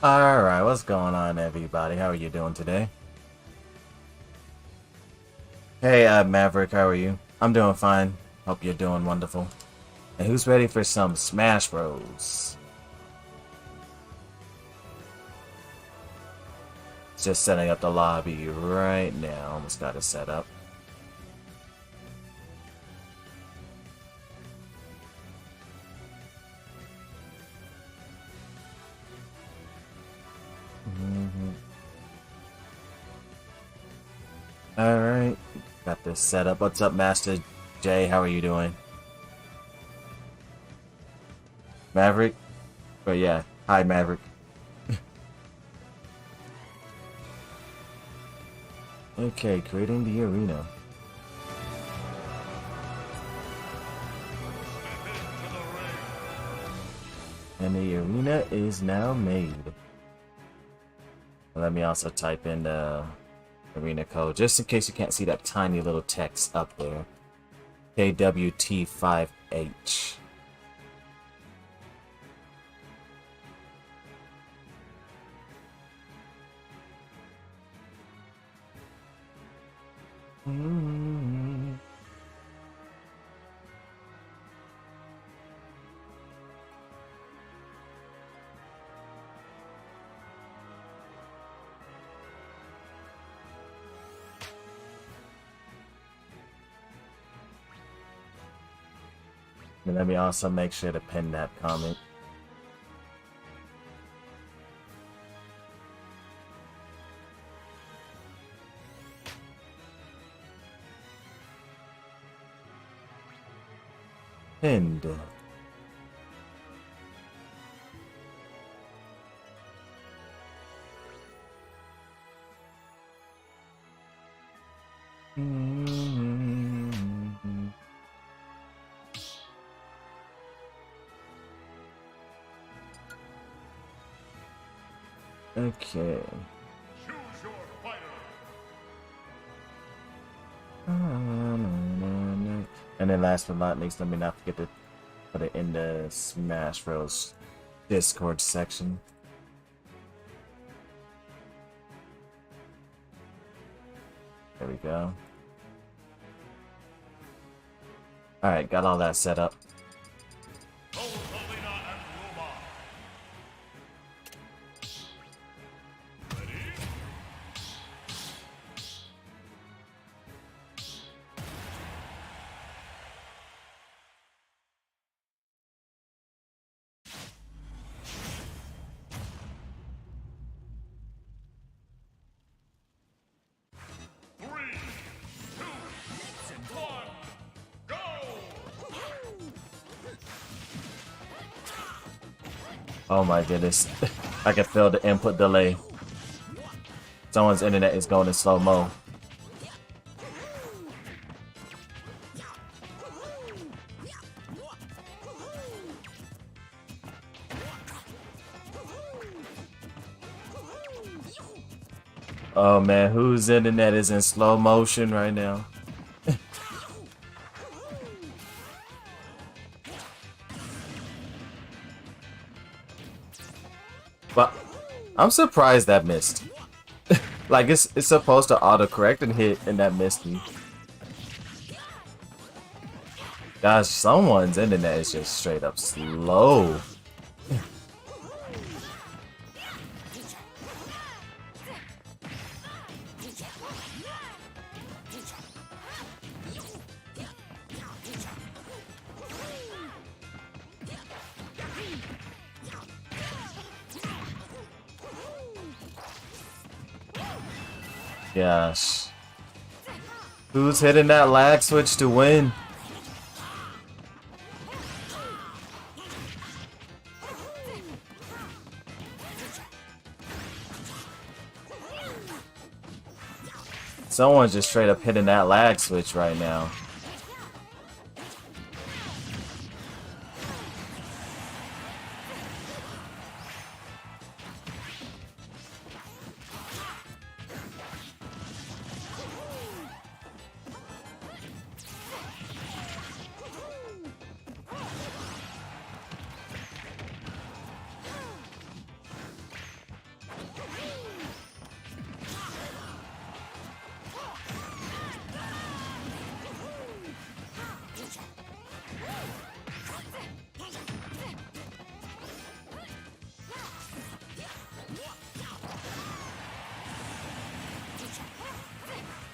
Alright, what's going on, everybody? How are you doing today? Hey, Maverick, how are you? I'm doing fine. Hope you're doing wonderful. And who's ready for some Smash Bros? Just setting up the lobby right now. Almost got it set up. Alright, got this set up. What's up, Master J? How are you doing? Maverick? But yeah, hi, Maverick. Okay, creating the arena. And the arena is now made. Let me also type in the arena code, just in case you can't see that tiny little text up there. KWT5H. And let me also make sure to pin that comment. Pinned. Okay. Choose your fighter. And then last but not least, let me not forget to put it in the Smash Bros. Discord section. There we go. Alright, got all that set up. Oh my goodness. I can feel the input delay. Someone's internet is going in slow-mo. Oh man, whose internet is in slow motion right now? But I'm surprised that missed. Like it's supposed to autocorrect and hit, and that missed me. Gosh, someone's internet is just straight up slow. Gosh. Who's hitting that lag switch to win? Someone's just straight up hitting that lag switch right now.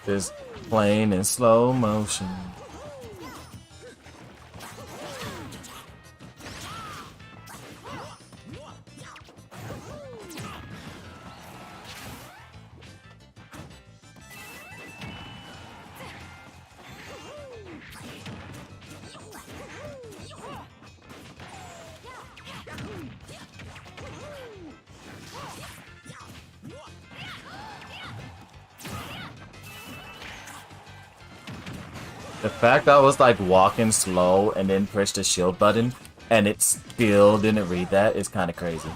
Just playing in slow motion. The fact I was like walking slow and then pushed the shield button and it still didn't read that is kind of crazy.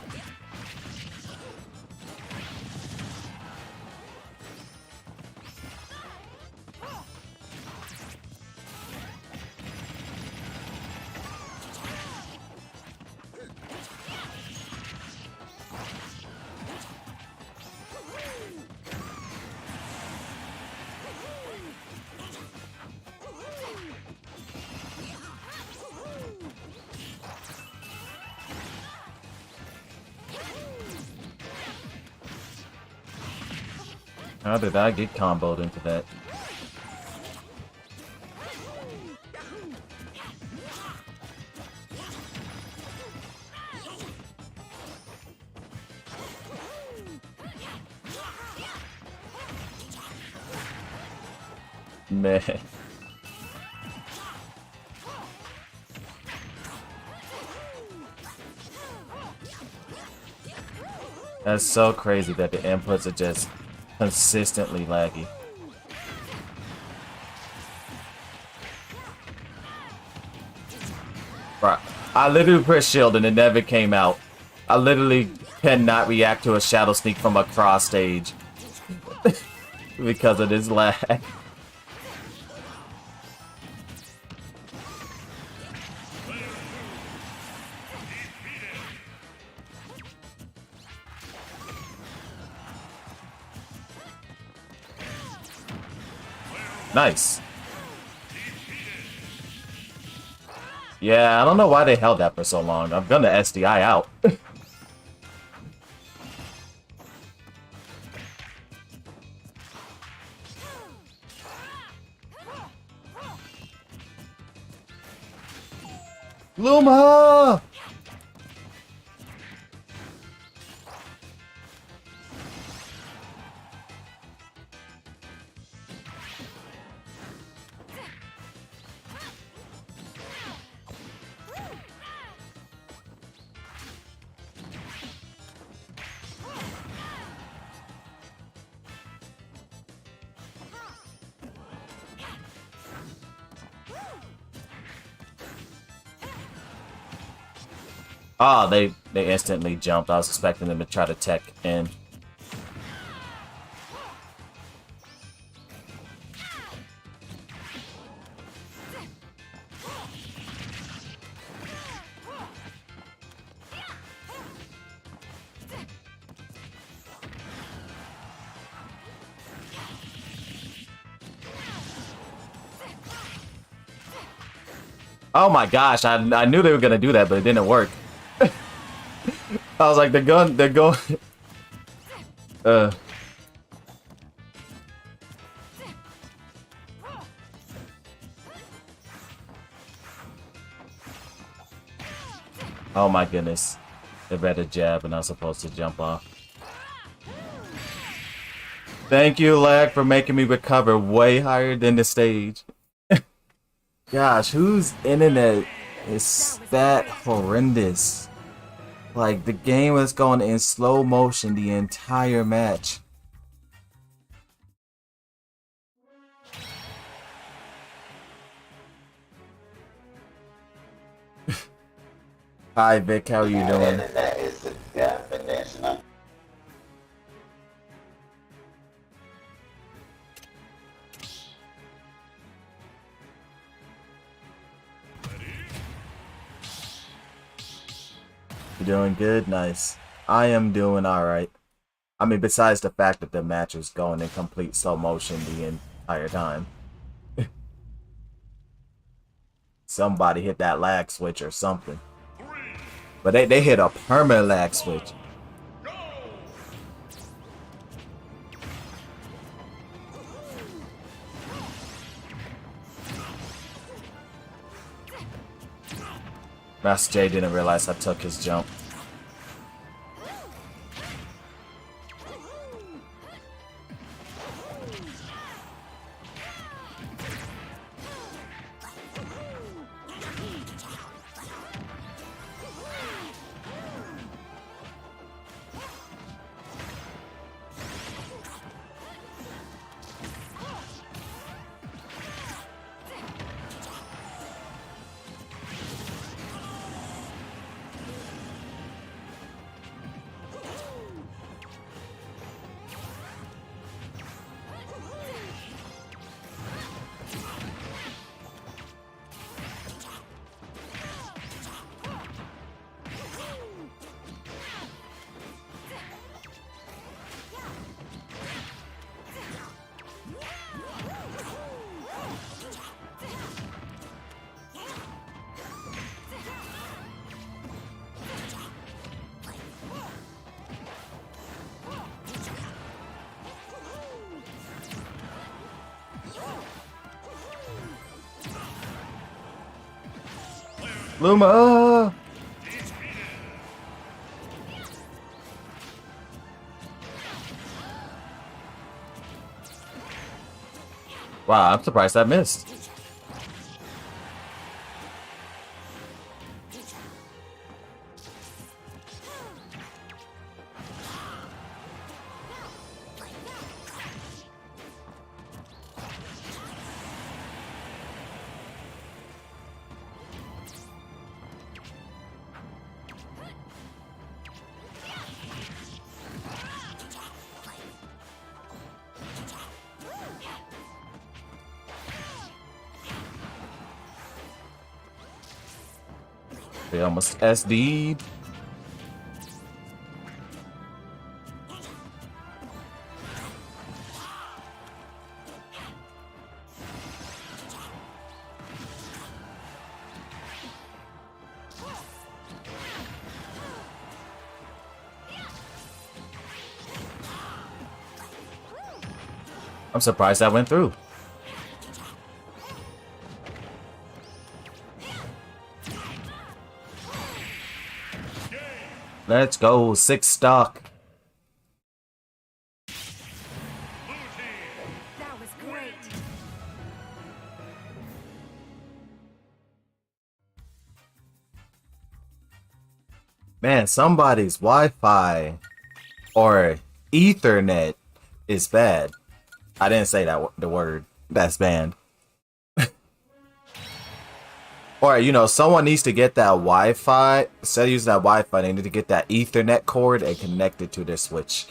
How did I get comboed into that? Man. That's so crazy that the inputs are just consistently laggy. Right. I literally pressed shield and it never came out. I literally cannot react to a shadow sneak from across stage because of this lag. Nice. Yeah, I don't know why they held that for so long. I'm gonna SDI out. Luma! Ah, they instantly jumped. I was expecting them to try to tech in. Oh my gosh, I knew they were gonna do that, but it didn't work. I was like, they're going. Oh my goodness. They read a jab and I'm supposed to jump off. Thank you, lag, for making me recover way higher than the stage. Gosh, whose internet is that horrendous? Like, the game was going in slow motion the entire match. Hi, Vic, how are you doing? That is the definition of You doing good? Nice. I am doing alright. I mean, besides the fact that the match was going in complete slow motion the entire time. Somebody hit that lag switch or something. But they hit a perma lag switch. Master J didn't realize I took his jump. Luma! Wow, I'm surprised I missed. They almost SD'd. I'm surprised that went through. Let's go, 6 stock. Blue team. That was great. Man, somebody's Wi-Fi or Ethernet is bad. I didn't say that the word. That's banned. Or, you know, someone needs to get that Wi-Fi. Instead of using that Wi-Fi, they need to get that Ethernet cord and connect it to their Switch.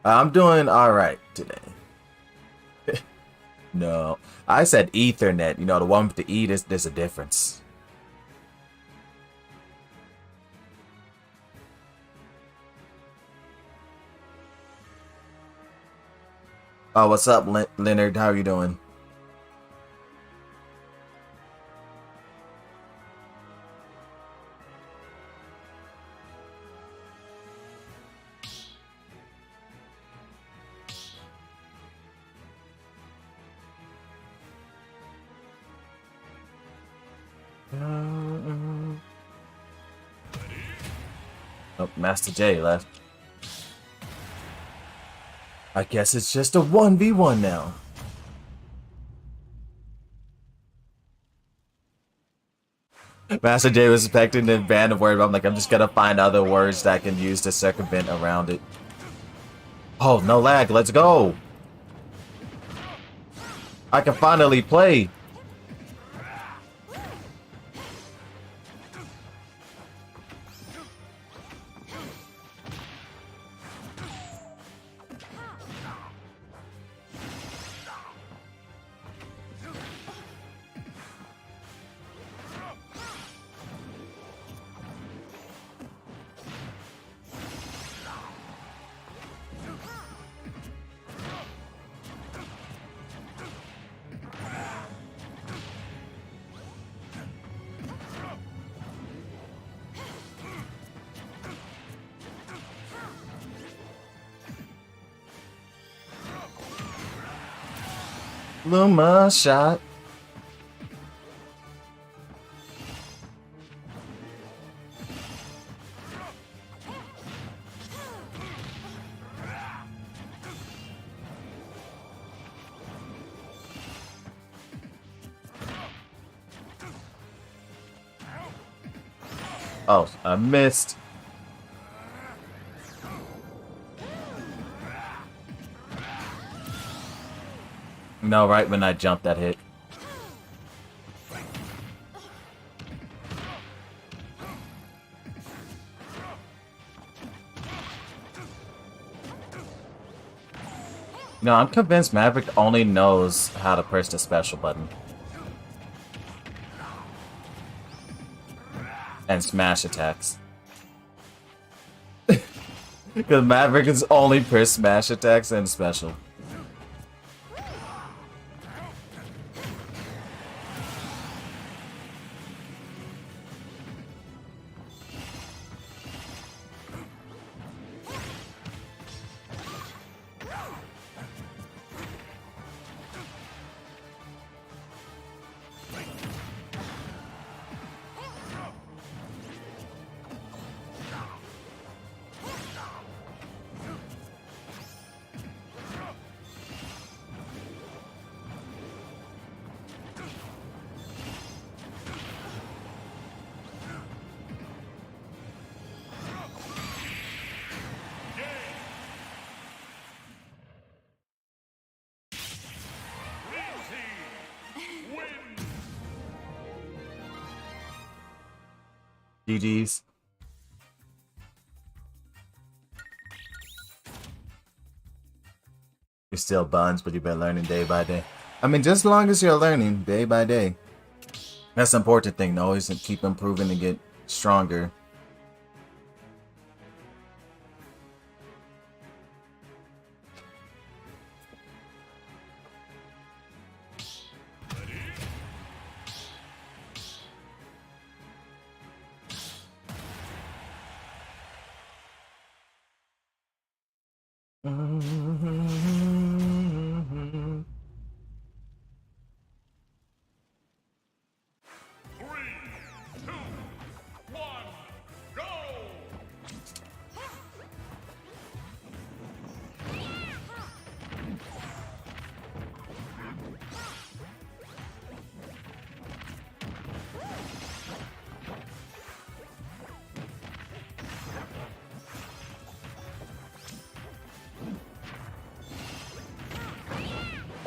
I'm doing alright today. No. I said Ethernet. You know, the one with the E, there's a difference. Oh, what's up, Leonard? How are you doing? Oh, Master J left. I guess it's just a 1v1 now. Master J was expecting to ban the word, but I'm like, I'm just gonna find other words that I can use to circumvent around it. Oh, no lag, let's go! I can finally play! Luma shot. Oh, I missed. No, right when I jumped, that hit. No, I'm convinced Maverick only knows how to press the special button. And smash attacks. Because Maverick is only press smash attacks and special. GG's. You're still buns, but you've been learning day by day. I mean, just as long as you're learning day by day. That's the important thing, to always keep improving and get stronger.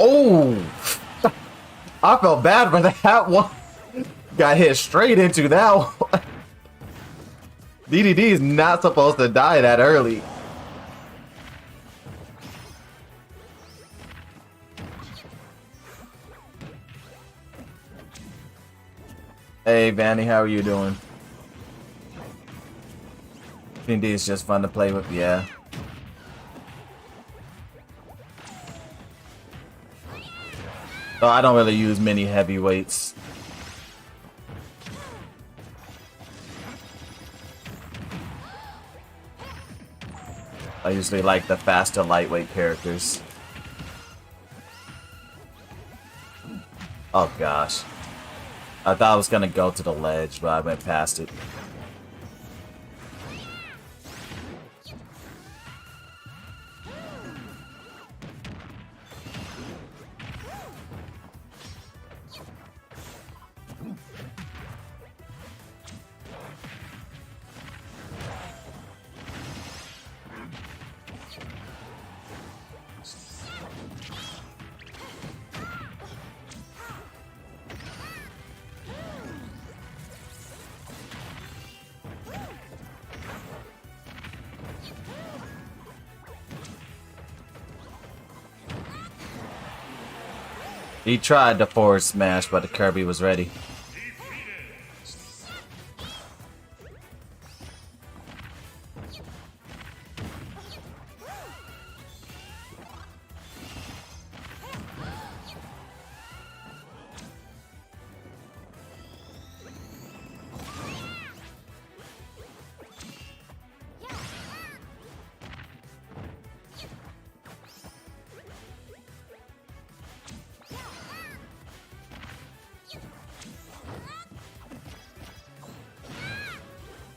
Oh! I felt bad for that one. Got hit straight into that one. DDD is not supposed to die that early. Hey, Vanny, how are you doing? DDD is just fun to play with, yeah. So I don't really use many heavyweights. I usually like the faster, lightweight characters. Oh gosh. I thought I was gonna go to the ledge, but I went past it. He tried to forward smash, but the Kirby was ready.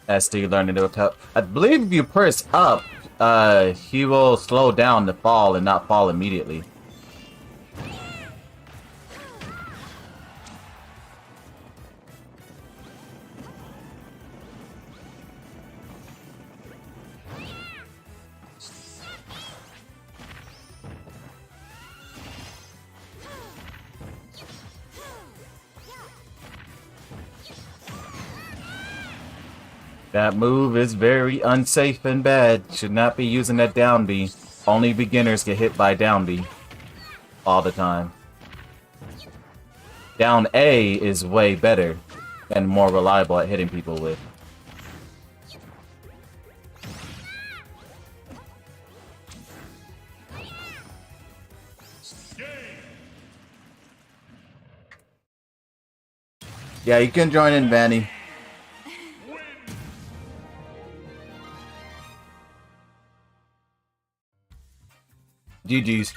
SD learning to help. I believe if you press up, he will slow down the fall and not fall immediately. That move is very unsafe and bad. Should not be using that down B. Only beginners get hit by down B. All the time. Down A is way better and more reliable at hitting people with. Yeah, you can join in, Vanny. GG's.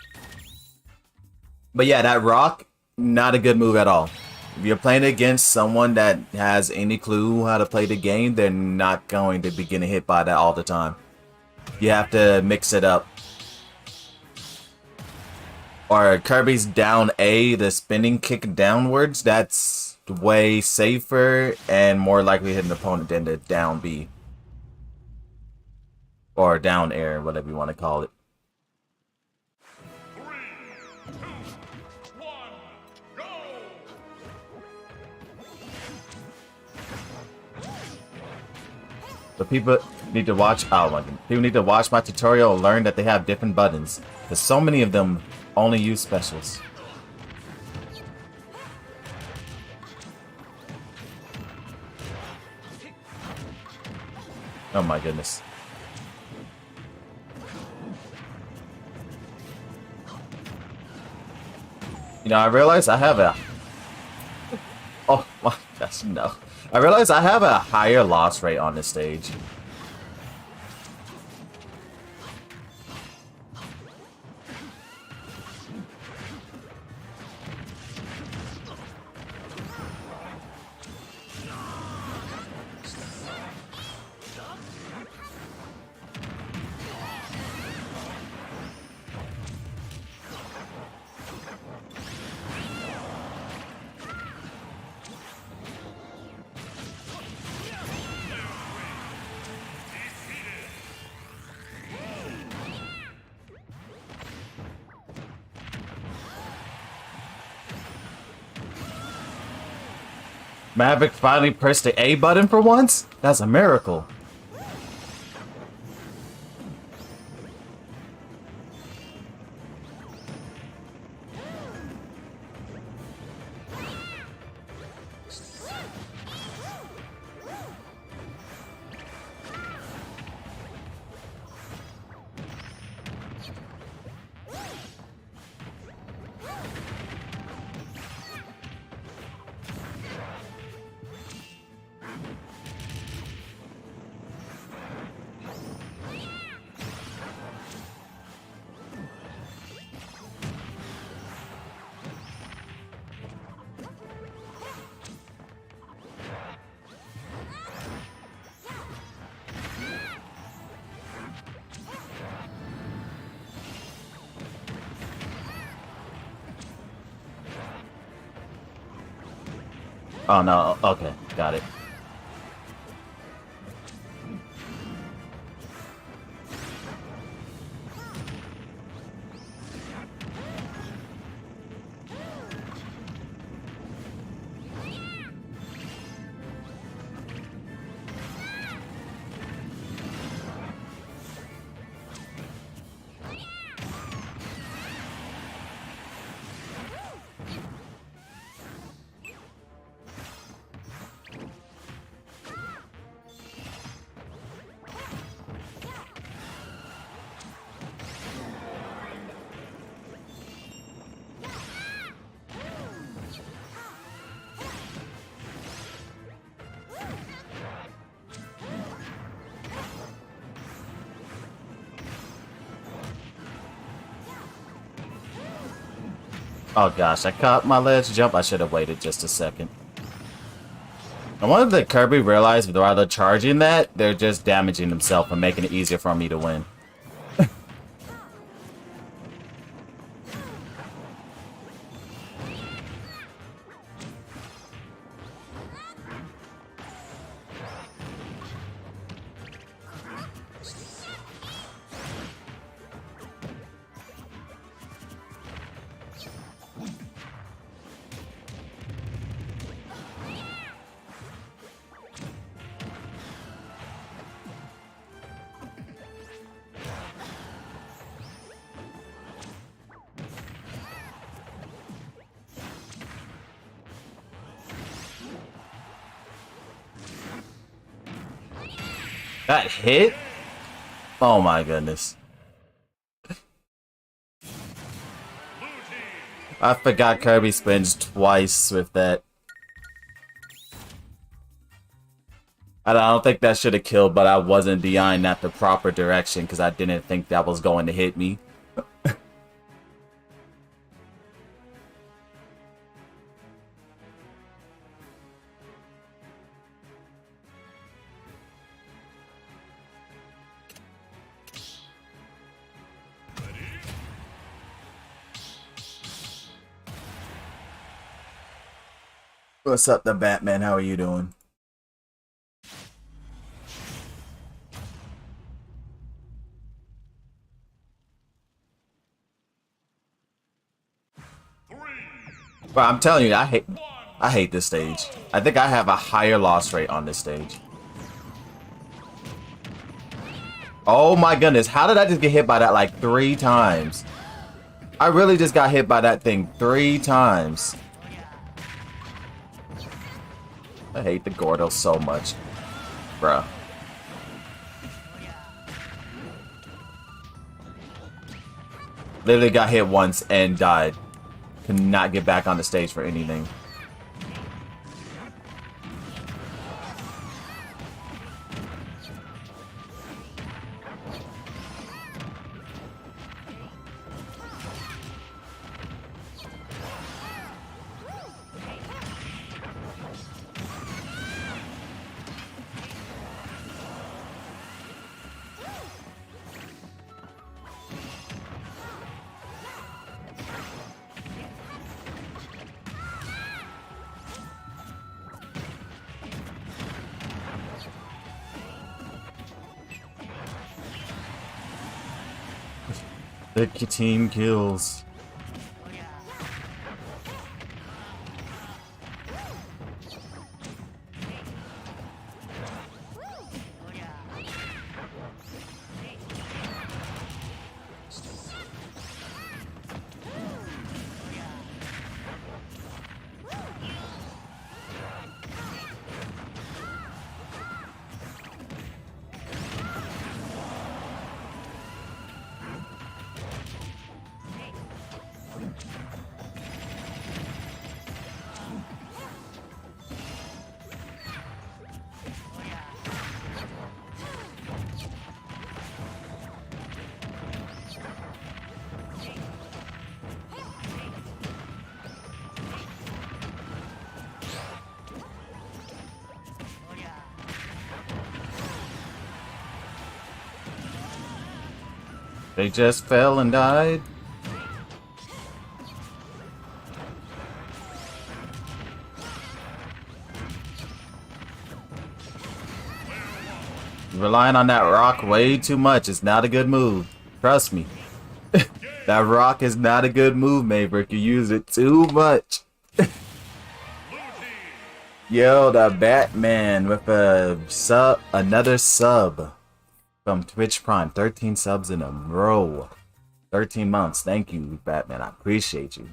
But yeah, that rock, not a good move at all. If you're playing against someone that has any clue how to play the game, they're not going to be getting hit by that all the time. You have to mix it up. Or Kirby's down A, the spinning kick downwards, that's way safer and more likely to hit an opponent than the down B. Or down air, whatever you want to call it. 3, 2, 1, go! But people need to watch. Oh my god! People need to watch my tutorial and learn that they have different buttons. Because so many of them only use specials. Oh my goodness. You know, I realize I have a... Oh my gosh, no. I realize I have a higher loss rate on this stage. Maverick finally pressed the A button for once? That's a miracle. Oh no, okay, got it. Oh gosh, I caught my ledge jump. I should have waited just a second. I wanted the Kirby realize while they're charging that, they're just damaging themselves and making it easier for me to win. That hit? Oh my goodness. I forgot Kirby spins twice with that. I don't think that should have killed, but I wasn't behind at the proper direction because I didn't think that was going to hit me. What's up, the Batman? How are you doing? But I'm telling you, I hate this stage. I think I have a higher loss rate on this stage. Oh my goodness, how did I just get hit by that like 3 times? I really just got hit by that thing 3 times. I hate the Gordo so much. Bruh. Literally got hit once and died. Could not get back on the stage for anything. The team kills. They just fell and died. Relying on that rock way too much is not a good move. Trust me. That rock is not a good move, Maverick. You use it too much. Yo, the Batman with a sub, another sub from Twitch Prime. 13 subs in a row. 13 months. Thank you, Batman. I appreciate you.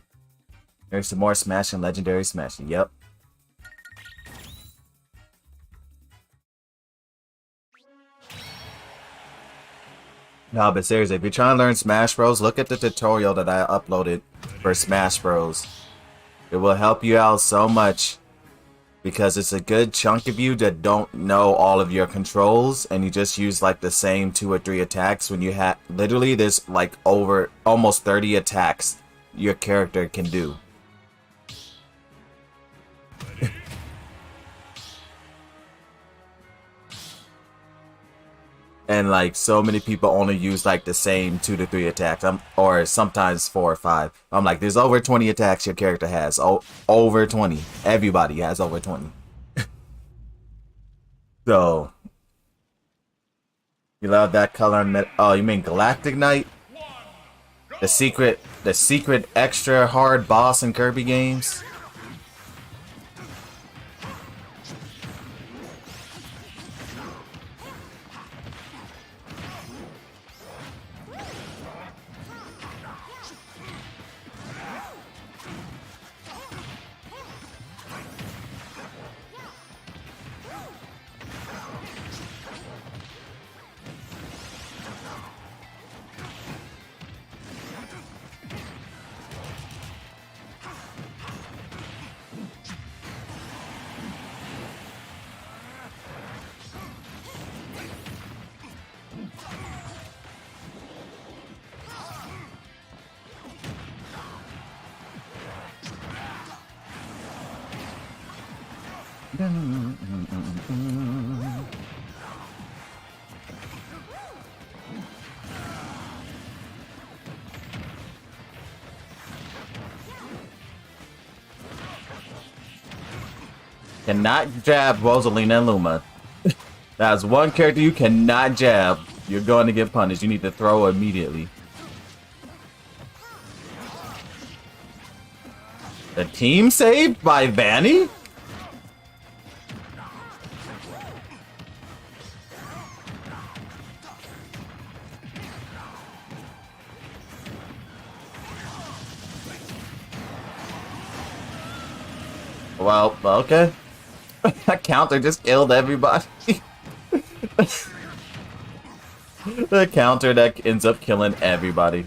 There's some more smashing, legendary smashing. Yep. No, but seriously, if you're trying to learn Smash Bros, look at the tutorial that I uploaded for Smash Bros. It will help you out so much because it's a good chunk of you that don't know all of your controls and you just use like the same 2 or 3 attacks when you have literally there's like over almost 30 attacks your character can do. And like so many people only use like the same 2 to 3 attacks, or sometimes 4 or 5. I'm like, there's over 20 attacks your character has. Over 20. Everybody has over 20. So you love that color. Oh, you mean Galactic Knight? The secret extra hard boss in Kirby games. Cannot jab Rosalina and Luma. That's one character you cannot jab. You're going to get punished. You need to throw immediately. The team saved by Vanny? Well, okay. That counter just killed everybody. The counter that ends up killing everybody.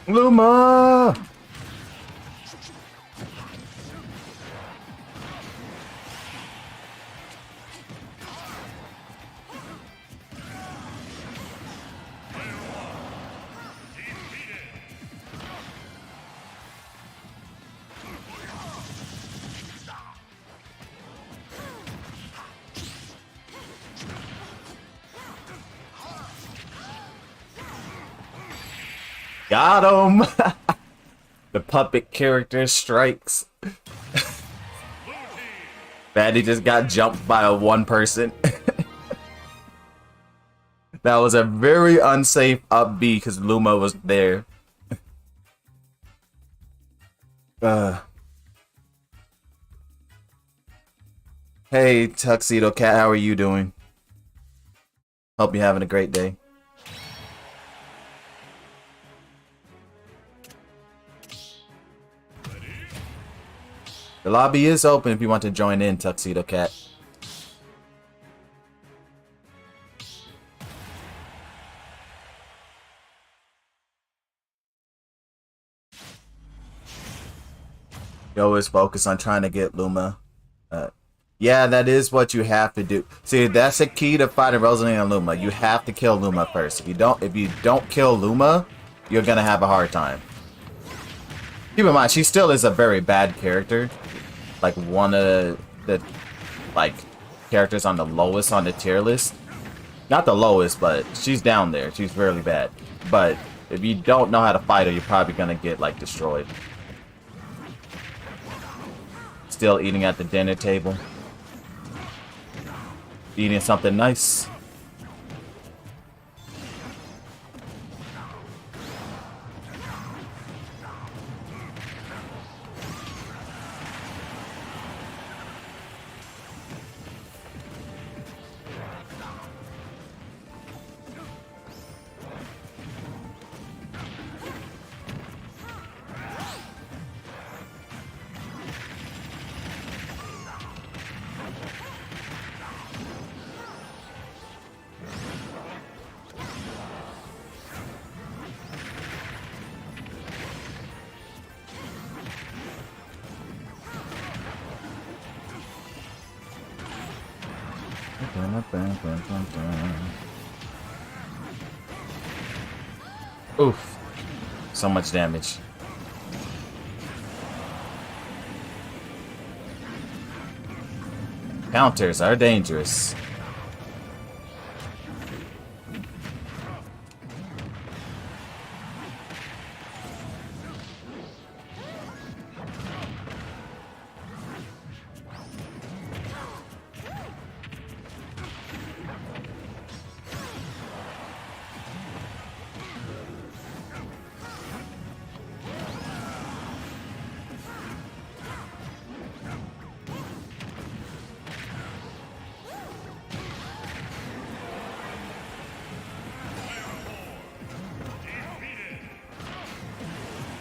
Luma! Got him! The puppet character strikes. Batty just got jumped by one person. That was a very unsafe up B because Luma was there. Hey, Tuxedo Cat, how are you doing? Hope you're having a great day. The lobby is open if you want to join in, Tuxedo Cat. You always focus on trying to get Luma. Yeah, that is what you have to do. See, that's the key to fighting Rosalie and Luma. You have to kill Luma first. If you don't kill Luma, you're gonna have a hard time. Keep in mind, she still is a very bad character. Like one of the characters on the lowest on the tier list. Not the lowest, but she's down there. She's really bad. But if you don't know how to fight her, you're probably gonna get like destroyed. Still eating at the dinner table. Eating something nice. Oof. So much damage. Counters are dangerous.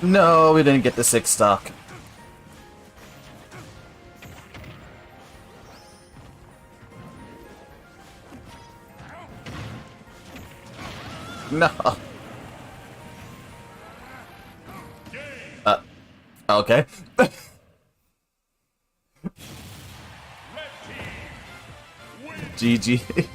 No, we didn't get the 6 stock. No. Okay. GG.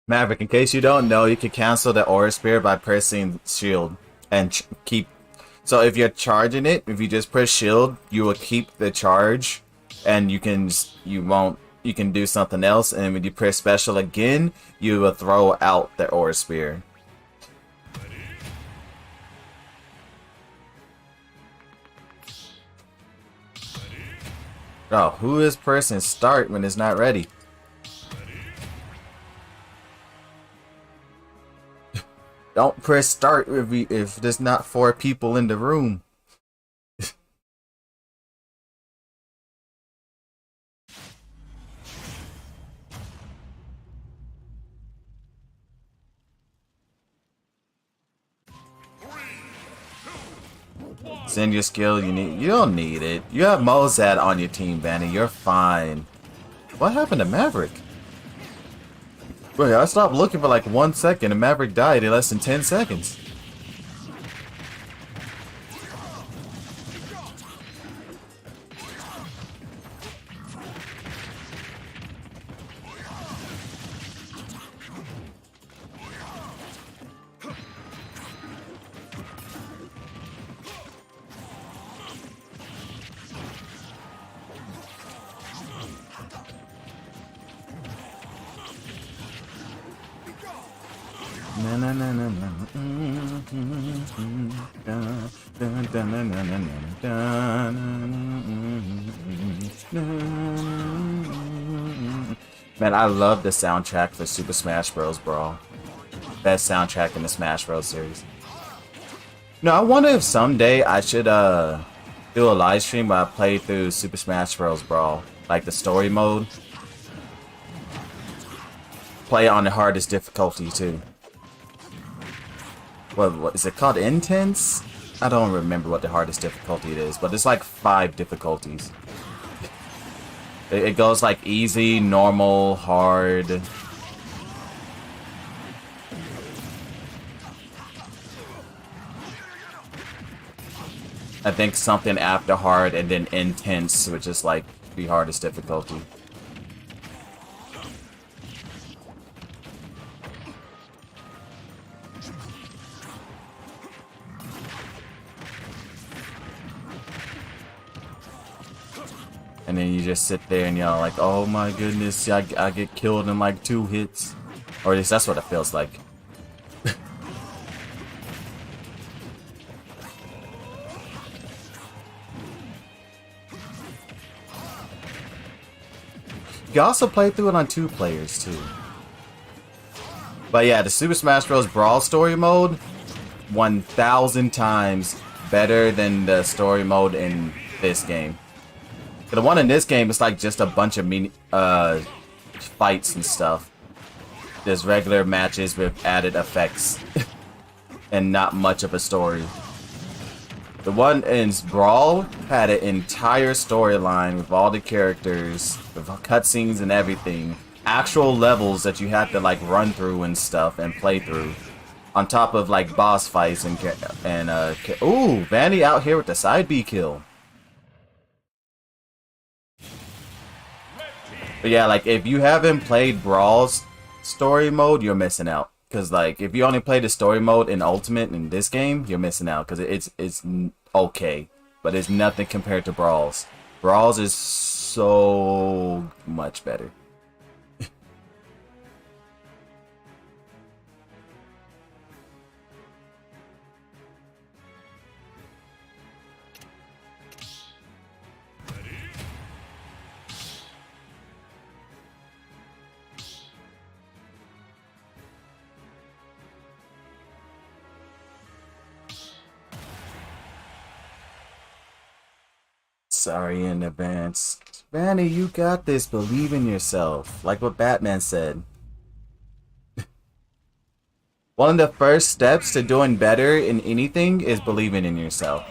Maverick, in case you don't know, you can cancel the Aura Spear by pressing shield and keep. So if you're charging it, if you just press shield, you will keep the charge, and you can do something else. And when you press special again, you will throw out the Aura Spear. Oh, who is pressing start when it's not ready? Don't press start if there's not 4 people in the room. Send your skill. You don't need it. You have Mozart on your team, Vanny. You're fine. What happened to Maverick? Wait, I stopped looking for like 1 second and Maverick died in less than 10 seconds. Man, I love the soundtrack for Super Smash Bros. Brawl. Best soundtrack in the Smash Bros. Series. No, I wonder if someday I should do a live stream where I play through Super Smash Bros. Brawl, like the story mode. Play it on the hardest difficulty too. What is it called? Intense? I don't remember what the hardest difficulty it is, but it's like 5 difficulties. It goes like easy, normal, hard. I think something after hard and then intense, which is like the hardest difficulty. And then you just sit there and you're like, oh my goodness, I get killed in like 2 hits. Or at least that's what it feels like. You can also play through it on 2 players too. But yeah, the Super Smash Bros. Brawl story mode, 1,000 times better than the story mode in this game. The one in this game is like just a bunch of mini fights and stuff. There's regular matches with added effects and not much of a story. The one in Brawl had an entire storyline with all the characters, with cutscenes and everything. Actual levels that you had to like run through and stuff and play through. On top of like boss fights and ooh, Vanny out here with the side B kill. But yeah, like, if you haven't played Brawl's story mode, you're missing out. Because, like, if you only play the story mode in Ultimate in this game, you're missing out. Because it's okay. But it's nothing compared to Brawl's. Brawl's is so much better. Sorry in advance. Vanny, you got this. Believe in yourself. Like what Batman said. One of the first steps to doing better in anything is believing in yourself.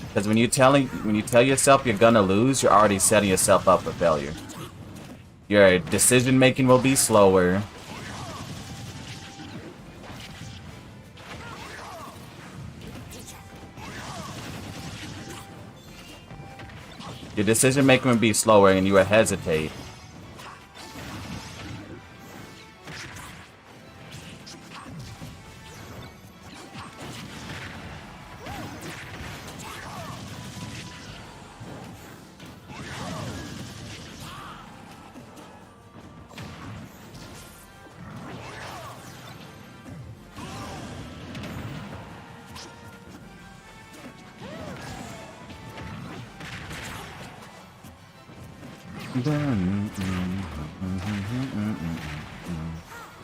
Because when you tell yourself you're gonna lose, you're already setting yourself up for failure. Your decision making will be slower. Your decision making will be slower and you will hesitate.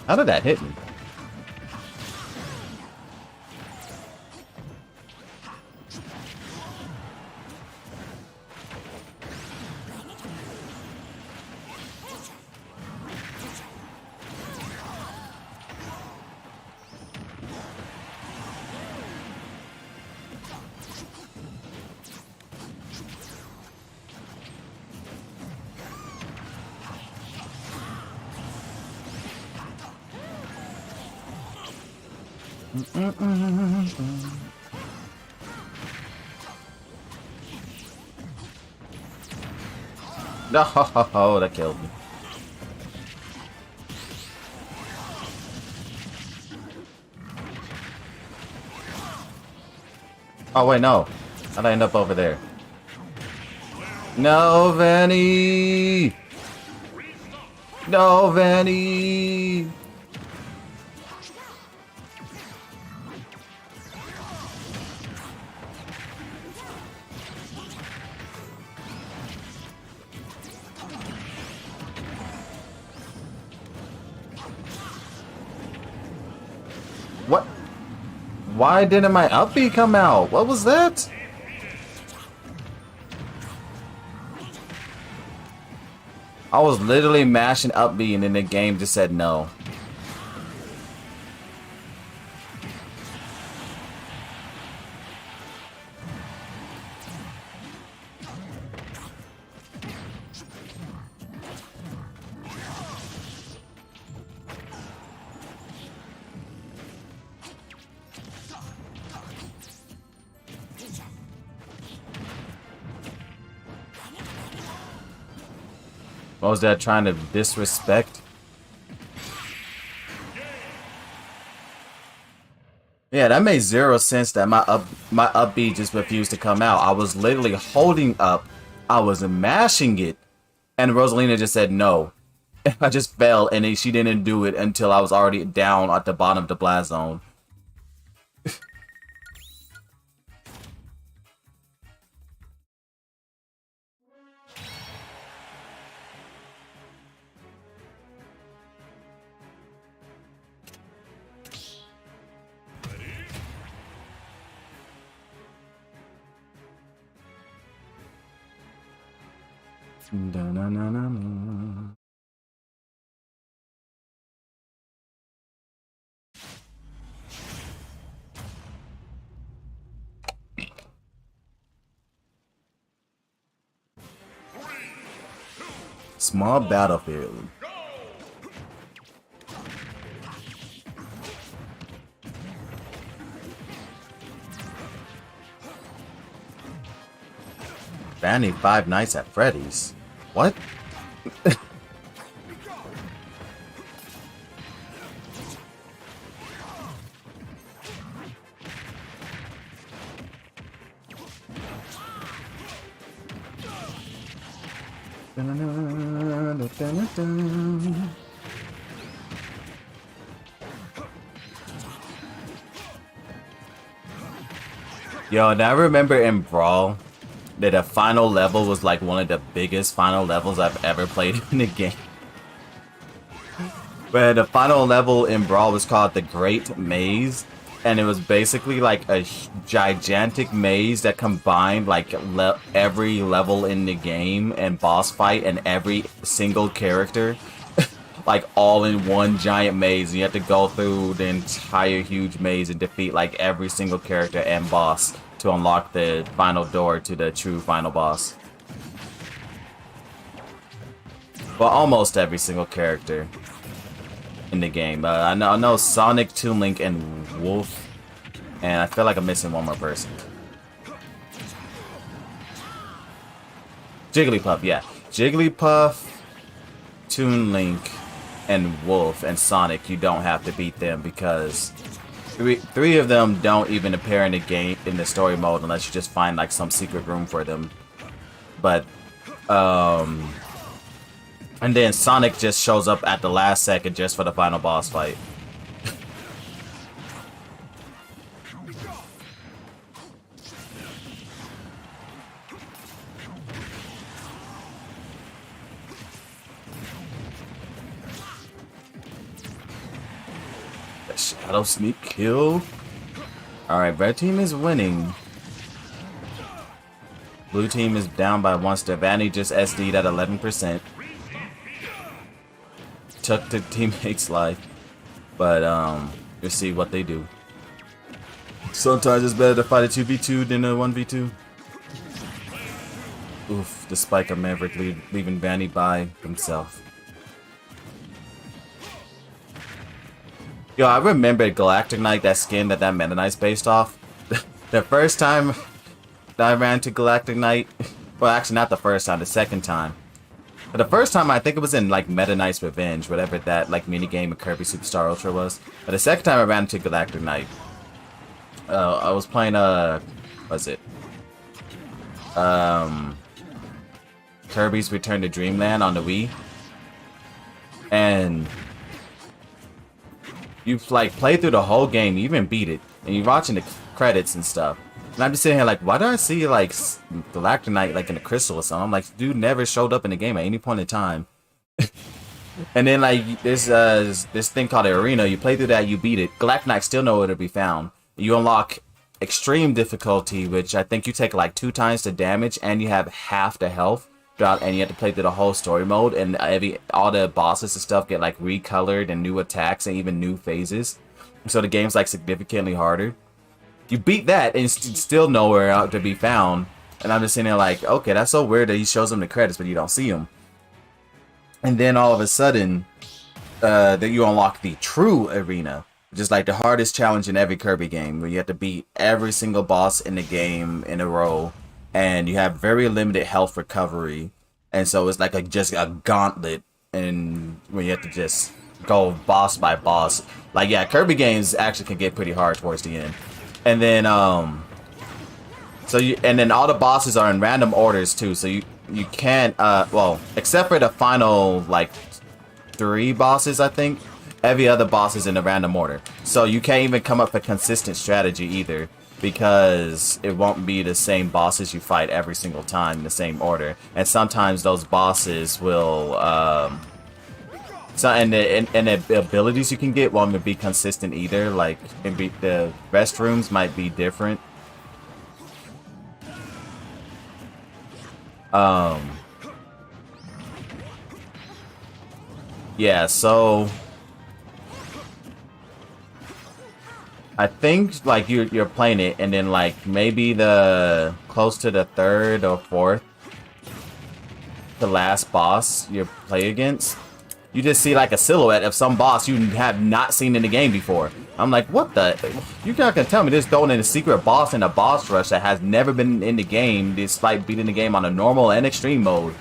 How did that hit me? No, that killed me. Oh wait, no. How'd I end up over there? No, Vanny! No, Vanny! What? Why didn't my up B come out? What was that? I was literally mashing up B and then the game just said no. What was that trying to disrespect? Yeah, that made zero sense that my up B just refused to come out. I was literally holding up. I was mashing it. And Rosalina just said no. I just fell and then she didn't do it until I was already down at the bottom of the blast zone. Da-na-na-na-na. Small battlefield. Banning Five Nights at Freddy's. What? Yo, and I remember in Brawl that the final level was like one of the biggest final levels I've ever played in a game. But the final level in Brawl was called the Great Maze, and it was basically like a gigantic maze that combined like every level in the game and boss fight and every single character like all in one giant maze, and you have to go through the entire huge maze and defeat like every single character and boss to unlock the final door to the true final boss. Well, almost every single character in the game. I know Sonic, Toon Link, and Wolf, and I feel like I'm missing one more person. Jigglypuff, yeah. Jigglypuff, Toon Link, and Wolf, and Sonic, you don't have to beat them because three of them don't even appear in the game, in the story mode, unless you just find like some secret room for them. But, and then Sonic just shows up at the last second just for the final boss fight. Shadow Sneak kill. Alright, red team is winning. Blue team is down by one. Stevani just SD'd at 11%. Took the teammate's life. But, we'll see what they do. Sometimes it's better to fight a 2v2 than a 1v2. Oof, the spike of Maverick leaving Vanny by himself. Yo, I remember Galactic Knight, that skin that Meta Knight's based off. The first time that I ran to Galactic Knight, well, actually not the first time, the second time. But the first time, I think it was in like Meta Knight's Revenge, whatever that like mini game of Kirby Superstar Ultra was. But the second time I ran into Galactic Knight, I was playing what was it? Kirby's Return to Dreamland on the Wii, and you like play through the whole game, you even beat it, and you're watching the credits and stuff. And I'm just sitting here like, why do I see like Galactic Knight like in a crystal or something? I'm like, dude never showed up in the game at any point in time. And then like this thing called the arena, you play through that, you beat it. Galactic Knight still nowhere to be found. You unlock extreme difficulty, which I think you take like 2 times the damage, and you have half the health throughout, and you have to play through the whole story mode, and all the bosses and stuff get like recolored and new attacks and even new phases. So the game's like significantly harder. You beat that and still nowhere out to be found. And I'm just sitting there like, okay, that's so weird that he shows them the credits but you don't see them. And then all of a sudden, that you unlock the true arena, which is like the hardest challenge in every Kirby game, where you have to beat every single boss in the game in a row, and you have very limited health recovery, and so it's like just a gauntlet, and where you have to just go boss by boss. Like, yeah, Kirby games actually can get pretty hard towards the end. And then and then all the bosses are in random orders too, so you can't well, except for the final like 3 bosses, I think every other boss is in a random order, so you can't even come up with a consistent strategy either, because it won't be the same bosses you fight every single time in the same order. And sometimes those bosses will and the abilities you can get won't be consistent either. Like the restrooms might be different. Yeah, so I think like you're playing it, and then like maybe the close to the 3rd or 4th, the last boss you play against, you just see like a silhouette of some boss you have not seen in the game before. I'm like, what the? You're not gonna tell me this going in a secret boss in a boss rush that has never been in the game, despite beating the game on a normal and extreme mode.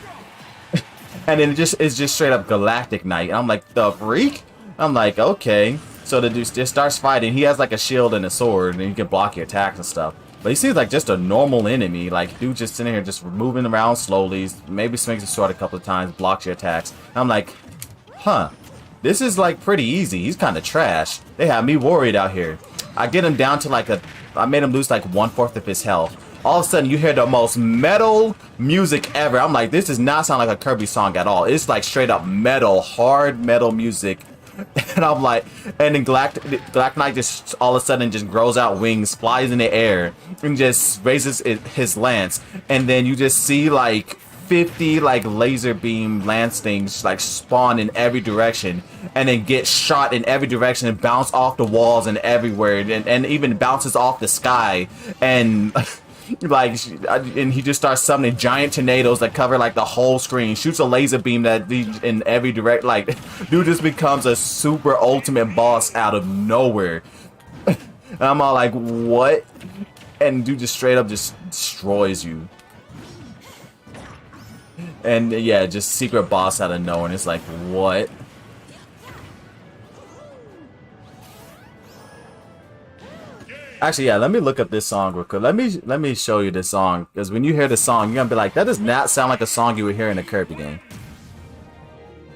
And then it's just straight up Galactic Knight. And I'm like, the freak? I'm like, okay. So the dude just starts fighting. He has like a shield and a sword, and you can block your attacks and stuff. But he seems like just a normal enemy. Like, dude just sitting here just moving around slowly. Maybe swings his sword a couple of times, blocks your attacks. And I'm like, huh. This is like pretty easy. He's kind of trash. They have me worried out here. I get him down to like I made him lose like 1/4 of his health. All of a sudden, you hear the most metal music ever. I'm like, this does not sound like a Kirby song at all. It's like straight up metal, hard metal music. And I'm like, and then Galactic Knight just all of a sudden just grows out wings, flies in the air, and just raises his lance. And then you just see like 50 like laser beam lance things like spawn in every direction, and then get shot in every direction and bounce off the walls and everywhere, and even bounces off the sky. And Like, and he just starts summoning giant tornadoes that cover like the whole screen. Shoots a laser beam that in every direct. Like, dude just becomes a super ultimate boss out of nowhere. And I'm all like, what? And dude just straight up just destroys you. And yeah, just secret boss out of nowhere. And it's like, what? Actually, yeah, let me look up this song real quick. Let me show you this song. Because when you hear the song, you're gonna be like, that does not sound like a song you would hear in a Kirby game.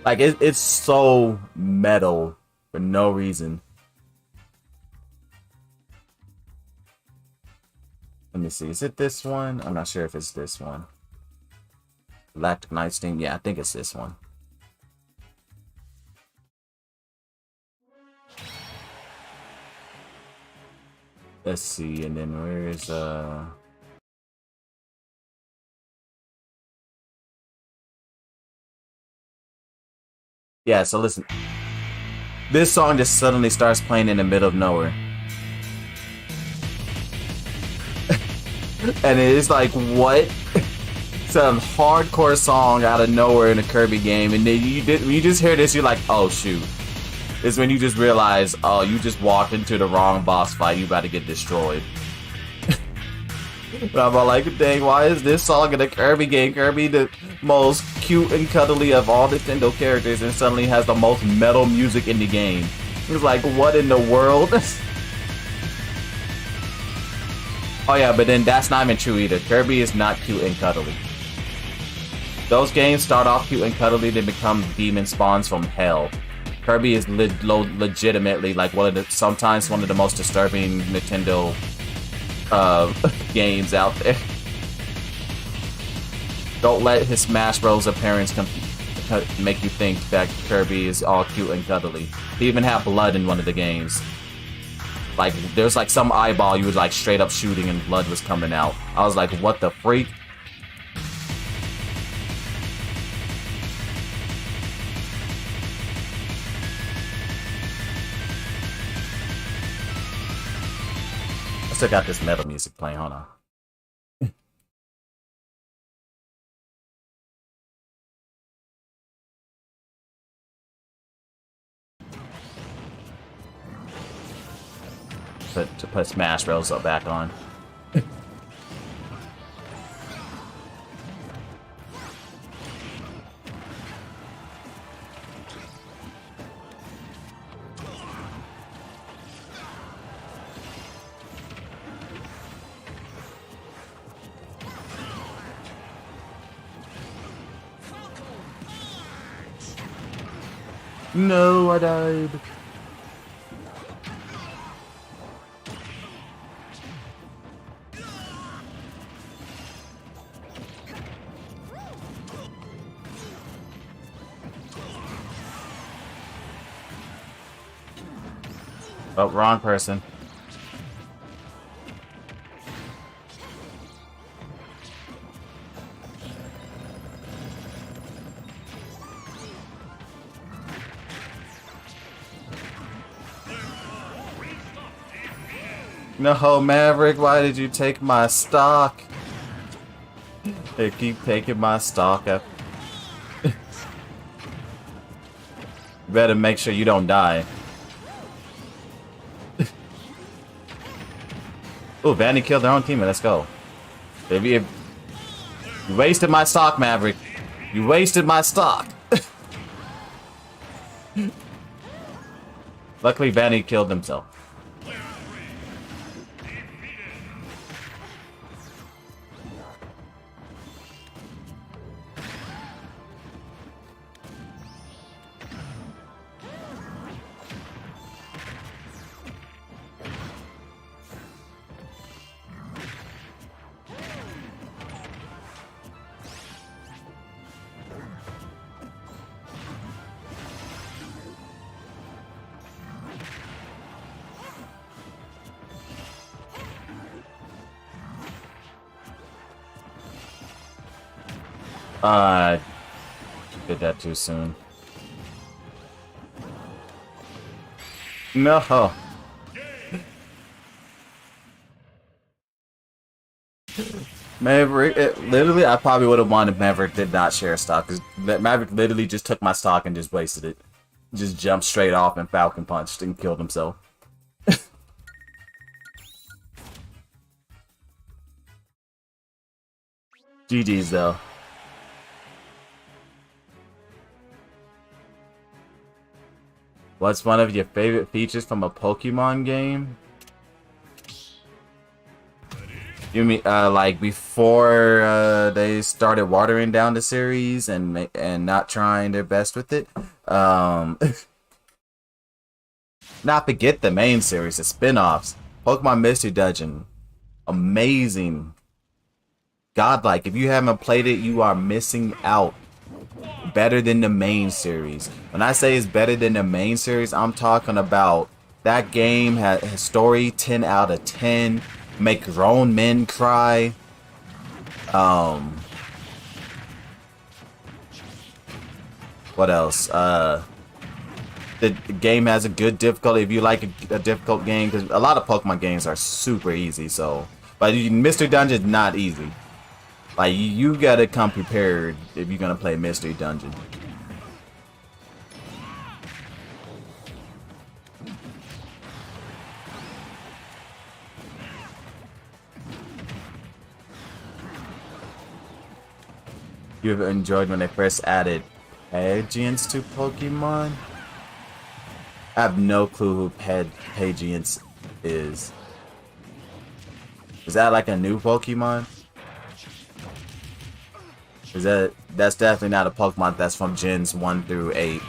Like, it's so metal for no reason. Let me see. Is it this one? I'm not sure if it's this one. Galactic Knights theme. Yeah, I think it's this one. Let's see. And then where's yeah, so listen. This song just suddenly starts playing in the middle of nowhere. And it's like, what? Some hardcore song out of nowhere in a Kirby game, and then when you just hear this, you're like, oh shoot. It's when you just realize, oh, you just walked into the wrong boss fight, you about to get destroyed. But I'm all like, dang, why is this song in a Kirby game? Kirby, the most cute and cuddly of all Nintendo characters, and suddenly has the most metal music in the game. It's like, what in the world? Oh yeah, but then that's not even true either. Kirby is not cute and cuddly. Those games start off cute and cuddly, then become demon spawns from hell. Kirby is legitimately like sometimes one of the most disturbing Nintendo games out there. Don't let his Smash Bros. Appearance make you think that Kirby is all cute and cuddly. He even had blood in one of the games. Like, there's like some eyeball you was like straight up shooting and blood was coming out. I was like, what the freak? I still got this metal music playing, hold on. To put Smash Bros. Up back on. No, I died. Oh, wrong person. No, Maverick, why did you take my stock? They keep taking my stock up. You better make sure you don't die. Oh, Vandy killed their own teammate. Let's go. You wasted my stock, Maverick. You wasted my stock. Luckily, Vandy killed himself. Did that too soon. No. Maverick, literally, I probably would have won if Maverick did not share stock. Because Maverick literally just took my stock and just wasted it. Just jumped straight off and Falcon punched and killed himself. GG's though. What's one of your favorite features from a Pokemon game? You mean like before they started watering down the series and not trying their best with it? Not forget the main series, the spin-offs. Pokemon Mystery Dungeon. Amazing. Godlike. If you haven't played it, you are missing out. Better than the main series. When I say it's better than the main series, I'm talking about that game has story 10 out of 10. Make grown men cry. What else? The game has a good difficulty. If you like a difficult game, because a lot of Pokemon games are super easy. So, but Mystery Dungeon is not easy. Like you gotta come prepared if you're gonna play Mystery Dungeon. You've enjoyed when they first added Pagiants to Pokemon? I have no clue who Pagiants is. Is that like a new Pokemon? That's definitely not a Pokemon that's from Gens 1 through 8.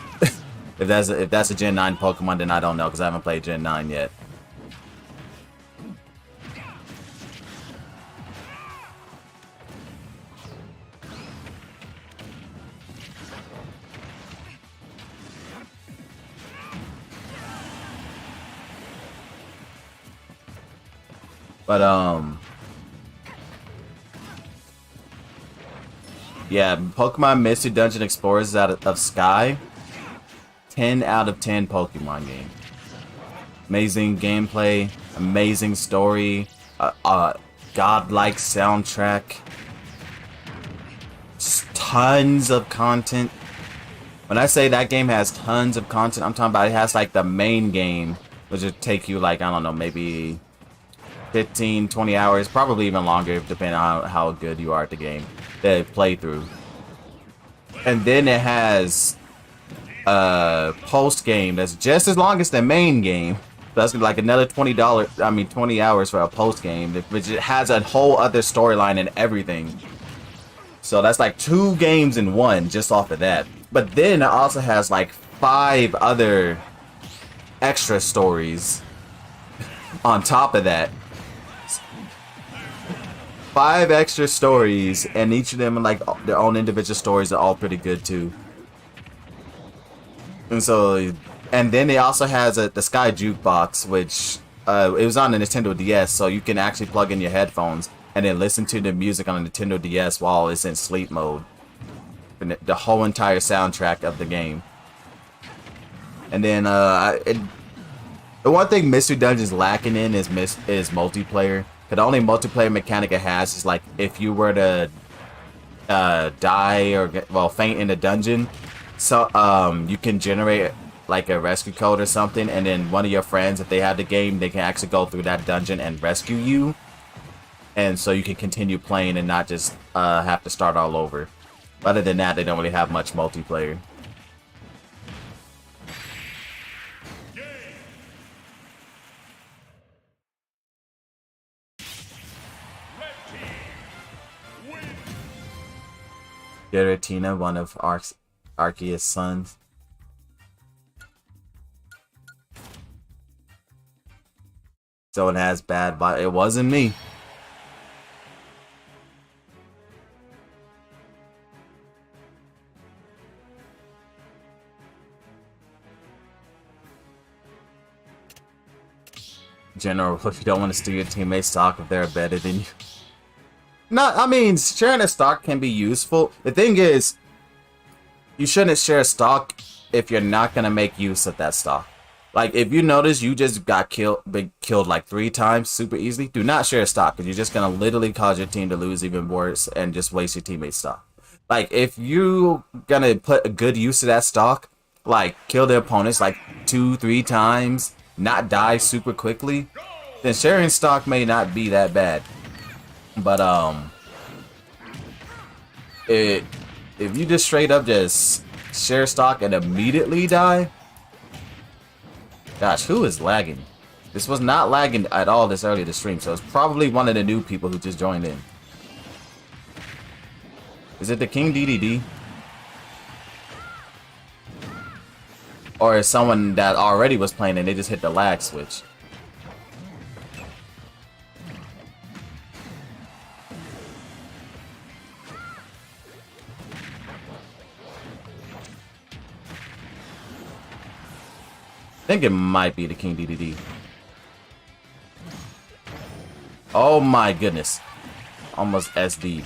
If that's a Gen 9 Pokemon, then I don't know because I haven't played Gen 9 yet. But yeah, Pokemon Mystery Dungeon Explorers out of Sky. 10 out of 10 Pokemon game. Amazing gameplay, amazing story, godlike soundtrack, tons of content. When I say that game has tons of content, I'm talking about it has like the main game, which would take you like, I don't know, maybe 15, 20 hours, probably even longer, depending on how good you are at the game, to play through. And then it has post game that's just as long as the main game. So that's like another $20 hours for a post game, which it has a whole other storyline and everything. So that's like 2 games in one just off of that. But then it also has like 5 other extra stories on top of that. 5 extra stories, and each of them are like their own individual stories are all pretty good too. And so, and then it also has the Sky Jukebox, which it was on the Nintendo DS, so you can actually plug in your headphones and then listen to the music on the Nintendo DS while it's in sleep mode. And the whole entire soundtrack of the game. And then the one thing Mystery Dungeon's lacking in is multiplayer. The only multiplayer mechanic it has is like if you were to die or faint in a dungeon, so you can generate like a rescue code or something, and then one of your friends, if they have the game, they can actually go through that dungeon and rescue you, and so you can continue playing and not just have to start all over. Other than that, they don't really have much multiplayer. Giratina, one of Arceus' sons. So it has bad, but it wasn't me. General, if you don't want to steal your teammates' stock if they're better than you. No, I mean, sharing a stock can be useful. The thing is, you shouldn't share stock if you're not going to make use of that stock. Like, if you notice you just got killed like 3 times super easily, do not share stock because you're just gonna literally cause your team to lose even worse and just waste your teammate's stock. Like, if you gonna put a good use of that stock, like kill the opponents like 2, 3 times, not die super quickly, then sharing stock may not be that bad. But if you just straight up just share stock and immediately die. Gosh, who is lagging? This was not lagging at all this early in the stream, so it's probably one of the new people who just joined in. Is it the King DDD? Or is someone that already was playing and they just hit the lag switch? I think it might be the King DDD. Oh my goodness. Almost SD.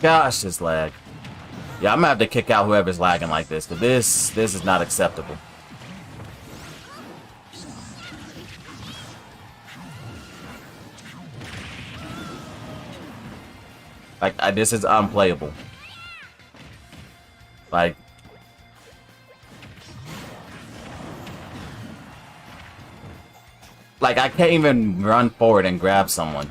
Gosh, this lag. Yeah, I'm gonna have to kick out whoever's lagging like this, but this is not acceptable. Like, this is unplayable. Like, I can't even run forward and grab someone.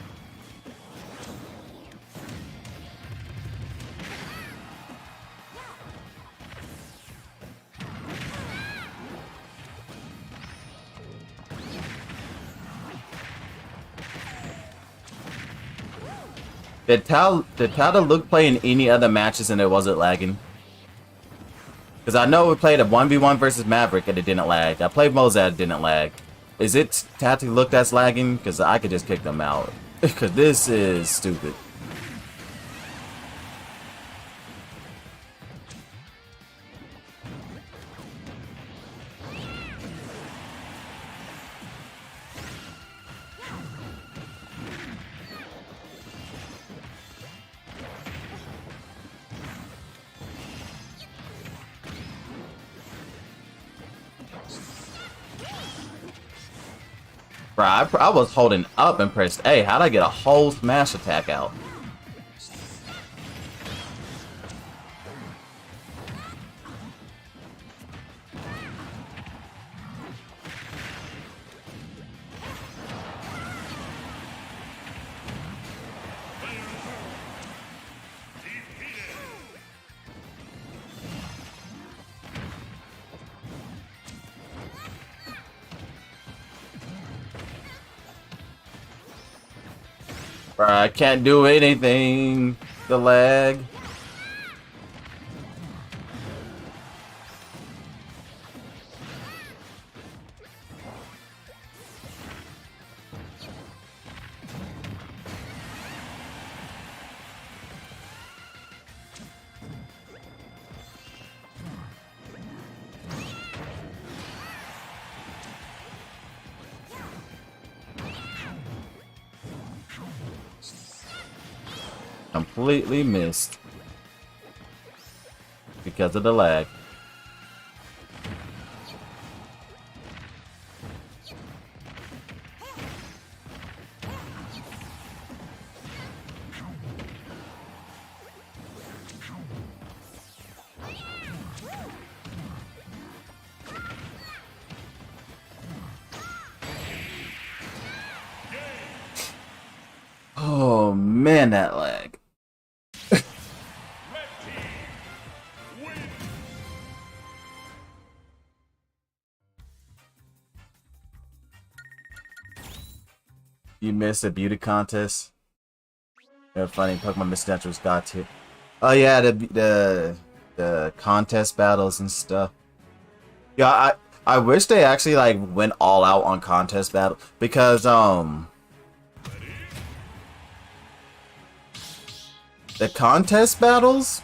Did Tata look playing any other matches and it wasn't lagging? Because I know we played a 1v1 versus Maverick and it didn't lag. I played Mozart, it didn't lag. Is it Tata look that's lagging? Because I could just kick them out. Because this is stupid. Bruh, I was holding up and pressed A. How'd I get a whole smash attack out? I can't do anything. The lag. Completely missed because of the lag. Oh man, that lag. You missed a beauty contest. They're funny. Pokemon Misnatural got to. Oh yeah, the contest battles and stuff. Yeah, I wish they actually like went all out on contest battle because the contest battles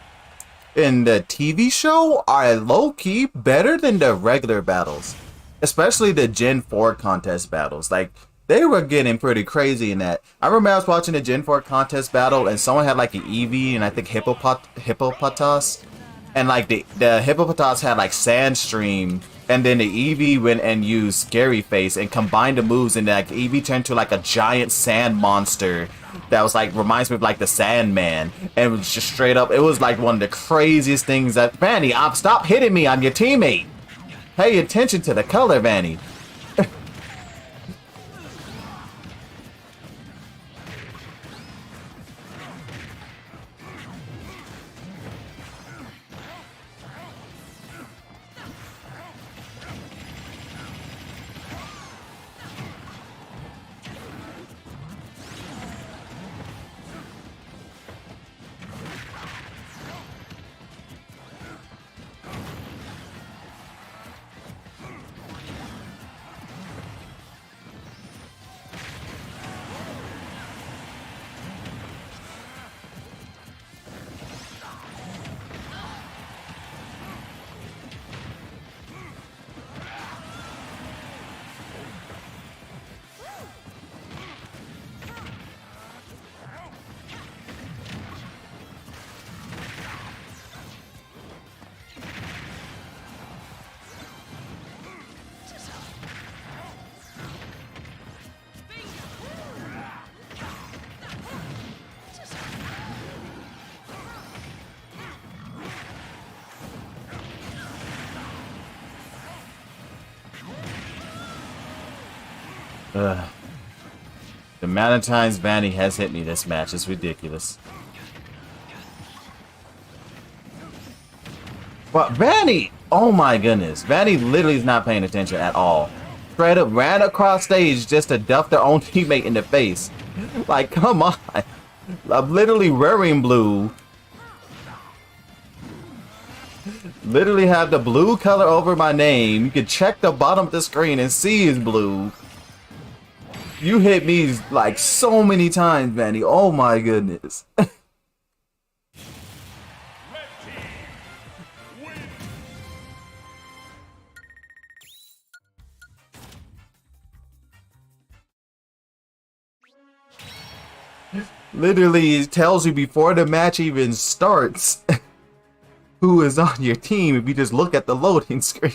in the TV show are low-key better than the regular battles. Especially the Gen 4 contest battles. Like, They were getting pretty crazy in that. I remember I was watching the Gen 4 contest battle, and someone had like an Eevee and I think Hippopotas. And like the Hippopotas had like Sandstream, and then the Eevee went and used Scary Face and combined the moves, and like Eevee turned to like a giant sand monster that was like, reminds me of like the Sandman. And it was just straight up, it was like one of the craziest things that, Vanny, stop hitting me, I'm your teammate. Pay attention to the color, Vanny. Ugh. The amount of times Vanny has hit me this match is ridiculous. But Vanny! Oh my goodness. Vanny literally is not paying attention at all. Straight up ran across stage just to duff their own teammate in the face. Like, come on. I'm literally wearing blue. Literally have the blue color over my name. You can check the bottom of the screen and see it's blue. You hit me like so many times, Vanny. Oh my goodness. Literally, it tells you before the match even starts who is on your team if you just look at the loading screen.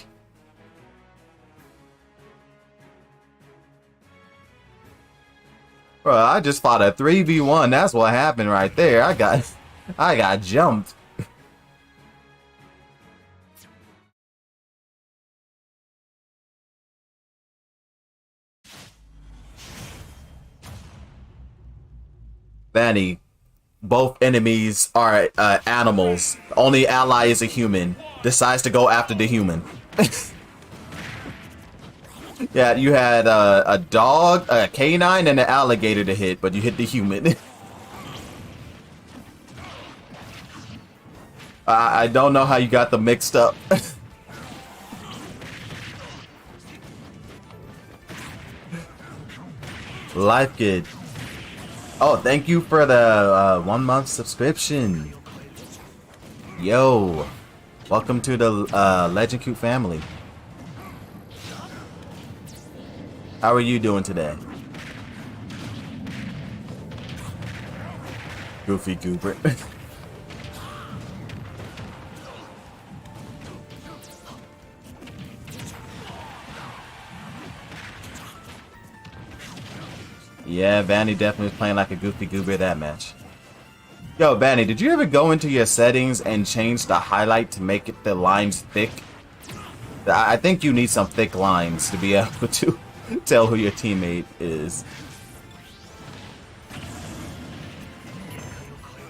Bro, I just fought a 3v1. That's what happened right there. I got jumped. Vanny, both enemies are animals. Only ally is a human. Decides to go after the human. Yeah, you had a dog, a canine, and an alligator to hit, but you hit the human. I don't know how you got them mixed up. Life good. Oh, thank you for the 1 month subscription. Yo, welcome to the Legend Coot family. How are you doing today? Goofy Goober. Yeah, Vanny definitely was playing like a Goofy Goober that match. Yo, Vanny, did you ever go into your settings and change the highlight to make it the lines thick? I think you need some thick lines to be able to tell who your teammate is.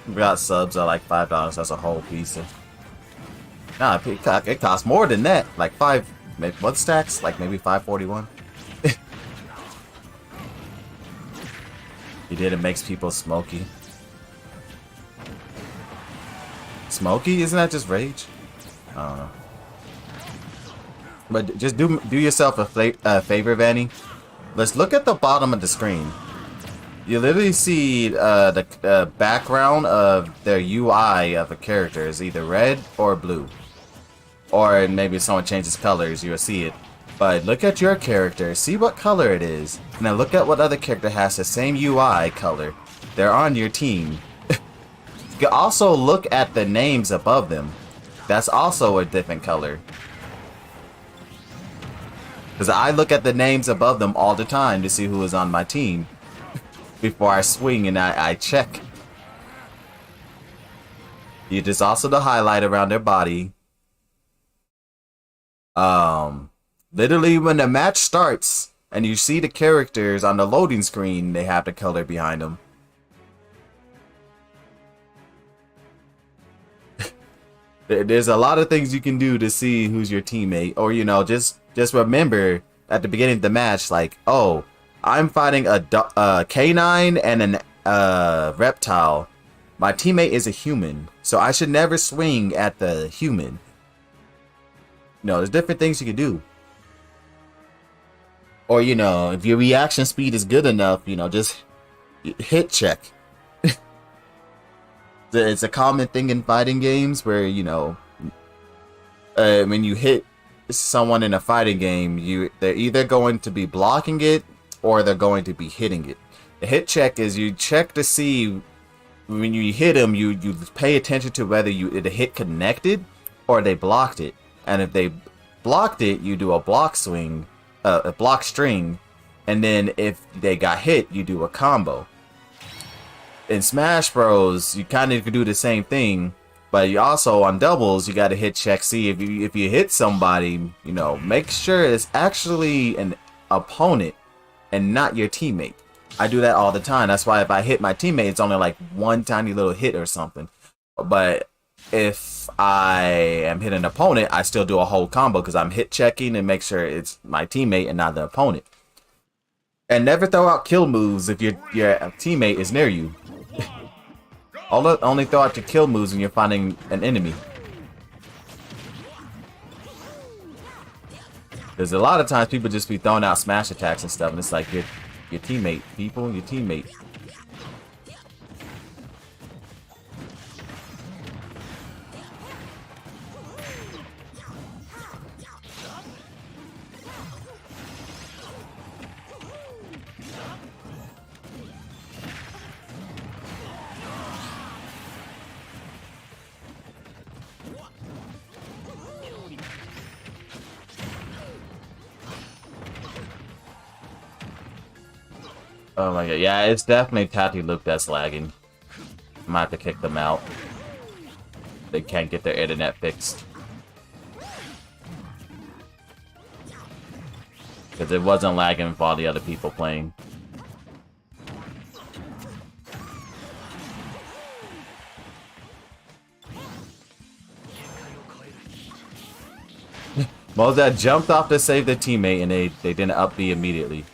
We got subs at like $5. That's a whole piece of. Nah, it costs more than that. Like maybe what stacks? Like maybe $5.41. He did. It makes people smoky. Smoky? Isn't that just rage? I don't know. But just do yourself a favor, Vanny. Let's look at the bottom of the screen. You literally see the background of their UI of a character is either red or blue. Or maybe if someone changes colors, you'll see it. But look at your character, see what color it is, and then look at what other character has the same UI color. They're on your team. You can also look at the names above them. That's also a different color. Because I look at the names above them all the time to see who is on my team. Before I swing and I check. There's also the highlight around their body. Literally when the match starts and you see the characters on the loading screen, they have the color behind them. There's a lot of things you can do to see who's your teammate, or you know, just remember at the beginning of the match, like, oh, I'm fighting a canine and a reptile. My teammate is a human, so I should never swing at the human. You know, there's different things you can do. Or, you know, if your reaction speed is good enough, you know, just hit check. It's a common thing in fighting games where, you know, when you hit someone in a fighting game, they're either going to be blocking it or they're going to be hitting it. The hit check is you check to see when you hit them, you pay attention to whether the hit connected or they blocked it. And if they blocked it, you do a block swing, a block string, and then if they got hit, you do a combo. In Smash Bros, you kind of can do the same thing, but you also on doubles, you got to hit check, see if you hit somebody, you know, make sure it's actually an opponent and not your teammate. I do that all the time. That's why if I hit my teammate, it's only like one tiny little hit or something. But if I am hitting an opponent, I still do a whole combo because I'm hit checking and make sure it's my teammate and not the opponent. And never throw out kill moves if your teammate is near you. Only throw out your kill moves when you're finding an enemy. Because a lot of times people just be throwing out smash attacks and stuff, and it's like your teammate, people, your teammate. Oh my god, yeah, it's definitely Tati Luke that's lagging. I might have to kick them out. They can't get their internet fixed. Because it wasn't lagging with all the other people playing. Mozart jumped off to save their teammate and they didn't up B immediately.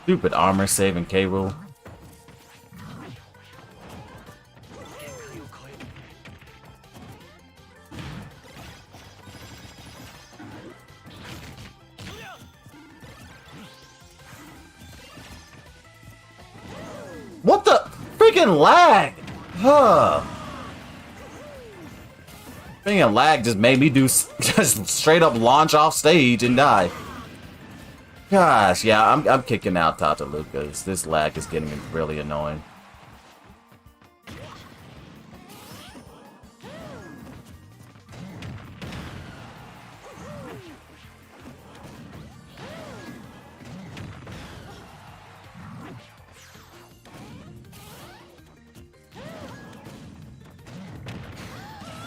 Stupid armor saving K. Rool. What the freaking lag? Huh. Freaking lag just made me do just straight up launch off stage and die. Gosh, yeah, I'm kicking out Tata Lucas. This lag is getting really annoying.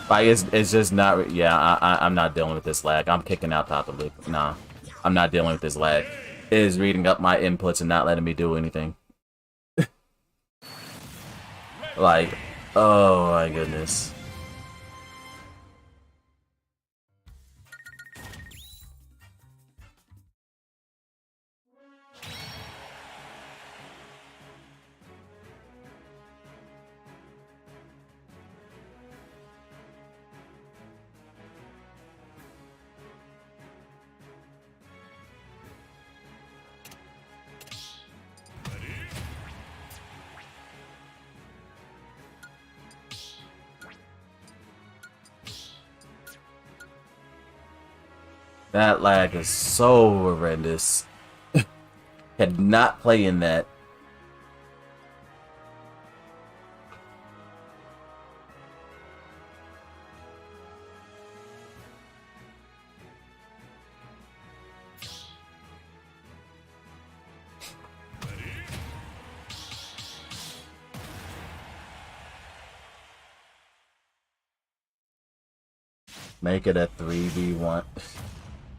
Like, it's just not, yeah, I'm not dealing with this lag. I'm kicking out Tata Lucas. Nah, I'm not dealing with this lag. is reading up my inputs and not letting me do anything. Like, oh my goodness. That lag is so horrendous. Cannot play in that. Make it a 3v1.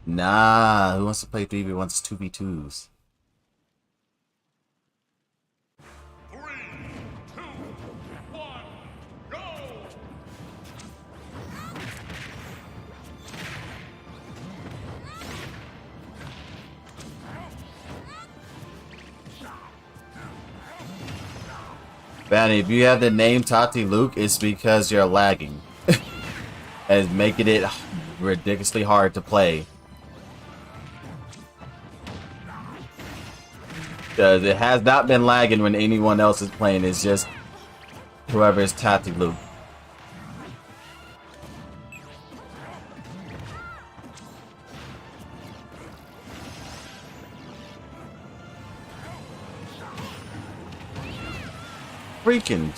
Nah, who wants to play 3v1s? It's 2v2s. 3, 2, 1, go! Banny, if you have the name Tati Luke, it's because you're lagging. And it's making it ridiculously hard to play. Because it has not been lagging when anyone else is playing. It's just whoever is Tati Luke. Freaking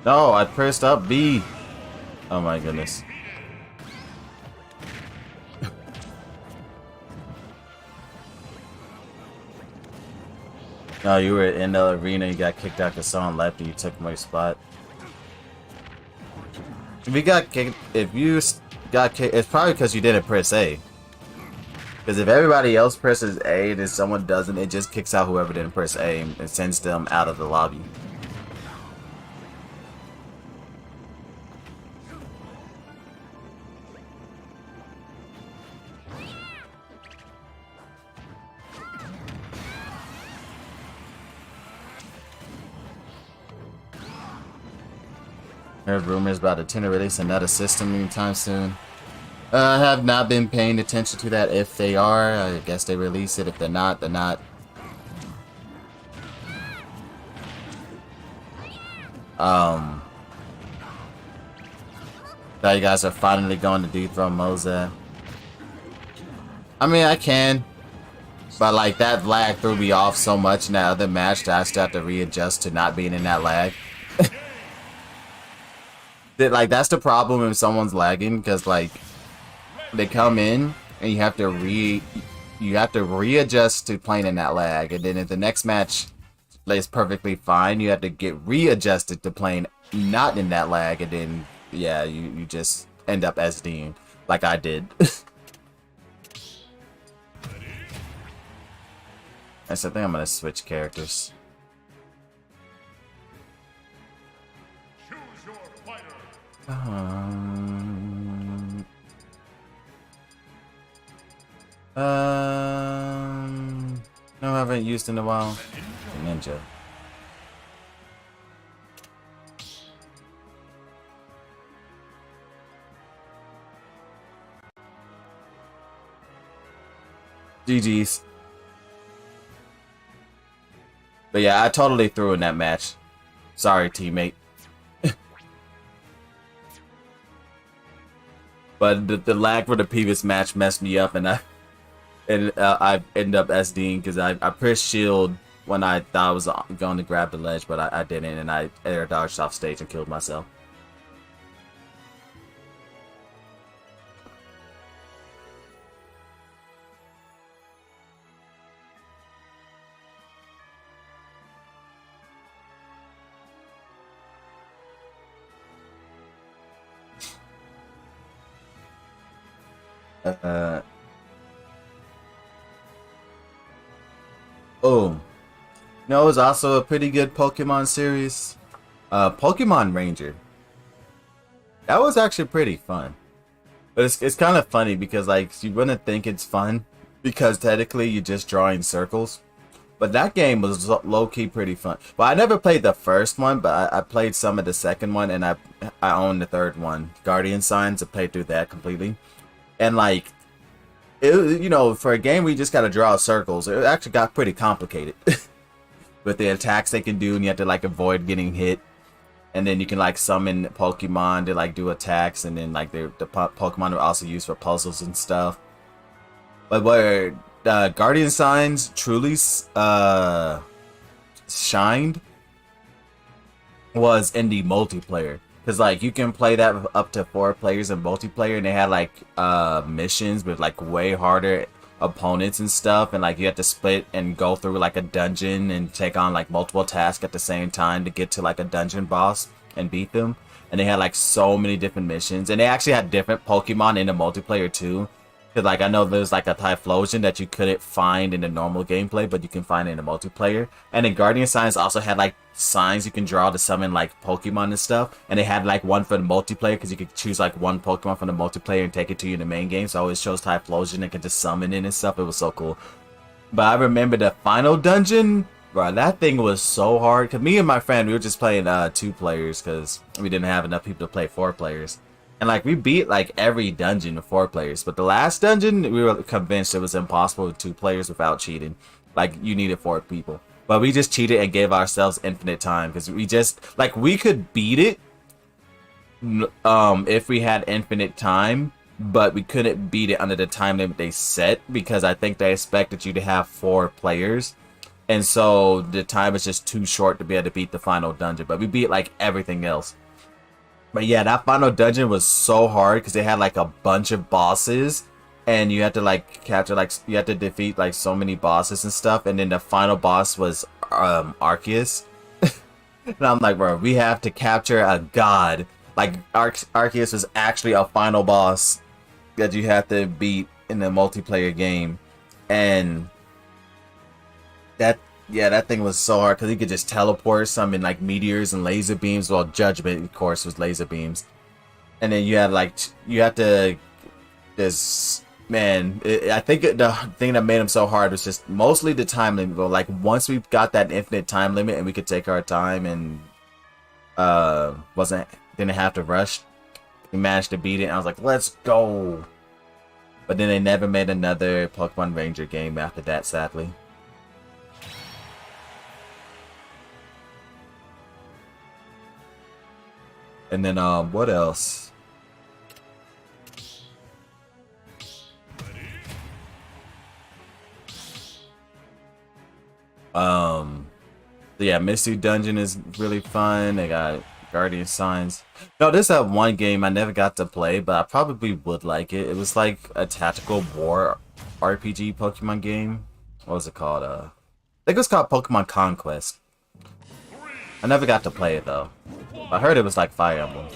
No, I pressed up B. Oh my goodness. No, you were in the arena, you got kicked out because someone left and you took my spot. If you got kicked, it's probably because you didn't press A. Because if everybody else presses A and then someone doesn't, it just kicks out whoever didn't press A and sends them out of the lobby. Heard rumors about Nintendo release another system anytime soon. I have not been paying attention to that. If they are, I guess they release it. If they're not, they're not. Now you guys are finally going to dethrone Moza. I mean, I can. But like that lag threw me off so much in that other match that I still have to readjust to not being in that lag. Like that's the problem if someone's lagging, because like they come in and you have to readjust to playing in that lag, and then if the next match is perfectly fine, you have to get readjusted to playing not in that lag, and then yeah, you just end up SDing like I did. I think I'm gonna switch characters. Choose your fighter. No, I haven't used in a while. Ninja. GG's. But yeah, I totally threw in that match. Sorry, teammate. But the lag for the previous match messed me up, and I ended up SDing because I pressed shield when I thought I was going to grab the ledge, but I didn't, and I air dodged off stage and killed myself. Oh, no, it was also a pretty good Pokemon series. Pokemon Ranger. That was actually pretty fun. But it's kind of funny because like you wouldn't think it's fun because technically you're just drawing circles. But that game was low-key pretty fun. Well, I never played the first one, but I played some of the second one, and I own the third one, Guardian Signs. I played through that completely, and like it, you know, for a game where you just gotta draw circles, it actually got pretty complicated with the attacks they can do, and you have to like avoid getting hit. And then you can like summon Pokemon to like do attacks, and then like the Pokemon are also used for puzzles and stuff. But where Guardian Signs truly shined was in the multiplayer, because like you can play that with up to 4 players in multiplayer, and they had like missions with like way harder opponents and stuff, and like you have to split and go through like a dungeon and take on like multiple tasks at the same time to get to like a dungeon boss and beat them. And they had like so many different missions, and they actually had different Pokemon in the multiplayer too. Cause like I know there's like a Typhlosion that you couldn't find in the normal gameplay, but you can find it in the multiplayer. And then Guardian Signs also had like signs you can draw to summon like Pokemon and stuff. And they had like one for the multiplayer, because you could choose like one Pokemon from the multiplayer and take it to you in the main game. So I always chose Typhlosion and could just summon it and stuff. It was so cool. But I remember the final dungeon, bro. That thing was so hard. Cause me and my friend, we were just playing 2 players because we didn't have enough people to play 4 players. And like we beat like every dungeon with 4 players, but the last dungeon we were convinced it was impossible with 2 players without cheating. Like you needed 4 people, but we just cheated and gave ourselves infinite time, because we just like we could beat it if we had infinite time, but we couldn't beat it under the time limit they set, because I think they expected you to have 4 players, and so the time was just too short to be able to beat the final dungeon. But we beat like everything else. But yeah, that final dungeon was so hard because they had like a bunch of bosses, and you had to like capture like you had to defeat like so many bosses and stuff. And then the final boss was Arceus, and I'm like, bro, we have to capture a god. Like Arceus was actually a final boss that you have to beat in the multiplayer game, and that thing was so hard because he could just teleport some in like meteors and laser beams. Well, Judgment, of course, was laser beams. And then you had like, you have to, this, man, I think the thing that made him so hard was just mostly the time limit. But like once we got that infinite time limit and we could take our time and didn't have to rush, we managed to beat it. And I was like, let's go. But then they never made another Pokemon Ranger game after that, sadly. And then, what else? Yeah, Mystery Dungeon is really fun. They got Guardian Signs. No, there's that one game I never got to play, but I probably would like it. It was like a tactical war RPG Pokemon game. What was it called? I think it was called Pokemon Conquest. I never got to play it though. I heard it was like Fire Emblem.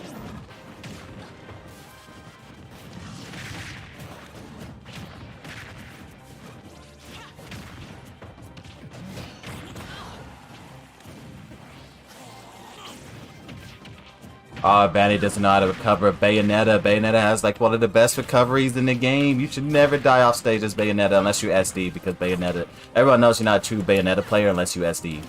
Oh, Banny doesn't know how to recover Bayonetta. Bayonetta has like one of the best recoveries in the game. You should never die off stage as Bayonetta unless you SD, because Bayonetta... Everyone knows you're not a true Bayonetta player unless you SD.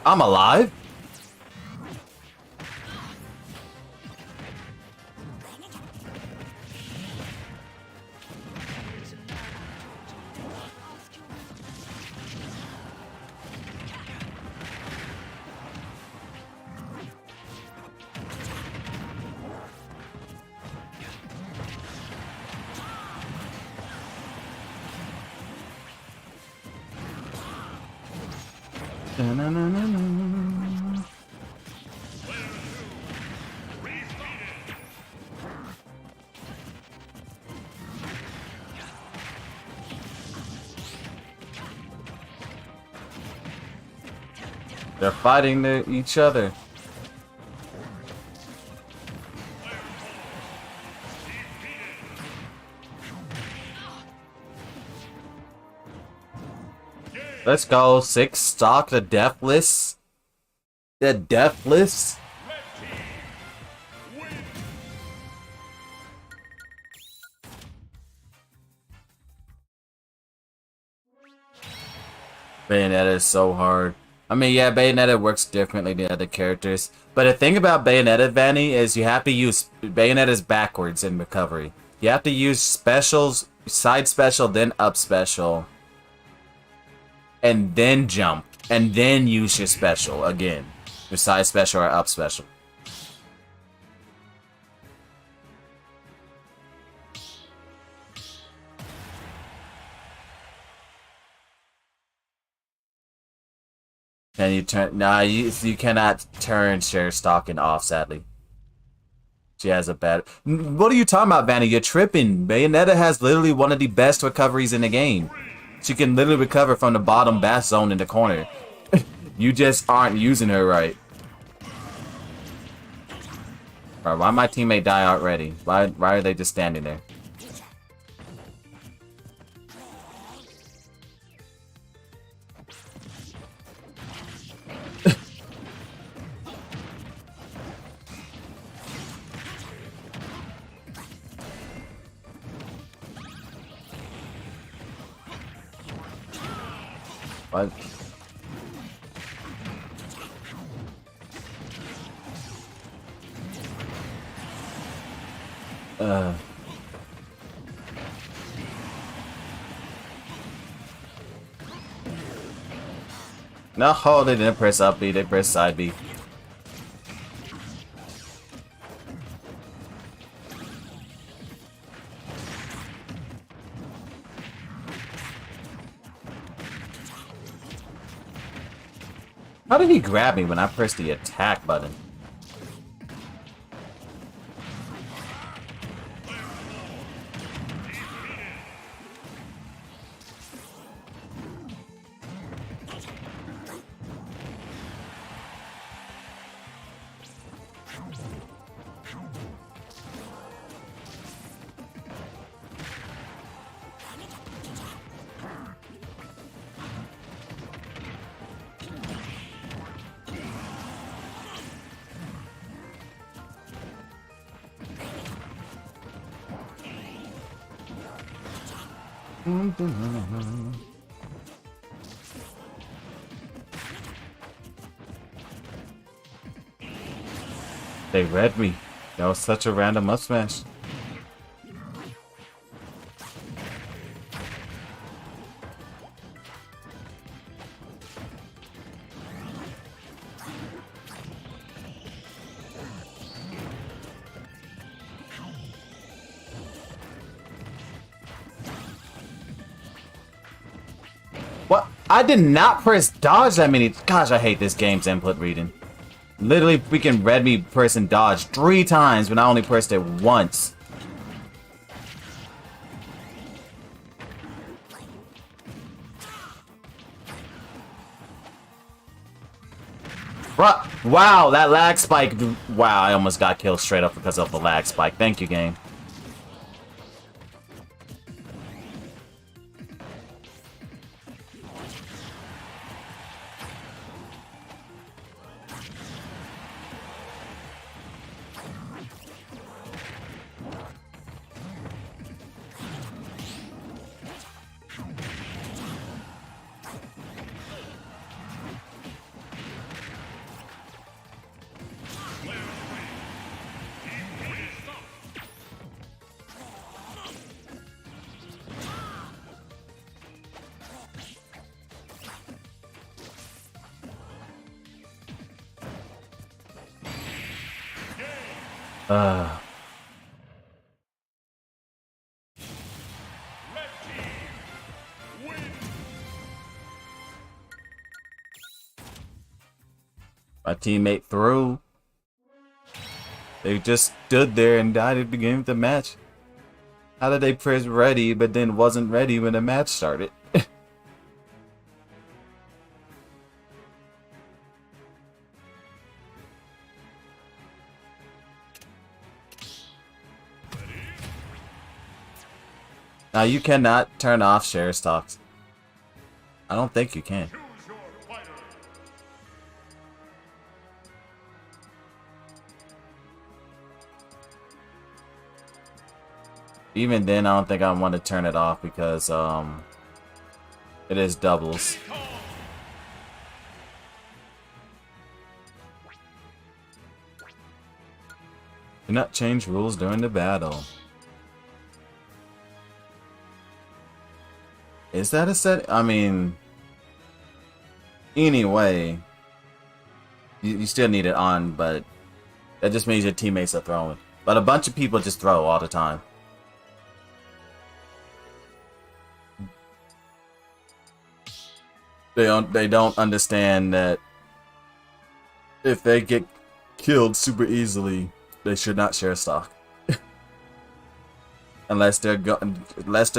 I'm alive? Da-na-na-na-na. They're fighting each other. Let's go. 6 stock, the deathless. The deathless. Bayonetta is so hard. I mean, yeah, Bayonetta works differently than other characters. But the thing about Bayonetta, Vanny, is you have to use Bayonetta's backwards in recovery. You have to use specials, side special, then up special. And then jump. And then use your special again. Your side special or up special. Can you turn? Nah, you cannot turn share stalking off, sadly. She has a bad... What are you talking about, Vanny? You're tripping. Bayonetta has literally one of the best recoveries in the game. She can literally recover from the bottom bass zone in the corner. You just aren't using her right. Bro, why my teammate die already? Why are they just standing there? What? No, they didn't press up B, they pressed side B. How did he grab me when I pressed the attack button? They read me. That was such a random up smash. What? I did not press dodge that many. Gosh, I hate this game's input reading. Literally freaking read me pressing dodge 3 times when I only pressed it once. Bruh, wow, that lag spike. Wow, I almost got killed straight up because of the lag spike. Thank you, game. Uh, Red team wins. my teammate threw. They just stood there and died at the beginning of the match. How did they press ready but then wasn't ready when the match started? Now you cannot turn off share stocks. I don't think you can. Choose your fighter. Even then, I don't think I want to turn it off because it is doubles. Do not change rules during the battle. Is that a set? I mean, anyway, you still need it on, but that just means your teammates are throwing. But a bunch of people just throw all the time. They don't understand that if they get killed super easily, they should not share stock. Unless they're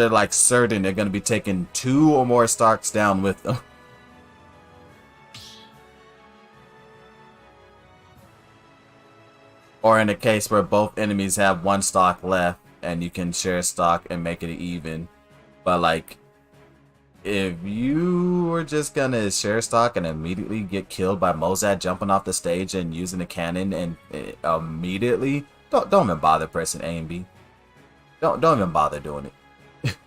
like certain they're gonna be taking 2 or more stocks down with them. Or in a case where both enemies have 1 stock left and you can share stock and make it even. But like, if you were just gonna share stock and immediately get killed by Mozart jumping off the stage and using a cannon and immediately, don't even bother pressing A and B. Don't even bother doing it.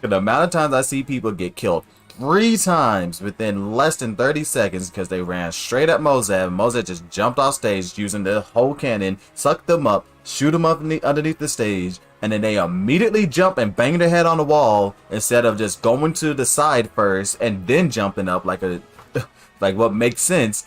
The amount of times I see people get killed 3 times within less than 30 seconds because they ran straight at Mozart and Mozart just jumped off stage using the whole cannon, sucked them up, shoot them up underneath the stage, and then they immediately jump and bang their head on the wall instead of just going to the side first and then jumping up like a like what makes sense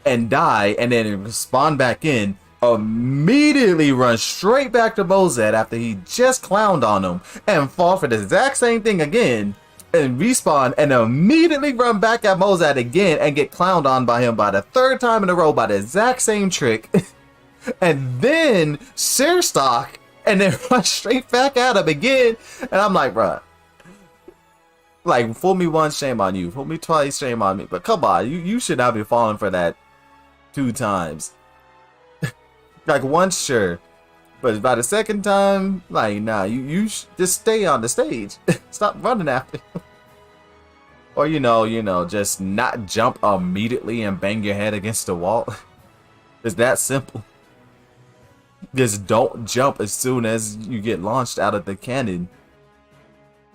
and die and then spawn back in. Immediately run straight back to Mozart after he just clowned on him and fall for the exact same thing again and respawn and immediately run back at Mozart again and get clowned on by him by the 3rd time in a row by the exact same trick and then share stock and then run straight back at him again. And I'm like, bruh, like, fool me once, shame on you. Fool me twice, shame on me. But come on, you should not be falling for that 2 times. Like, once, sure, but by the 2nd time, like, nah, you just stay on the stage. Stop running after him. Or, you know, just not jump immediately and bang your head against the wall. It's that simple. Just don't jump as soon as you get launched out of the cannon.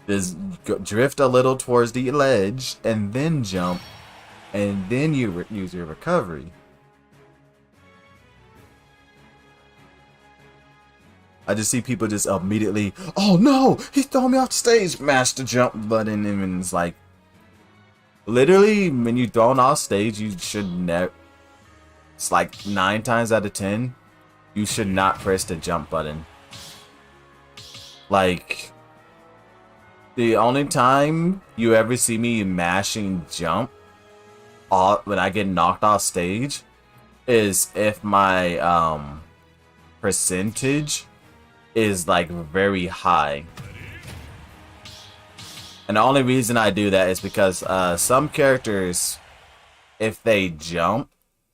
Just drift a little towards the ledge and then jump, and then you use your recovery. I just see people just immediately, oh no, he threw me off the stage, mash the jump button, and it's like, literally, when you're thrown off stage, you should never, it's like 9 times out of 10, you should not press the jump button. Like, the only time you ever see me mashing jump when I get knocked off stage is if my percentage is like very high. And the only reason I do that is because some characters, if they jump,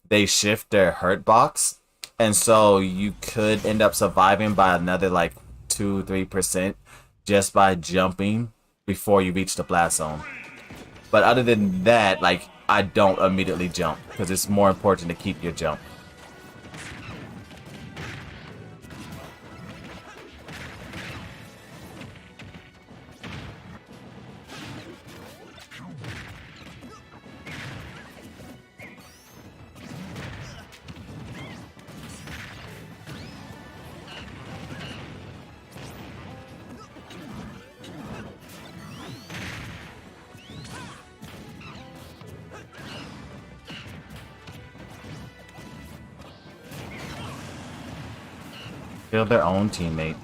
they shift their hurt box, and so you could end up surviving by another like 2-3% just by jumping before you reach the blast zone. But other than that, like, I don't immediately jump because it's more important to keep your jump. Kill their own teammate.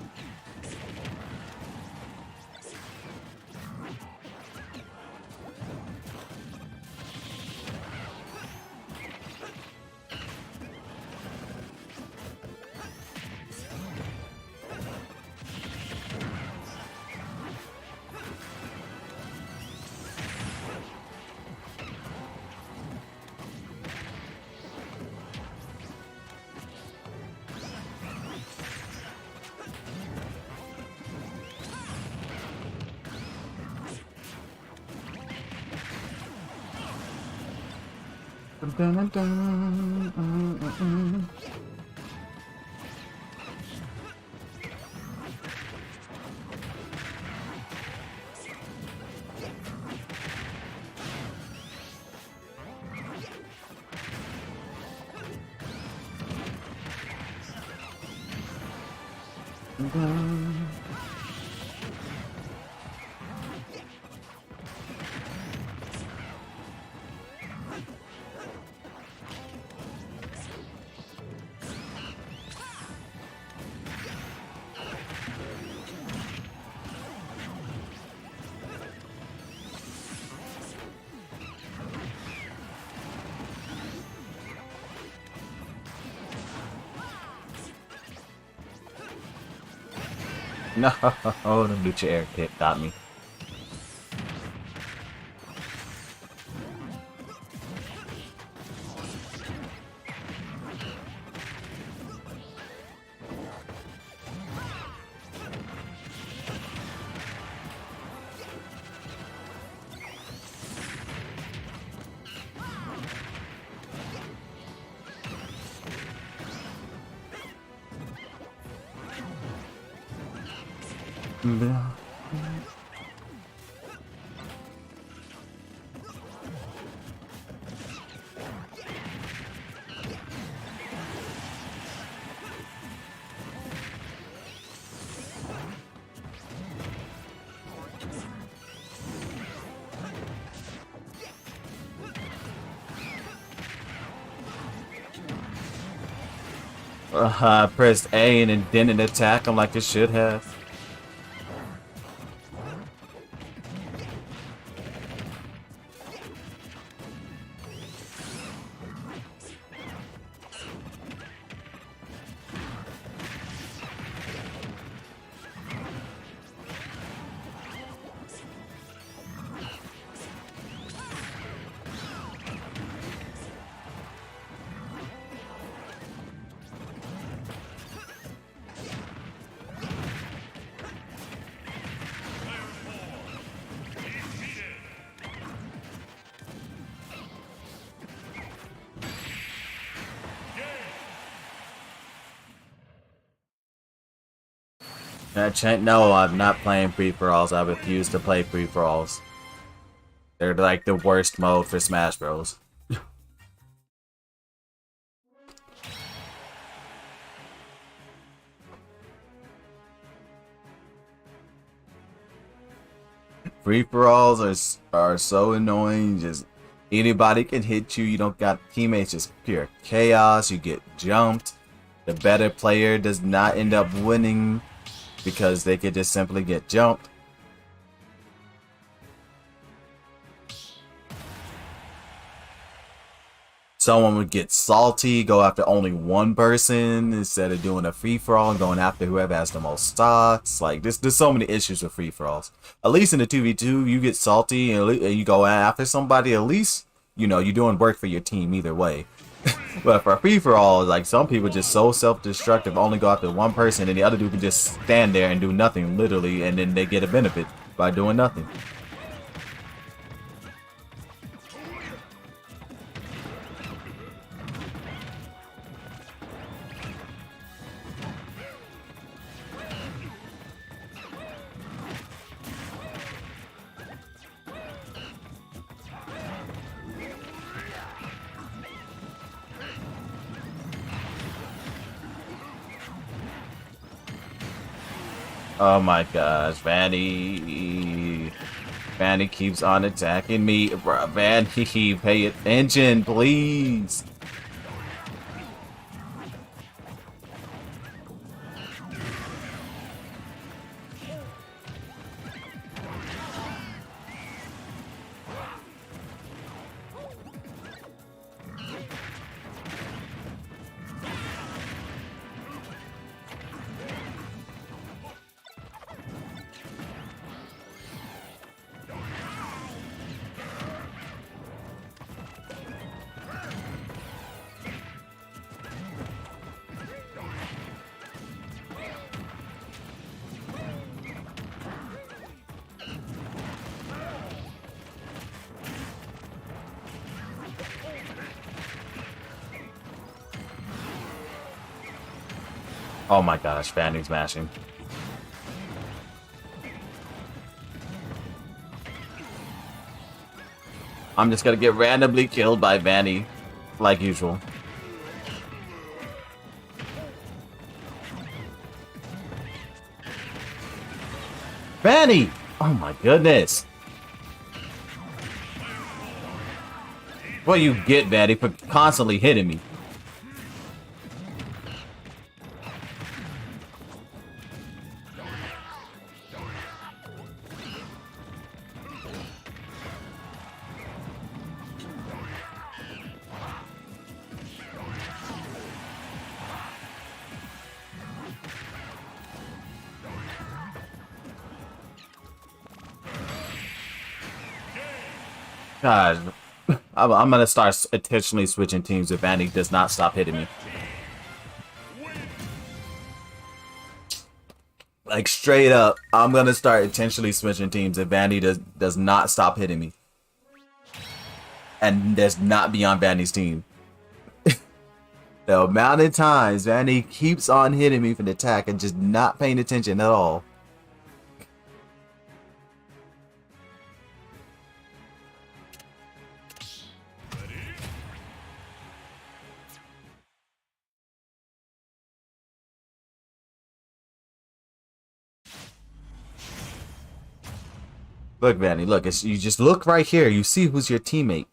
No, the lucha air kick got me. I pressed A and it didn't attack him like it should have. No, I'm not playing free-for-alls. I refuse to play free-for-alls. They're like the worst mode for Smash Bros. Free-for-alls are so annoying. Just anybody can hit you. You don't got teammates. Just pure chaos. You get jumped. The better player does not end up winning because they could just simply get jumped. Someone would get salty, go after only one person instead of doing a free-for-all and going after whoever has the most stocks. Like, there's so many issues with free-for-alls. At least in the 2v2, you get salty and you go after somebody. At least, you know, you're doing work for your team either way. But for free-for-all, like, some people just so self-destructive, only go after one person, and the other dude can just stand there and do nothing, literally, and then they get a benefit by doing nothing. Oh my gosh, Vanny keeps on attacking me. Vanny, pay attention, please. Oh my gosh, Vanny's mashing. I'm just gonna get randomly killed by Vanny, like usual. Vanny! Oh my goodness. What you get, Vanny, for constantly hitting me? God, I'm gonna start intentionally switching teams if Vanny does not stop hitting me. Like straight up, I'm gonna start intentionally switching teams if Vanny does not stop hitting me. And does not be on Vanny's team. The amount of times Vanny keeps on hitting me for the attack and just not paying attention at all. Look, Vanny, look, you just look right here. You see who's your teammate.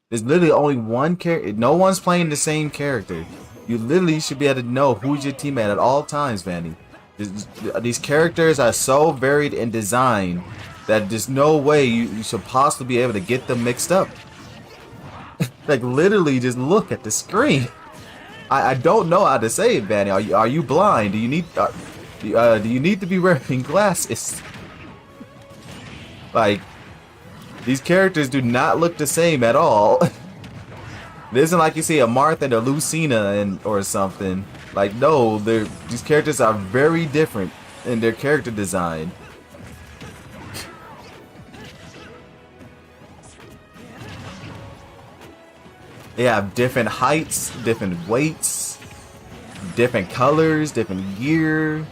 There's literally only one character. No one's playing the same character. You literally should be able to know who's your teammate at all times, Vanny. These characters are so varied in design that there's no way you should possibly be able to get them mixed up. Like, literally, just look at the screen. I don't know how to say it, Vanny. Are you blind? Do you need to be wearing glasses? Like, these characters do not look the same at all. It isn't like you see a Martha and a Lucina or something. Like, no, these characters are very different in their character design. They have different heights, different weights, different colors, different gear.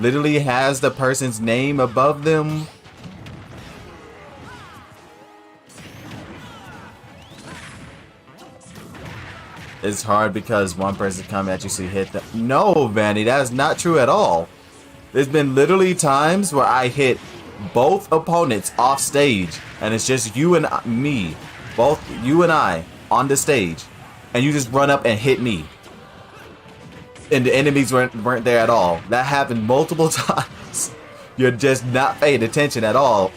Literally has the person's name above them. It's hard because one person come at you so you hit them. No, Vanny, that is not true at all. There's been literally times where I hit both opponents off stage and it's just you and me. Both you and I on the stage. And you just run up and hit me. And the enemies weren't there at all. That happened multiple times. You're just not paying attention at all.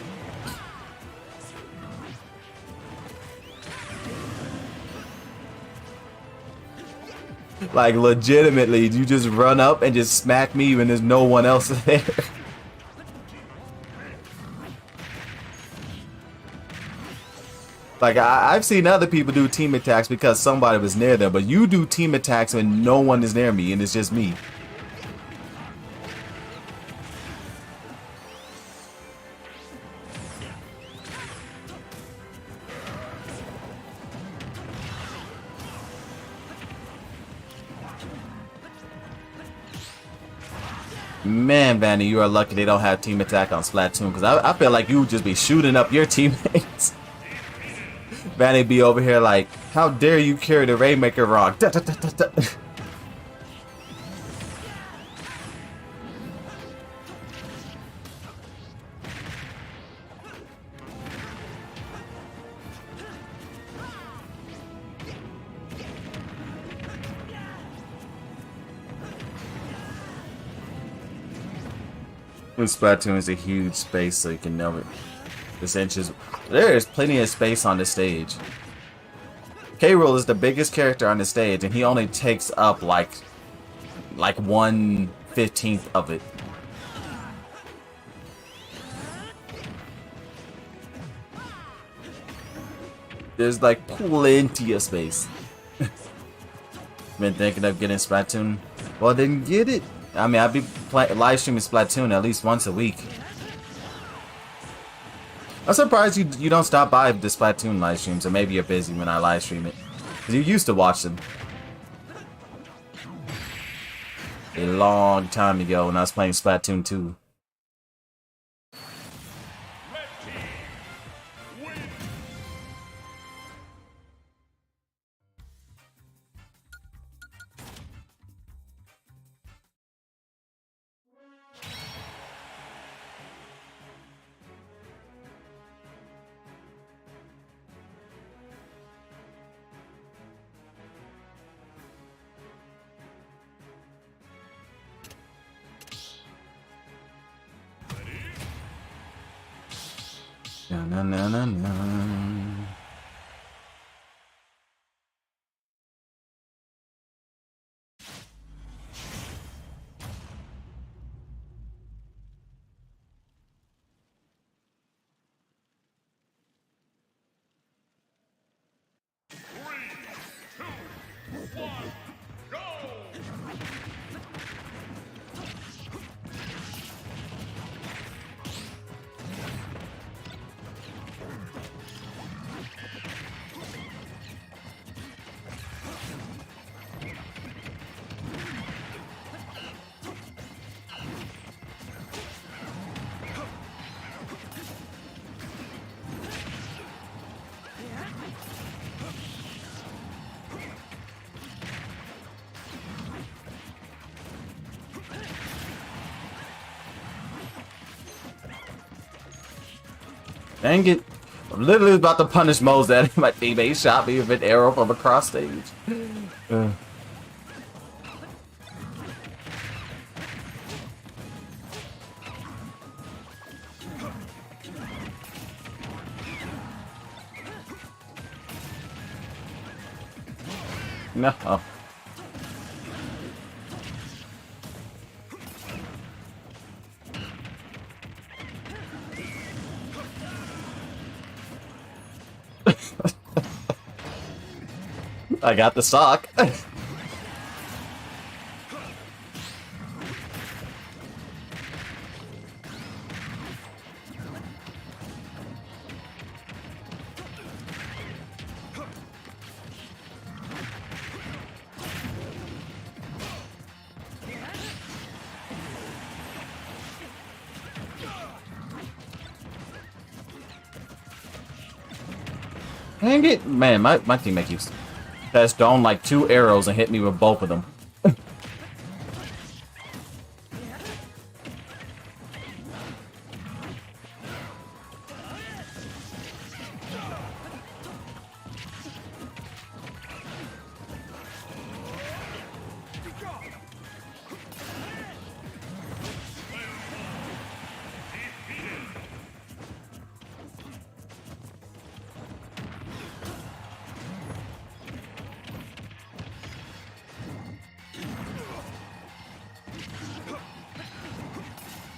Like, legitimately, you just run up and just smack me when there's no one else there. Like, I've seen other people do team attacks because somebody was near them, but you do team attacks when no one is near me and it's just me. Man, Vanny, you are lucky they don't have team attack on Splatoon, because I feel like you would just be shooting up your teammates. Vanny be over here like, how dare you carry the Rainmaker Rock? Da, da, da, da, da. Splatoon is a huge space, so you can know it. This inches. There is plenty of space on the stage. K-Rool is the biggest character on the stage, and he only takes up like 1/15 of it. There's like plenty of space. Been thinking of getting Splatoon. Well, then get it. I mean, I'd be live streaming Splatoon at least once a week. I'm surprised you don't stop by the Splatoon live streams, or maybe you're busy when I live stream it. 'Cause you used to watch them. a long time ago when I was playing Splatoon 2. Red team wins. Na, na, na, na, na. Dang it. I'm literally about to punish Mozart. My teammate shot me with an arrow from across stage. No. I got the sock. Dang it. Man, my teammate keeps passed on like 2 arrows and hit me with both of them.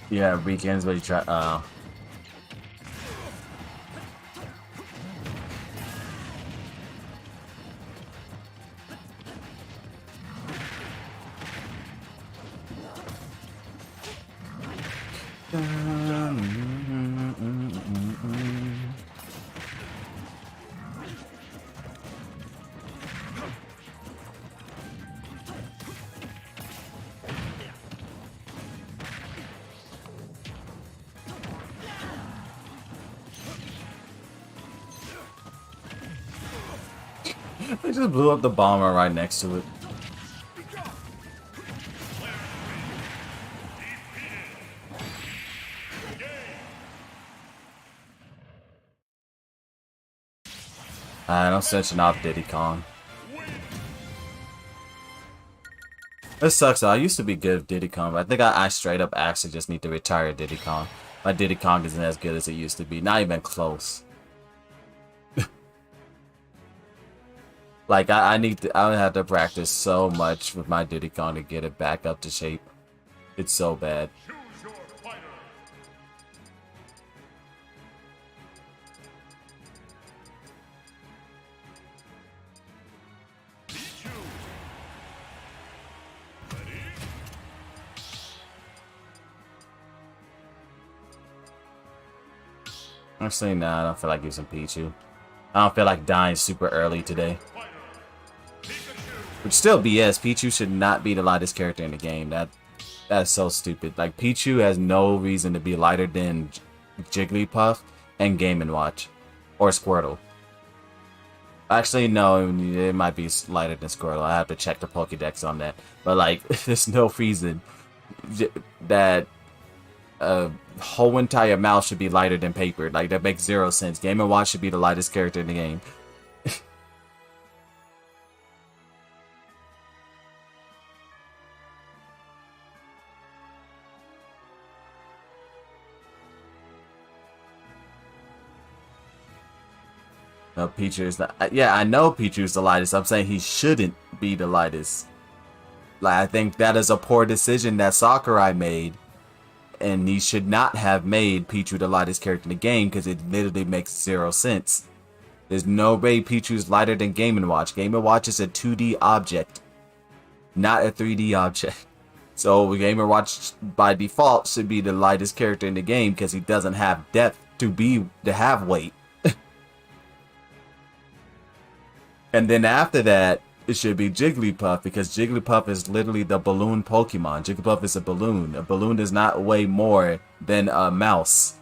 Yeah, weekends, but you try. I just blew up the bomber right next to it. I'm searching off Diddy Kong. This sucks though. I used to be good at Diddy Kong, but I think I straight up actually just need to retire Diddy Kong. My Diddy Kong isn't as good as it used to be. Not even close. Like I would have to practice so much with my Diddy Kong to get it back up to shape. It's so bad. Choose your fighter. Actually, nah, I don't feel like using Pichu. I don't feel like dying super early today. Which still BS. Pichu should not be the lightest character in the game. That's so stupid. Like, Pichu has no reason to be lighter than Jigglypuff and Game & Watch. Or Squirtle. Actually, no, it might be lighter than Squirtle. I have to check the Pokédex on that. But, like, there's no reason that a whole entire mouse should be lighter than paper. Like, that makes zero sense. Game & Watch should be the lightest character in the game. No, Pichu is not. Yeah, I know Pichu is the lightest. I'm saying he shouldn't be the lightest. Like, I think that is a poor decision that Sakurai made. And he should not have made Pichu the lightest character in the game because it literally makes zero sense. There's no way Pichu is lighter than Game & Watch. Game & Watch is a 2D object, not a 3D object. So Game & Watch by default should be the lightest character in the game because he doesn't have depth to have weight. And then after that, it should be Jigglypuff, because Jigglypuff is literally the balloon Pokemon. Jigglypuff is a balloon. A balloon does not weigh more than a mouse.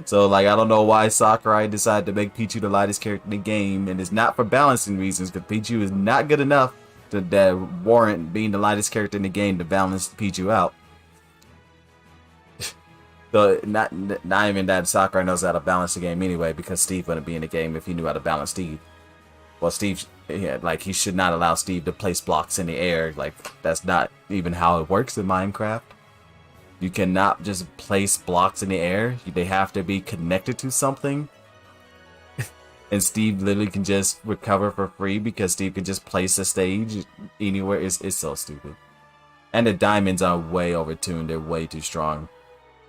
So, like, I don't know why Sakurai decided to make Pichu the lightest character in the game, and it's not for balancing reasons, because Pichu is not good enough to warrant being the lightest character in the game to balance Pichu out. So, not even that Sakurai knows how to balance the game anyway, because Steve wouldn't be in the game if he knew how to balance Steve. Well, Steve, yeah, like, he should not allow Steve to place blocks in the air. Like, that's not even how it works in Minecraft. You cannot just place blocks in the air. They have to be connected to something. And Steve literally can just recover for free because Steve can just place a stage anywhere. It's so stupid. And the diamonds are way overtuned. They're way too strong.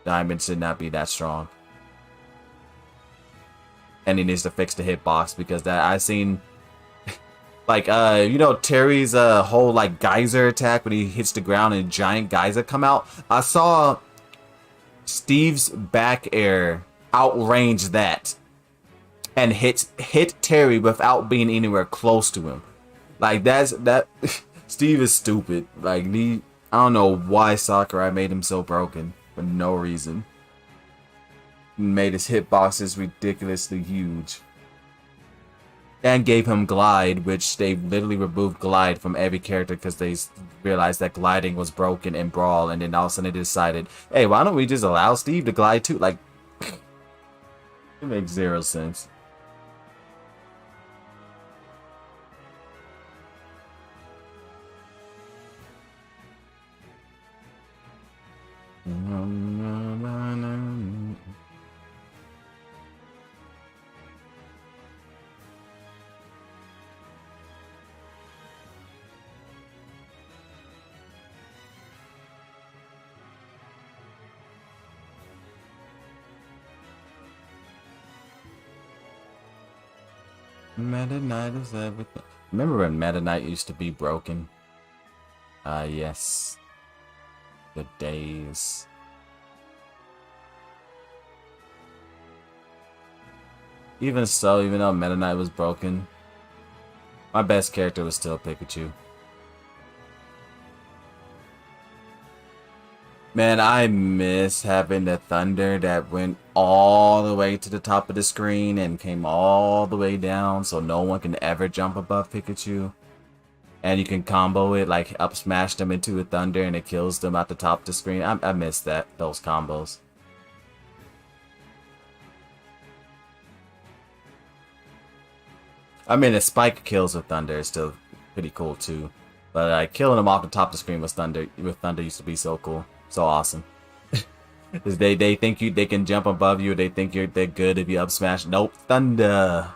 Diamond should not be that strong. And he needs to fix the hitbox because that I've seen, like, you know, Terry's whole, like, geyser attack when he hits the ground and giant geyser come out. I saw Steve's back air outrange that and hit Terry without being anywhere close to him. Like, that Steve is stupid. Like, I don't know why Sakurai made him so broken. For no reason. Made his hitboxes ridiculously huge. And gave him glide, which they literally removed glide from every character because they realized that gliding was broken in Brawl, and then all of a sudden they decided, hey, why don't we just allow Steve to glide too? Like, it makes zero sense. Meta Knight is everything. Remember when Meta Knight used to be broken? Yes. Good days. Even so, even though Meta Knight was broken, my best character was still Pikachu. Man, I miss having the thunder that went all the way to the top of the screen and came all the way down so no one can ever jump above Pikachu. And you can combo it, like up smash them into a thunder and it kills them at the top of the screen. I miss those combos. I mean, the spike kills with thunder is still pretty cool too. But killing them off the top of the screen with thunder used to be so cool. So awesome. they think they can jump above you. They think they're good if you up smash. Nope, thunder.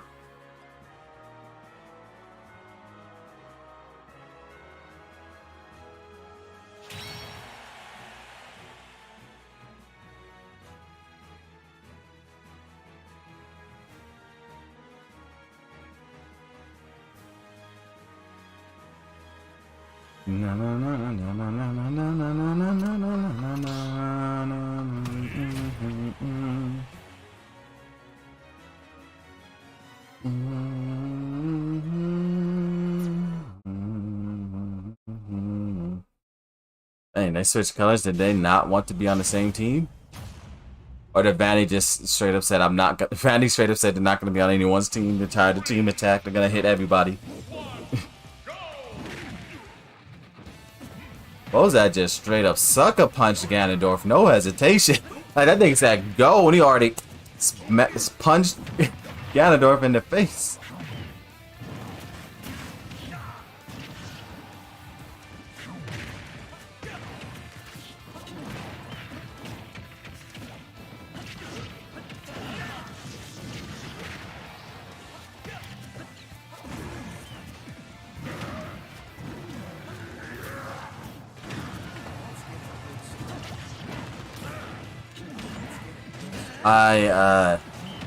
Dang, they switched colors. Did they not want to be on the same team? Or did Vanny just straight up said, I'm not gonna... Vanny straight up said they're not going to be on anyone's team. They're tired of team attack. They're going to hit everybody. What was that? Just straight up sucker punched Ganondorf. No hesitation. Like, that thing said go when he already punched Ganondorf in the face.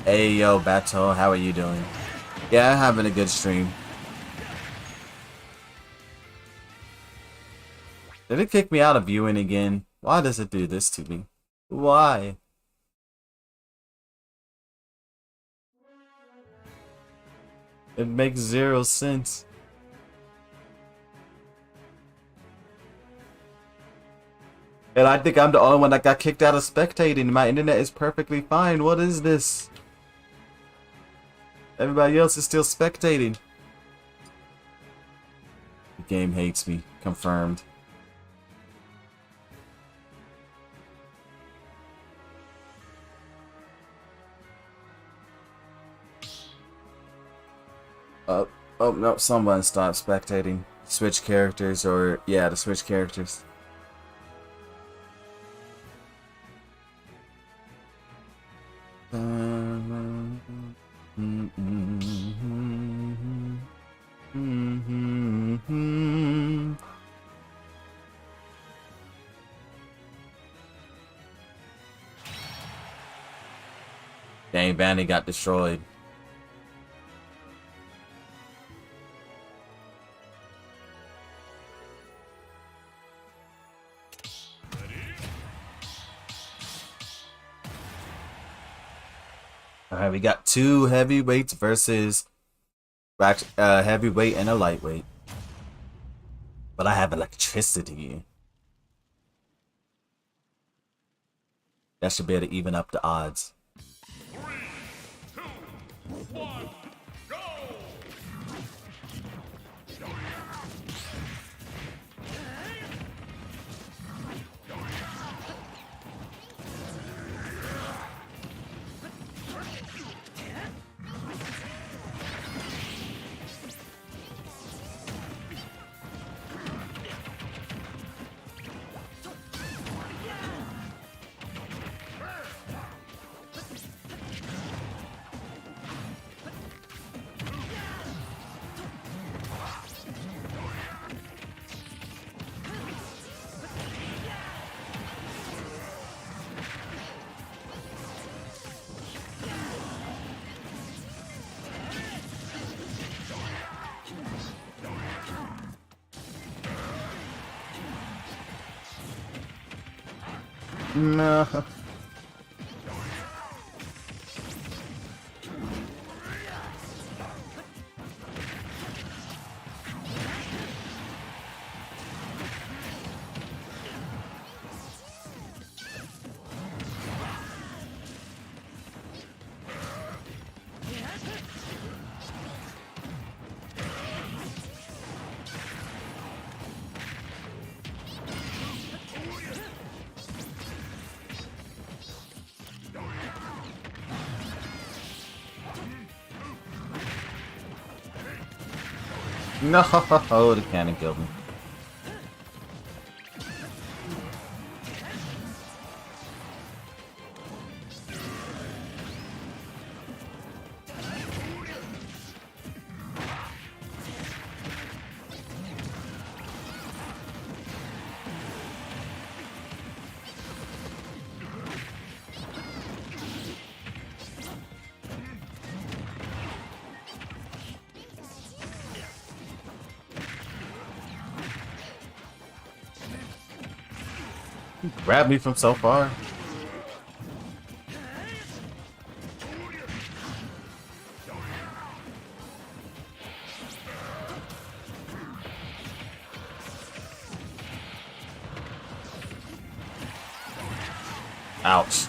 Hey yo, Bato, how are you doing? Yeah, I'm having a good stream. Did it kick me out of viewing again? Why does it do this to me? Why? It makes zero sense. And I think I'm the only one that got kicked out of spectating. My internet is perfectly fine. What is this? Everybody else is still spectating. The game hates me. Confirmed. Oh no, someone stop spectating. Switch characters, or yeah, to switch characters. Dang, Vanny got destroyed. Alright, we got two heavyweights versus heavyweight and a lightweight. But I have electricity. That should be able to even up the odds. 3, 2, 1, go! No. No, the cannon killed me. Grab me from so far. Ouch.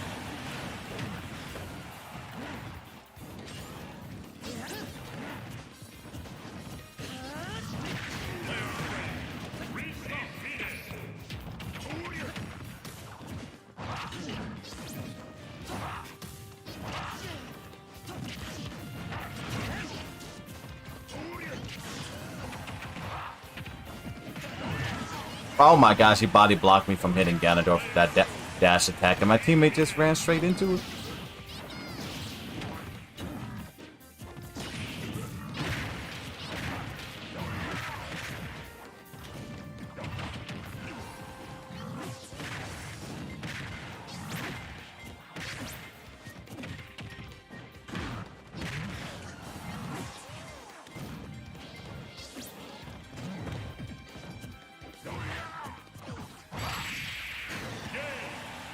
Oh my gosh, he body blocked me from hitting Ganondorf with that dash attack, and my teammate just ran straight into it.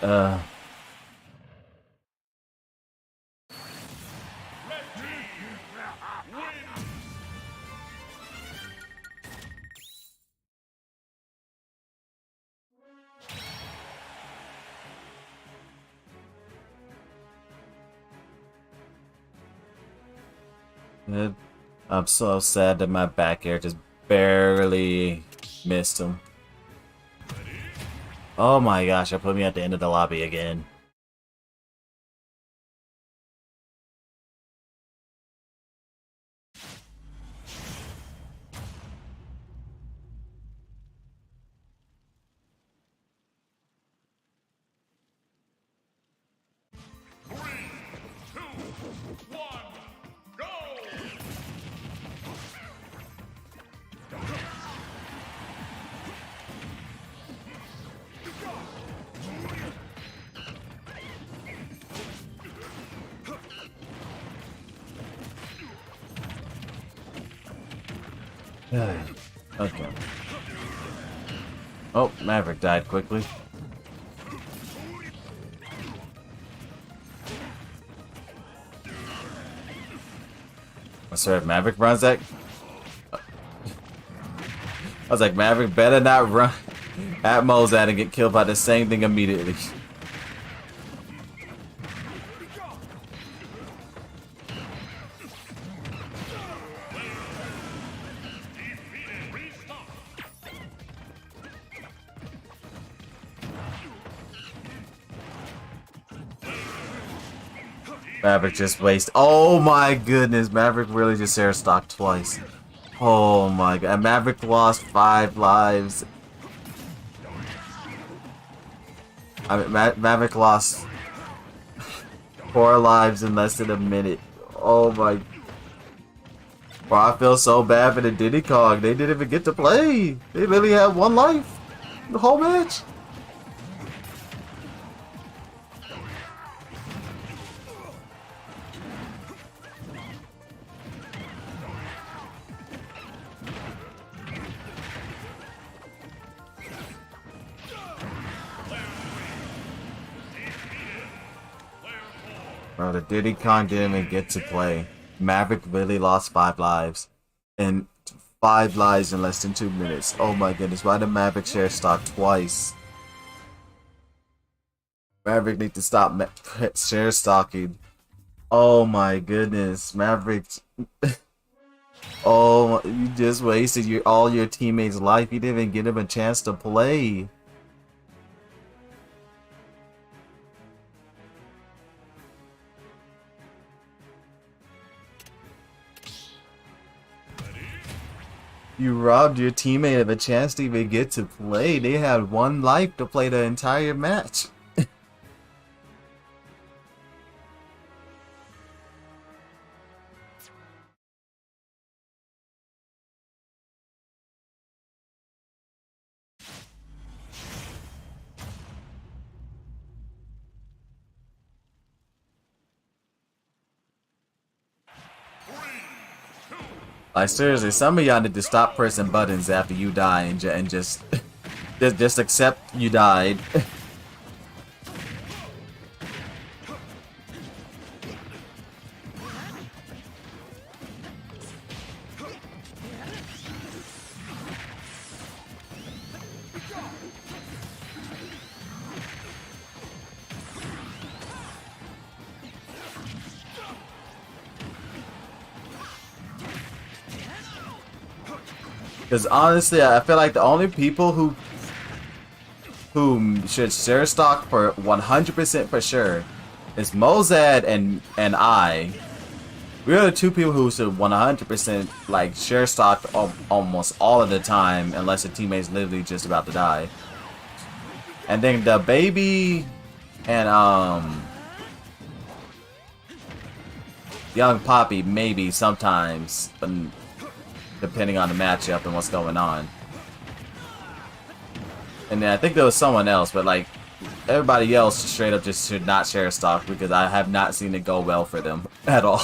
Uh. I'm so sad that my back air just barely missed him. Oh my gosh, I put me at the end of the lobby again. Okay. Oh, Maverick died quickly. I swear, if Maverick runs that, I was like, Maverick better not run at Mozart and get killed by the same thing immediately. Maverick just wasted. Oh my goodness, Maverick really just air stocked twice. Oh my god, Maverick lost 5 lives. I mean, Maverick lost 4 lives in less than a minute. Oh my. Bro, I feel so bad for the Diddy Kong. They didn't even get to play. They literally had 1 life the whole match. Bro, the Diddy Kong didn't even get to play. Maverick really lost 5 lives. And 5 lives in less than 2 minutes. Oh my goodness, why did Maverick share stock twice? Maverick need to stop share stocking. Oh my goodness, Maverick. Oh, you just wasted all your teammates' life. You didn't even give them a chance to play. You robbed your teammate of a chance to even get to play. They had 1 life to play the entire match. Like seriously, some of y'all need to stop pressing buttons after you die and just just accept you died. Because honestly, I feel like the only people who should share stock for 100% for sure is Mozad and I. We are the two people who should 100% like share stock almost all of the time, unless the teammate's literally just about to die. And then the baby and young Poppy maybe sometimes, but depending on the matchup and what's going on. And then I think there was someone else, but like everybody else straight up just should not share stock because I have not seen it go well for them at all.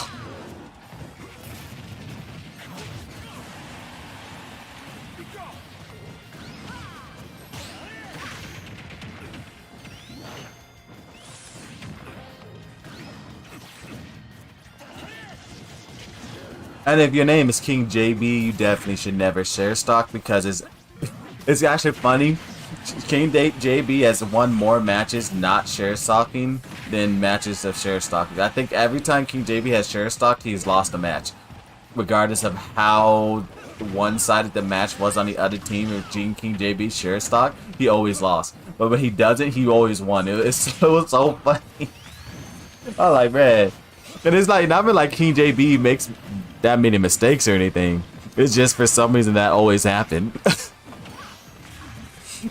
And if your name is King JB, you definitely should never share stock because it's actually funny. King JB has won more matches not share stocking than matches of share stocking. I think every time King JB has share stocked, he's lost a match, regardless of how one-sided the match was on the other team. If King JB share stock, he always lost. But when he doesn't, he always won. It was so funny. I'm like, man, and it's like not even like King JB makes that many mistakes or anything. It's just for some reason that always happened.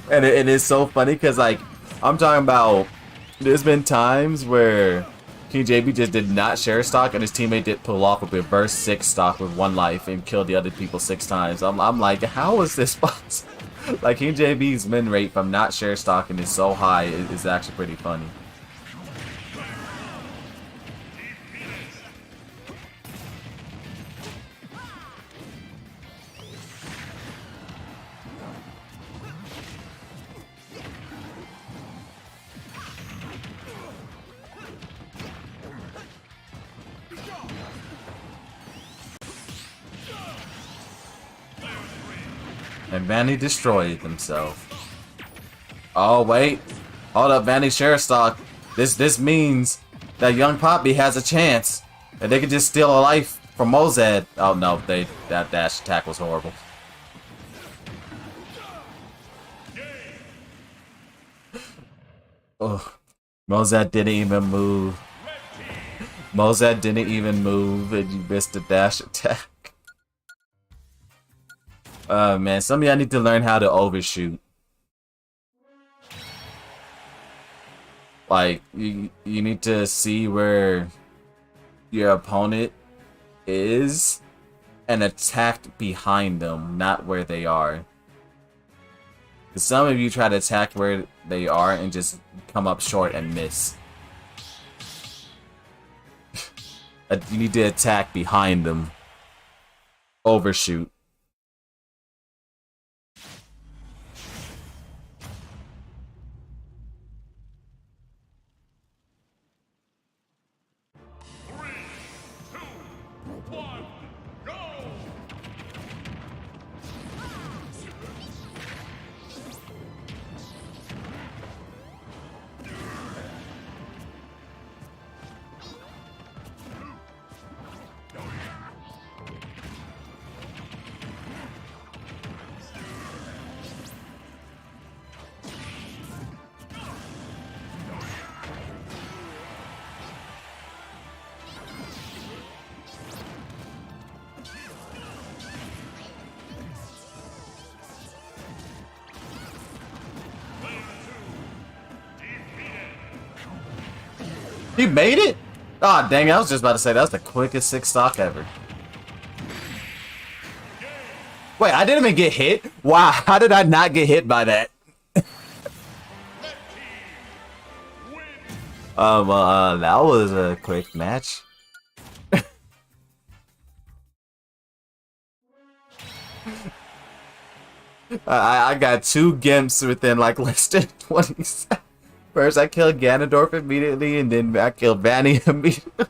And it is so funny because like I'm talking about, there's been times where King JB just did not share stock and his teammate did pull off a reverse 6 stock with 1 life and killed the other people 6 times. I'm like, how is this possible? Like King JB's win rate from not share stocking is so high, it's actually pretty funny. And Vanny destroyed himself. Oh wait, hold up, Vanny share stock. This means that young Poppy has a chance, and they could just steal a life from Mozad. Oh no, that dash attack was horrible. Oh, Mozad didn't even move. Mozad didn't even move, and you missed the dash attack. Man, some of y'all need to learn how to overshoot. Like, you need to see where your opponent is and attack behind them, not where they are. Because some of you try to attack where they are and just come up short and miss. You need to attack behind them. Overshoot. He made it? Ah, oh, dang, I was just about to say that was the quickest 6 stock ever. Wait, I didn't even get hit? Wow, how did I not get hit by that? That was a quick match. I got 2 Gimps within like less than 20 seconds. First, I killed Ganondorf immediately, and then I killed Vanny immediately.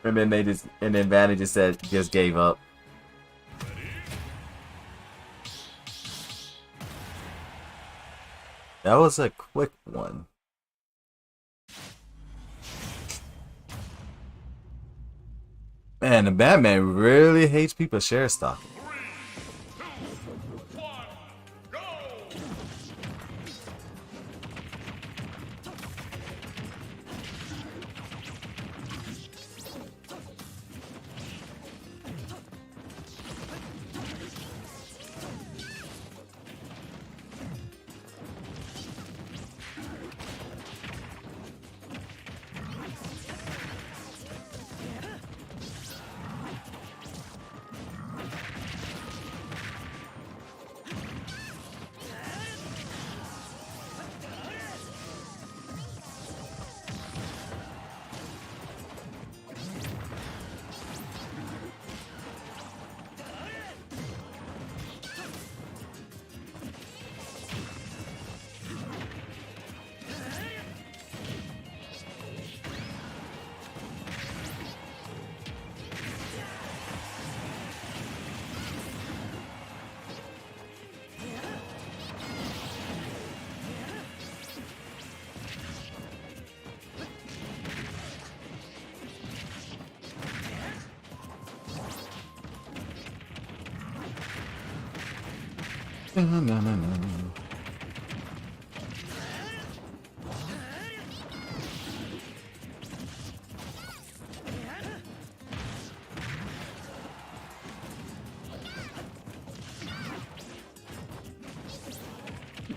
And then Vanny just gave up. That was a quick one. Man, Man, the Batman really hates people share stock. 3, 2, 1, go!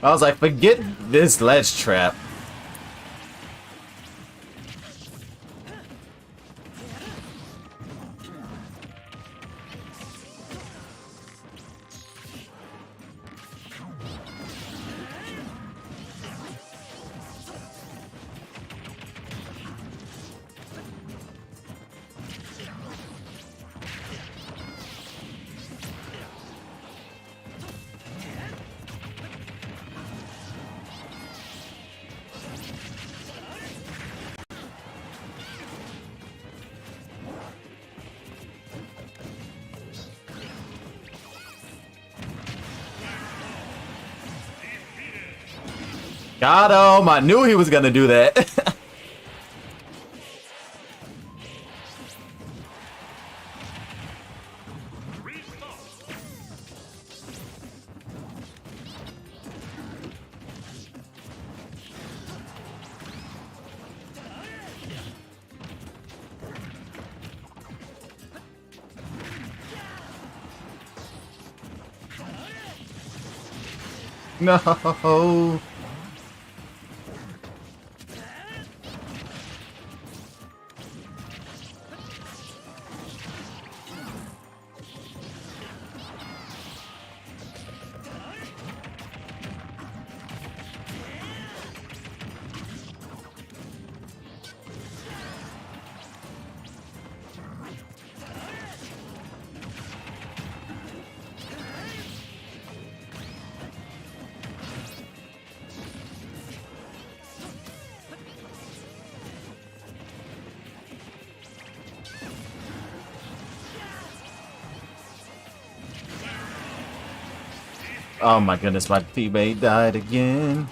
I was like, forget this ledge trap. Got him! I knew he was gonna do that. No. Oh my goodness, my teammate died again.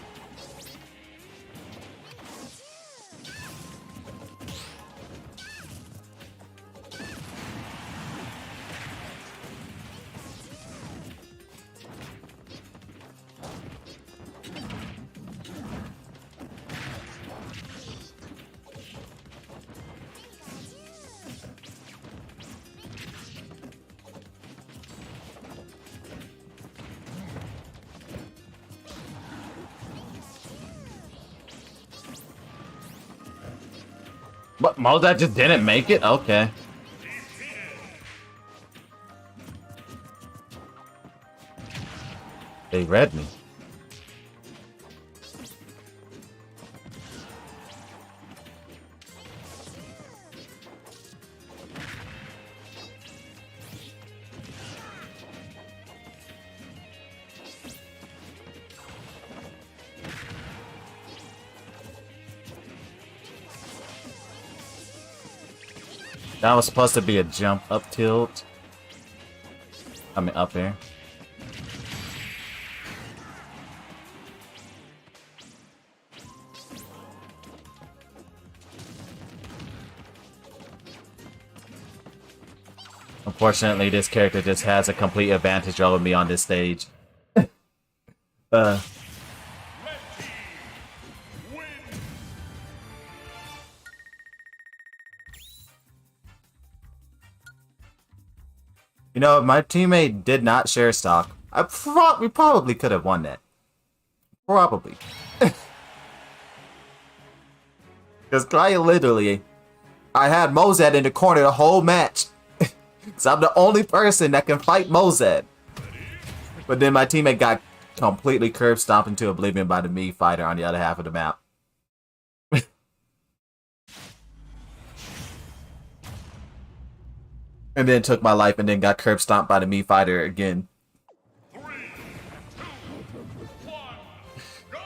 What, Mozart just didn't make it? Okay. They read me. That was supposed to be a jump up tilt. I mean, up air. Unfortunately, this character just has a complete advantage over me on this stage. Red team win. You know, if my teammate did not share stock, we probably could have won that. Probably. Because I had Mozart in the corner the whole match. Because I'm the only person that can fight Mozart. But then my teammate got completely curb stomped into oblivion by the Mii fighter on the other half of the map. And then took my life and then got curb stomped by the Mii fighter again. 3, 2, 1, go!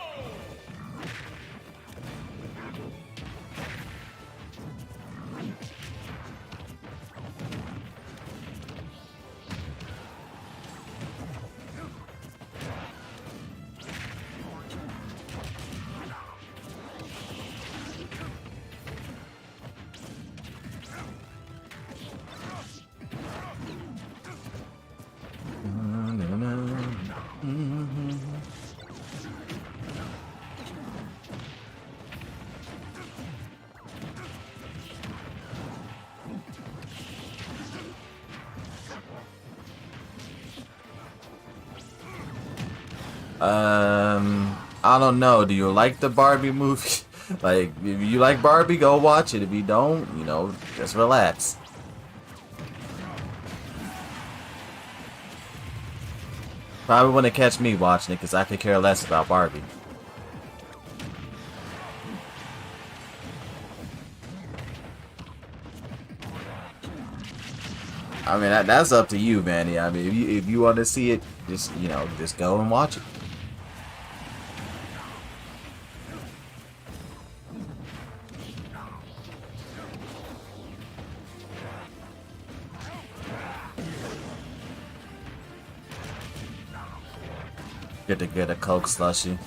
I don't know. Do you like the Barbie movie? Like, if you like Barbie, go watch it. If you don't, you know, just relax. Probably wouldn't catch me watching it because I could care less about Barbie. I mean, that's up to you, Manny. I mean, if you want to see it, just, you know, just go and watch it. Get to get a Coke slushie.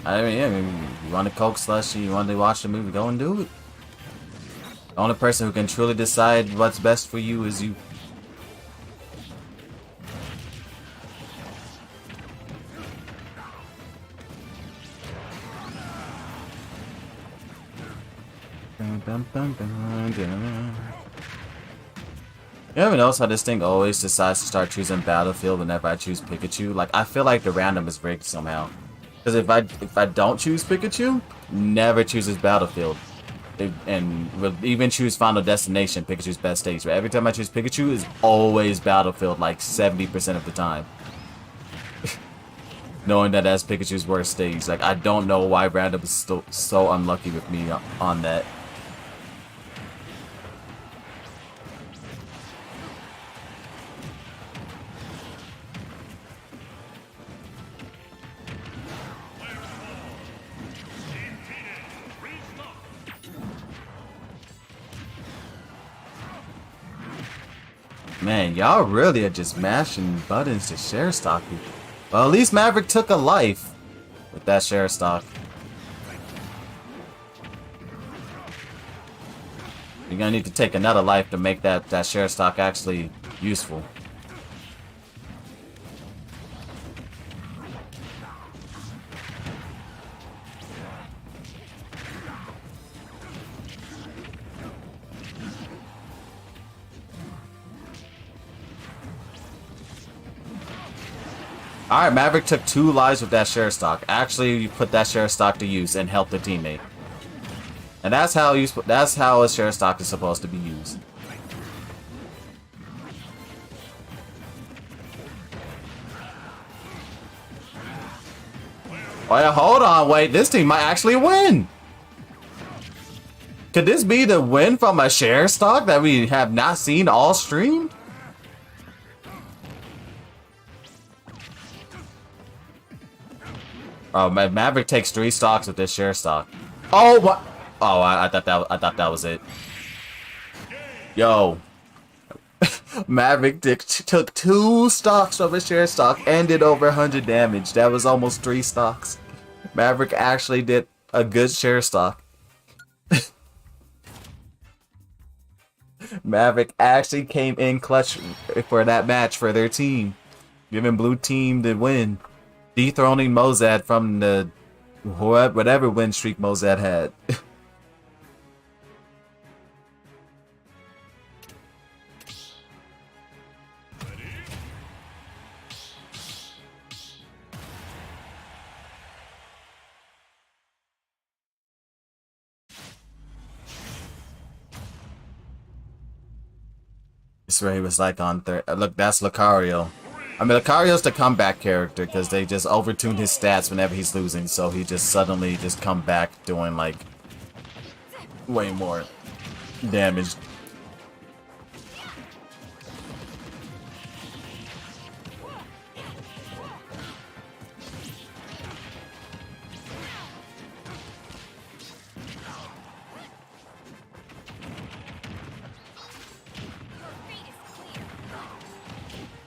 I mean, you want a Coke slushie, you want to watch the movie, go and do it. The only person who can truly decide what's best for you is you. You ever notice how this thing always decides to start choosing Battlefield whenever I choose Pikachu? Like, I feel like the random is rigged somehow. Because if I don't choose Pikachu, never chooses Battlefield. And will even choose Final Destination, Pikachu's best stage. But every time I choose Pikachu, it's always Battlefield, like 70% of the time. Knowing that that's Pikachu's worst stage. Like, I don't know why random is so unlucky with me on that. Man, y'all really are just mashing buttons to share stock people. Well, at least Maverick took a life with that share stock. You're gonna need to take another life to make that share stock actually useful. Alright, Maverick took 2 lives with that share stock. Actually, you put that share stock to use and help the teammate. And that's how a share stock is supposed to be used. Wait, hold on, wait, this team might actually win! Could this be the win from a share stock that we have not seen all stream? Oh, Maverick takes 3 stocks with this share stock. Oh, what? Oh, I thought that was it. Yo, Maverick took 2 stocks from his share stock and did over 100 damage. That was almost 3 stocks. Maverick actually did a good share stock. Maverick actually came in clutch for that match for their team, giving blue team the win, dethroning Mozad from the whatever win streak Mozad had. This where he was like on third. Look, that's Lucario. I mean, Lucario's the comeback character because they just overtune his stats whenever he's losing, so he just suddenly just come back doing like way more damage.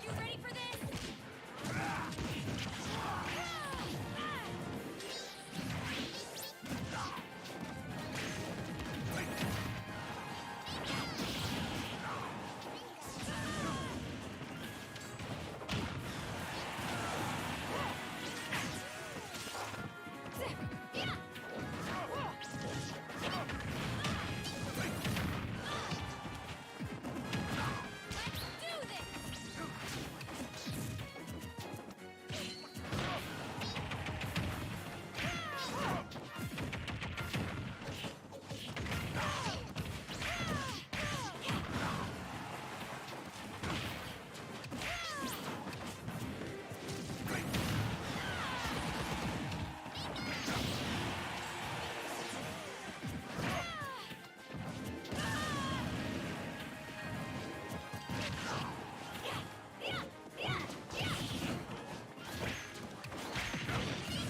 You ready for this?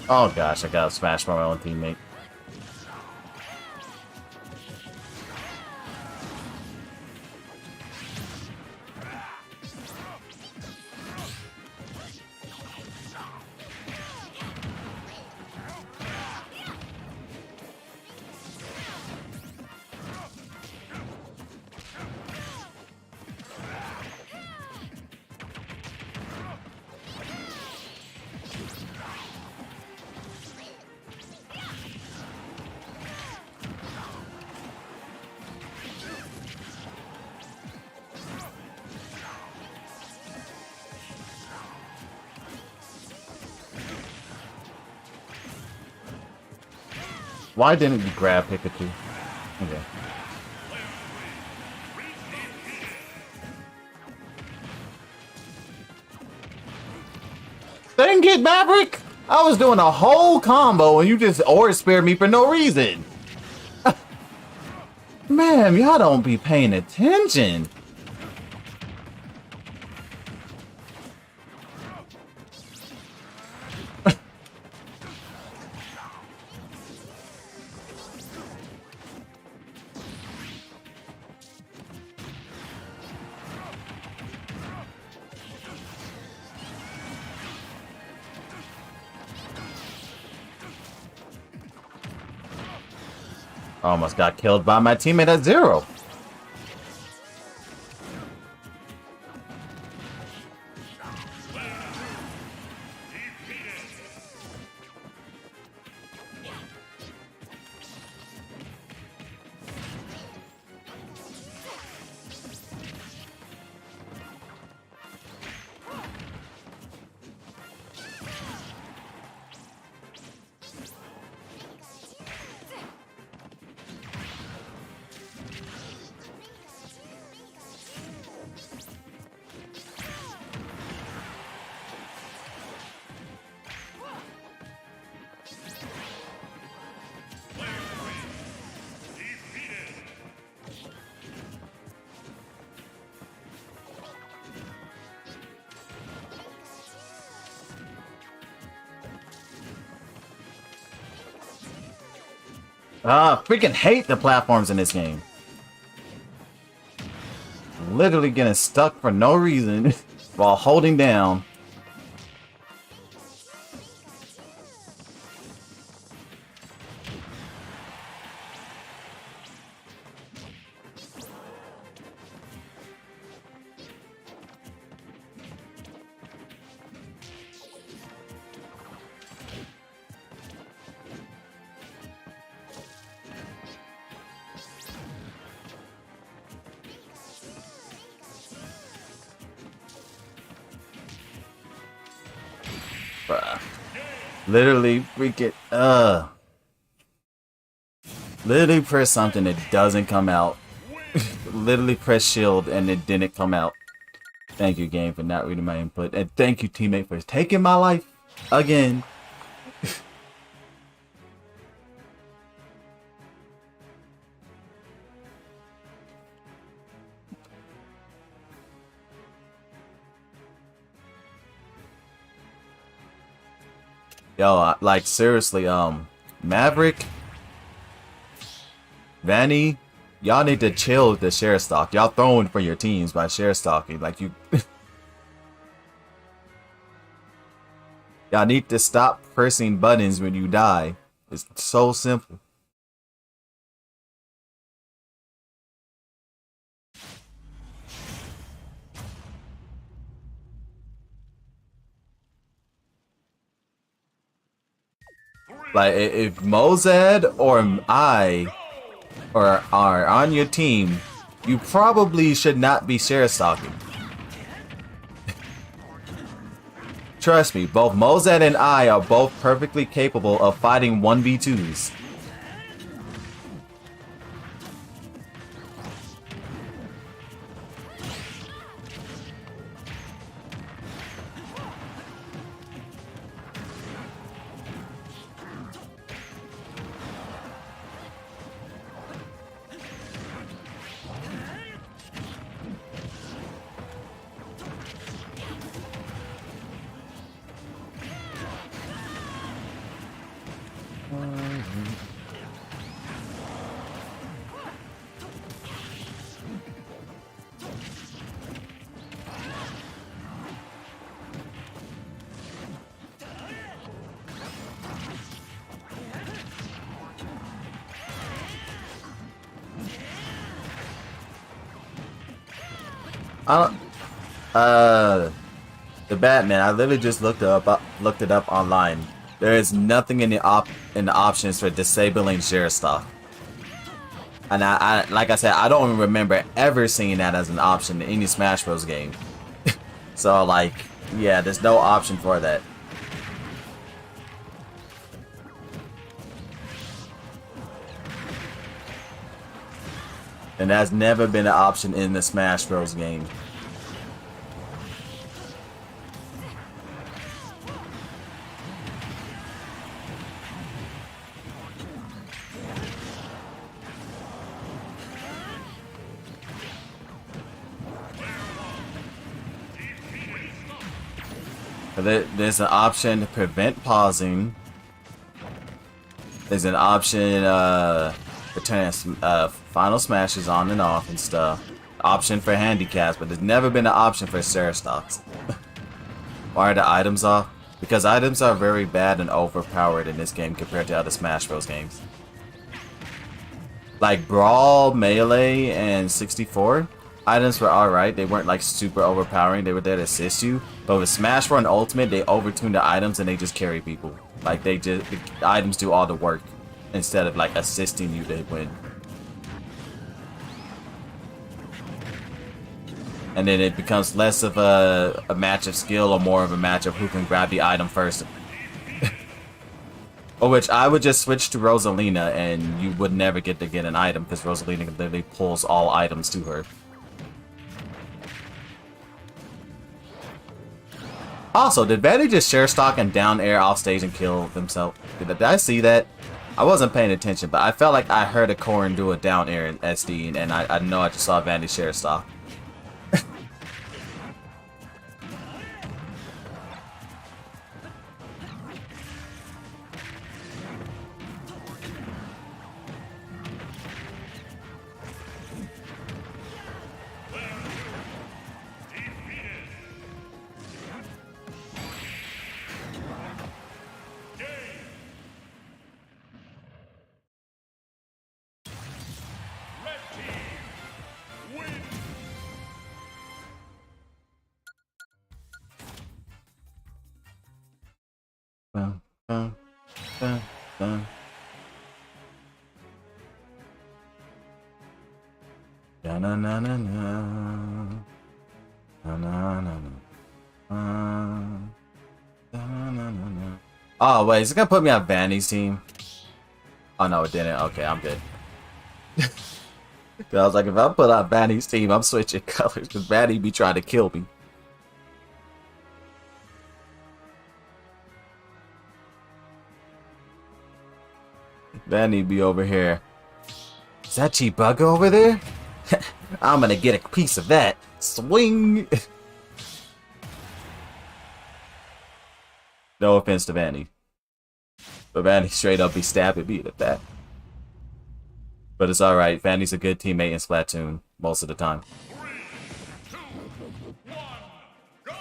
Oh gosh, I got smashed by my own teammate. Why didn't you grab Pikachu? Okay. Dang it, Maverick! I was doing a whole combo and you just aura spared me for no reason. Man, y'all don't be paying attention. Almost got killed by my teammate at 0. Freaking hate the platforms in this game. Literally getting stuck for no reason while holding down. Literally freaking literally press something that doesn't come out. Literally press shield and it didn't come out. Thank you, game, for not reading my input. And thank you, teammate, for taking my life again. Yo, like seriously, Maverick, Vanny, y'all need to chill with the share stock. Y'all throwing for your teams by share stocking. Like you, y'all need to stop pressing buttons when you die. It's so simple. Like if Mozad or I or are on your team, you probably should not be share stocking. Trust me, both Mozad and I are both perfectly capable of fighting 1v2s. I don't, the Batman. I literally just looked it up online. There is nothing in the options for disabling share stock. And I like I said, I don't remember ever seeing that as an option in any Smash Bros. Game. So like, yeah, there's no option for that. And that's never been an option in the Smash Bros. Game. There's an option to prevent pausing. There's an option for turning final smashes on and off and stuff. Option for handicaps, but there's never been an option for share stocks. Why are the items off? Because items are very bad and overpowered in this game compared to other Smash Bros. Games. Like Brawl, Melee, and 64, items were alright. They weren't like super overpowering. They were there to assist you. But with Smash Run Ultimate, they overtune the items and they just carry people. Like the items do all the work instead of like assisting you to win. And then it becomes less of a match of skill or more of a match of who can grab the item first. Or which I would just switch to Rosalina and you would never get to get an item because Rosalina literally pulls all items to her. Also, did Vanny just share stock and down air off stage and kill himself? Did I see that? I wasn't paying attention, but I felt like I heard a Corrin do a down air in SD, and I know I just saw Vanny share stock. Dun, dun, dun, dun. Na na na na na na na na na na na na na. Oh, wait, is it gonna put me on Vanny's team? Oh, no, it didn't. Okay, I'm good. 'Cause I was like, if I put on Vanny's team, I'm switching colors because Vanny be trying to kill me. Vanny be over here. Is that Chibuga over there? I'm gonna get a piece of that. Swing! No offense to Vanny. But Vanny straight up be stabbing me at that. But it's alright, Vanny's a good teammate in Splatoon most of the time. 3, 2, 1, go!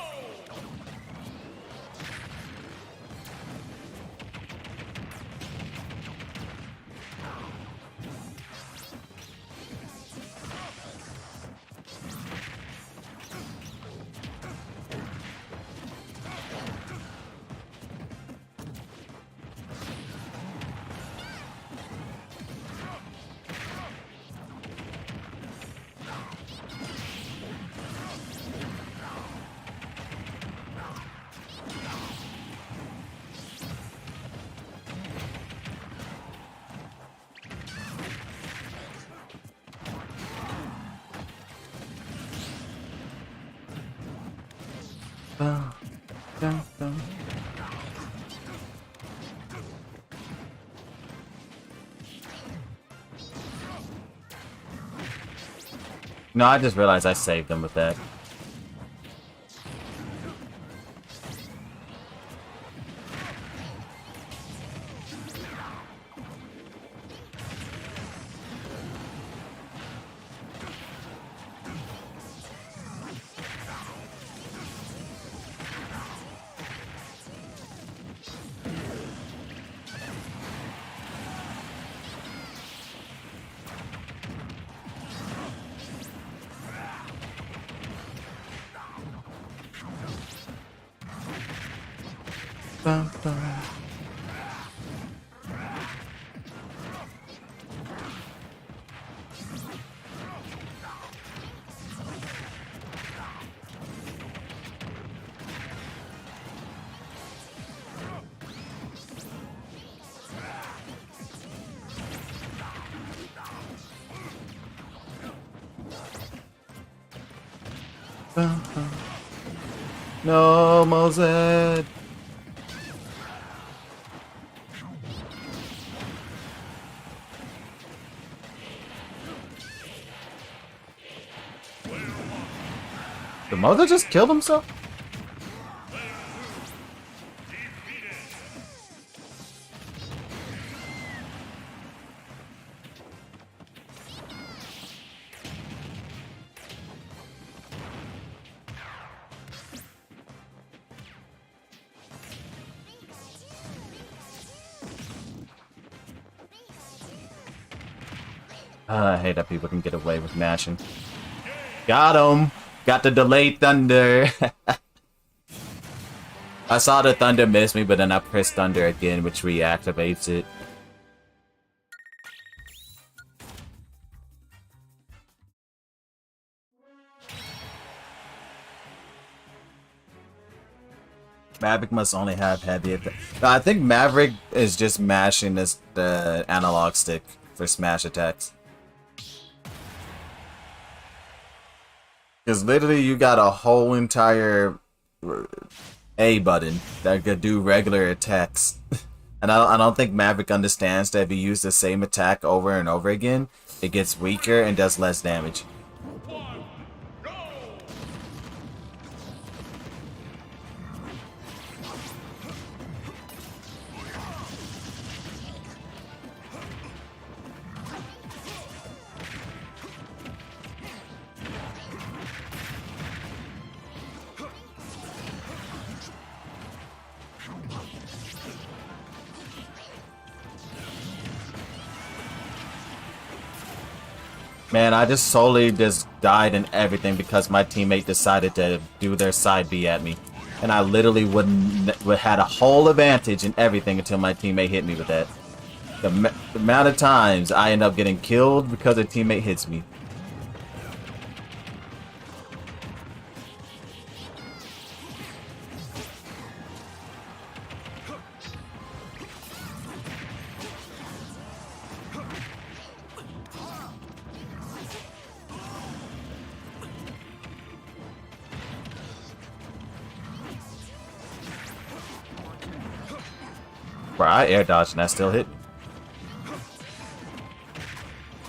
Dun, dun, dun. No, I just realized I saved them with that. Dun, dun. Dun, dun. No, Moses. The mother just killed himself? I hate that people can get away with mashing. Got him! Got the delayed thunder! I saw the thunder miss me, but then I pressed thunder again, which reactivates it. Maverick must only have heavy attack. No, I think Maverick is just mashing the analog stick for smash attacks. Because literally you got a whole entire A button that could do regular attacks. And I don't think Maverick understands that if you use the same attack over and over again, it gets weaker and does less damage. 1, go! Man, I just solely just died and everything because my teammate decided to do their side B at me. And I literally had a whole advantage in everything until my teammate hit me with that. The amount of times I end up getting killed because a teammate hits me. Bro, I air dodged and that still hit me.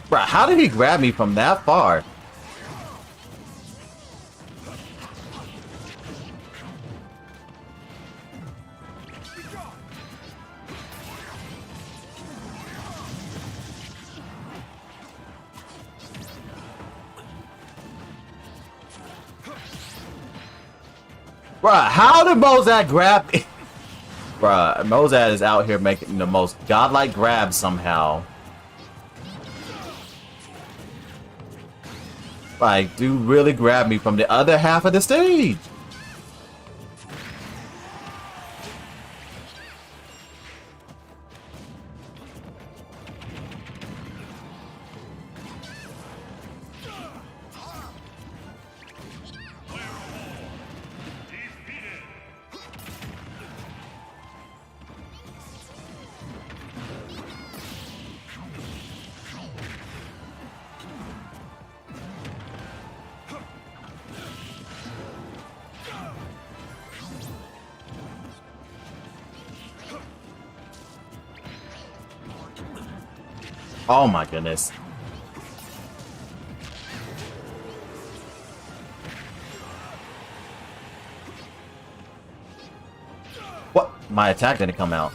Bro, how did he grab me from that far? Bruh, how did Mozart grab me? Bruh, Mozart is out here making the most godlike grabs somehow. Like, dude really grabbed me from the other half of the stage. Oh my goodness. What? My attack didn't come out.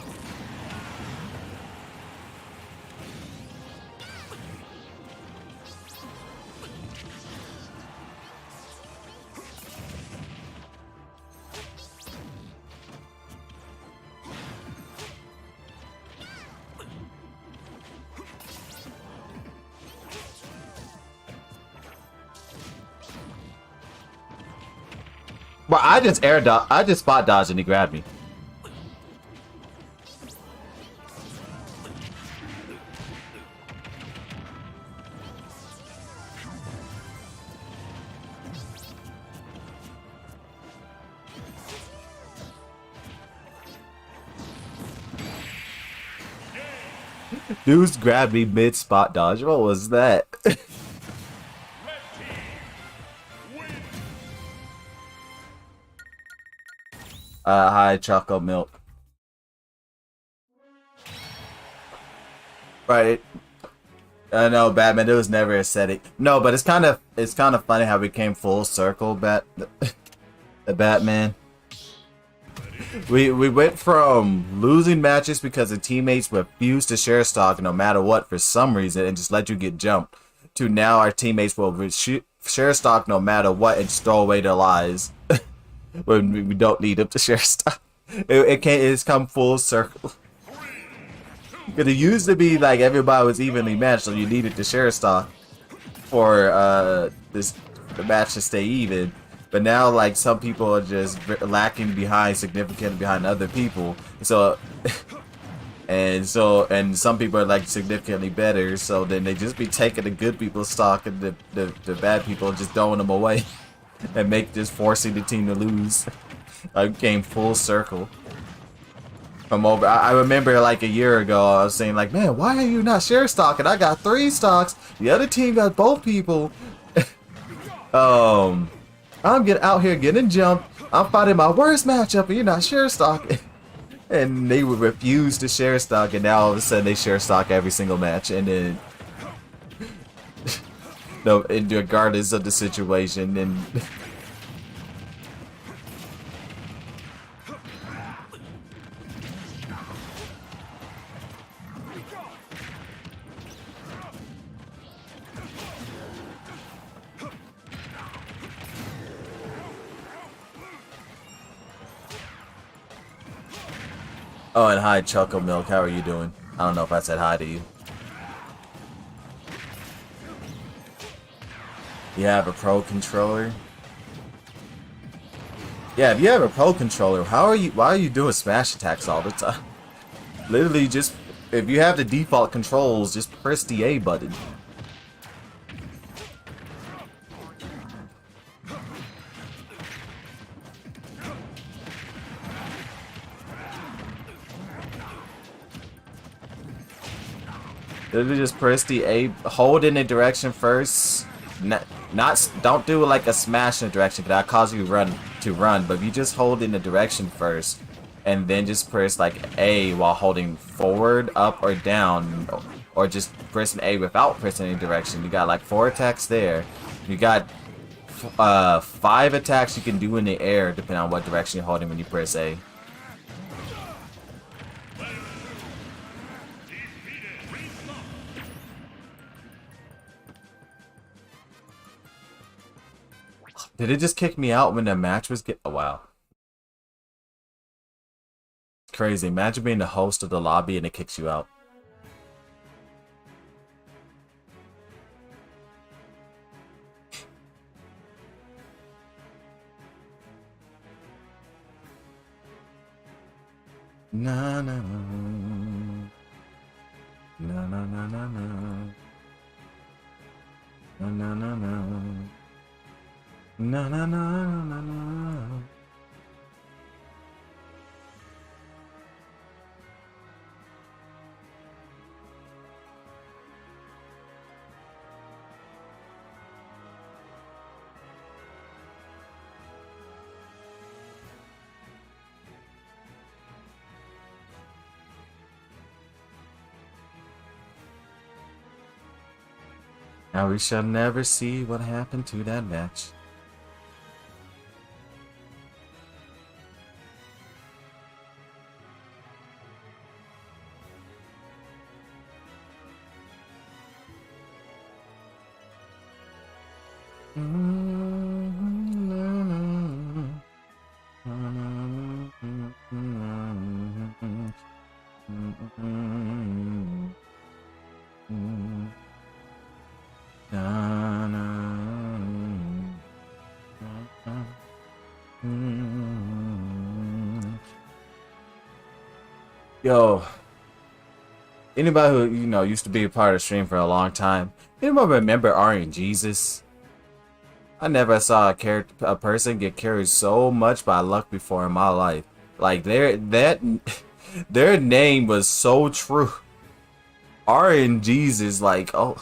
Bro, I just spot dodged and he grabbed me. Dudes grabbed me mid spot dodge. What was that? Hi, Choco Milk. Right. I know, Batman. It was never aesthetic. No, but it's kind of funny how we came full circle. The Batman. We went from losing matches because the teammates refused to share stock no matter what for some reason and just let you get jumped, to now our teammates will share stock no matter what and just throw away their lives when we don't need them to share stock. It's come full circle. Because it used to be like everybody was evenly matched, so you needed to share stock for the match to stay even. But now, like, some people are just lacking behind, significantly behind other people. So, and some people are like significantly better. So then they just be taking the good people's stock and the bad people and just throwing them away, and just forcing the team to lose. I came full circle. From over, I remember like a year ago, I was saying like, man, why are you not share stocking? I got 3 stocks. The other team got both people. I'm out here getting jumped. I'm fighting my worst matchup, and you're not share stock. And they would refuse to share stock, and now all of a sudden they share stock every single match, and then no, and regardless of the situation, and oh, and hi, Choco Milk. How are you doing? I don't know if I said hi to you. You have a pro controller? Yeah, if you have a pro controller, why are you doing smash attacks all the time? Literally just, if you have the default controls, just press the A button. Literally just press the A, hold in the direction first. Don't do like a smash in the direction, because that cause you to run. But if you just hold in the direction first, and then just press like A while holding forward, up, or down, or just pressing A without pressing any direction. You got like 4 attacks there. You got 5 attacks you can do in the air depending on what direction you're holding when you press A. Did it just kick me out when the match was oh wow. Crazy. Imagine being the host of the lobby and it kicks you out. Na na na na na na na na na na na na na na. Now we shall never see what happened to that match. Yo, anybody who used to be a part of the stream for a long time, anybody remember Arian Jesus? I never saw a person get carried so much by luck before in my life. Like their name was so true. Arian Jesus, like oh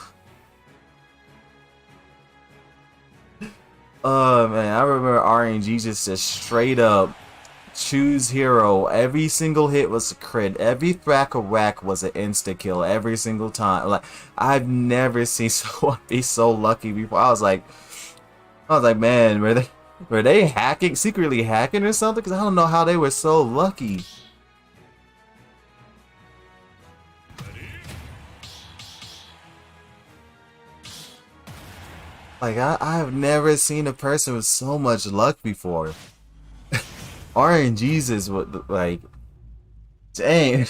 man, I remember Arian Jesus just straight up choose hero. Every single hit was a crit. Every thrack or whack was an insta kill every single time. Like I've never seen someone be so lucky before. I was like, man, were they hacking, secretly hacking or something? Because I don't know how they were so lucky. Like I have never seen a person with so much luck before. RNGesus would like, dang.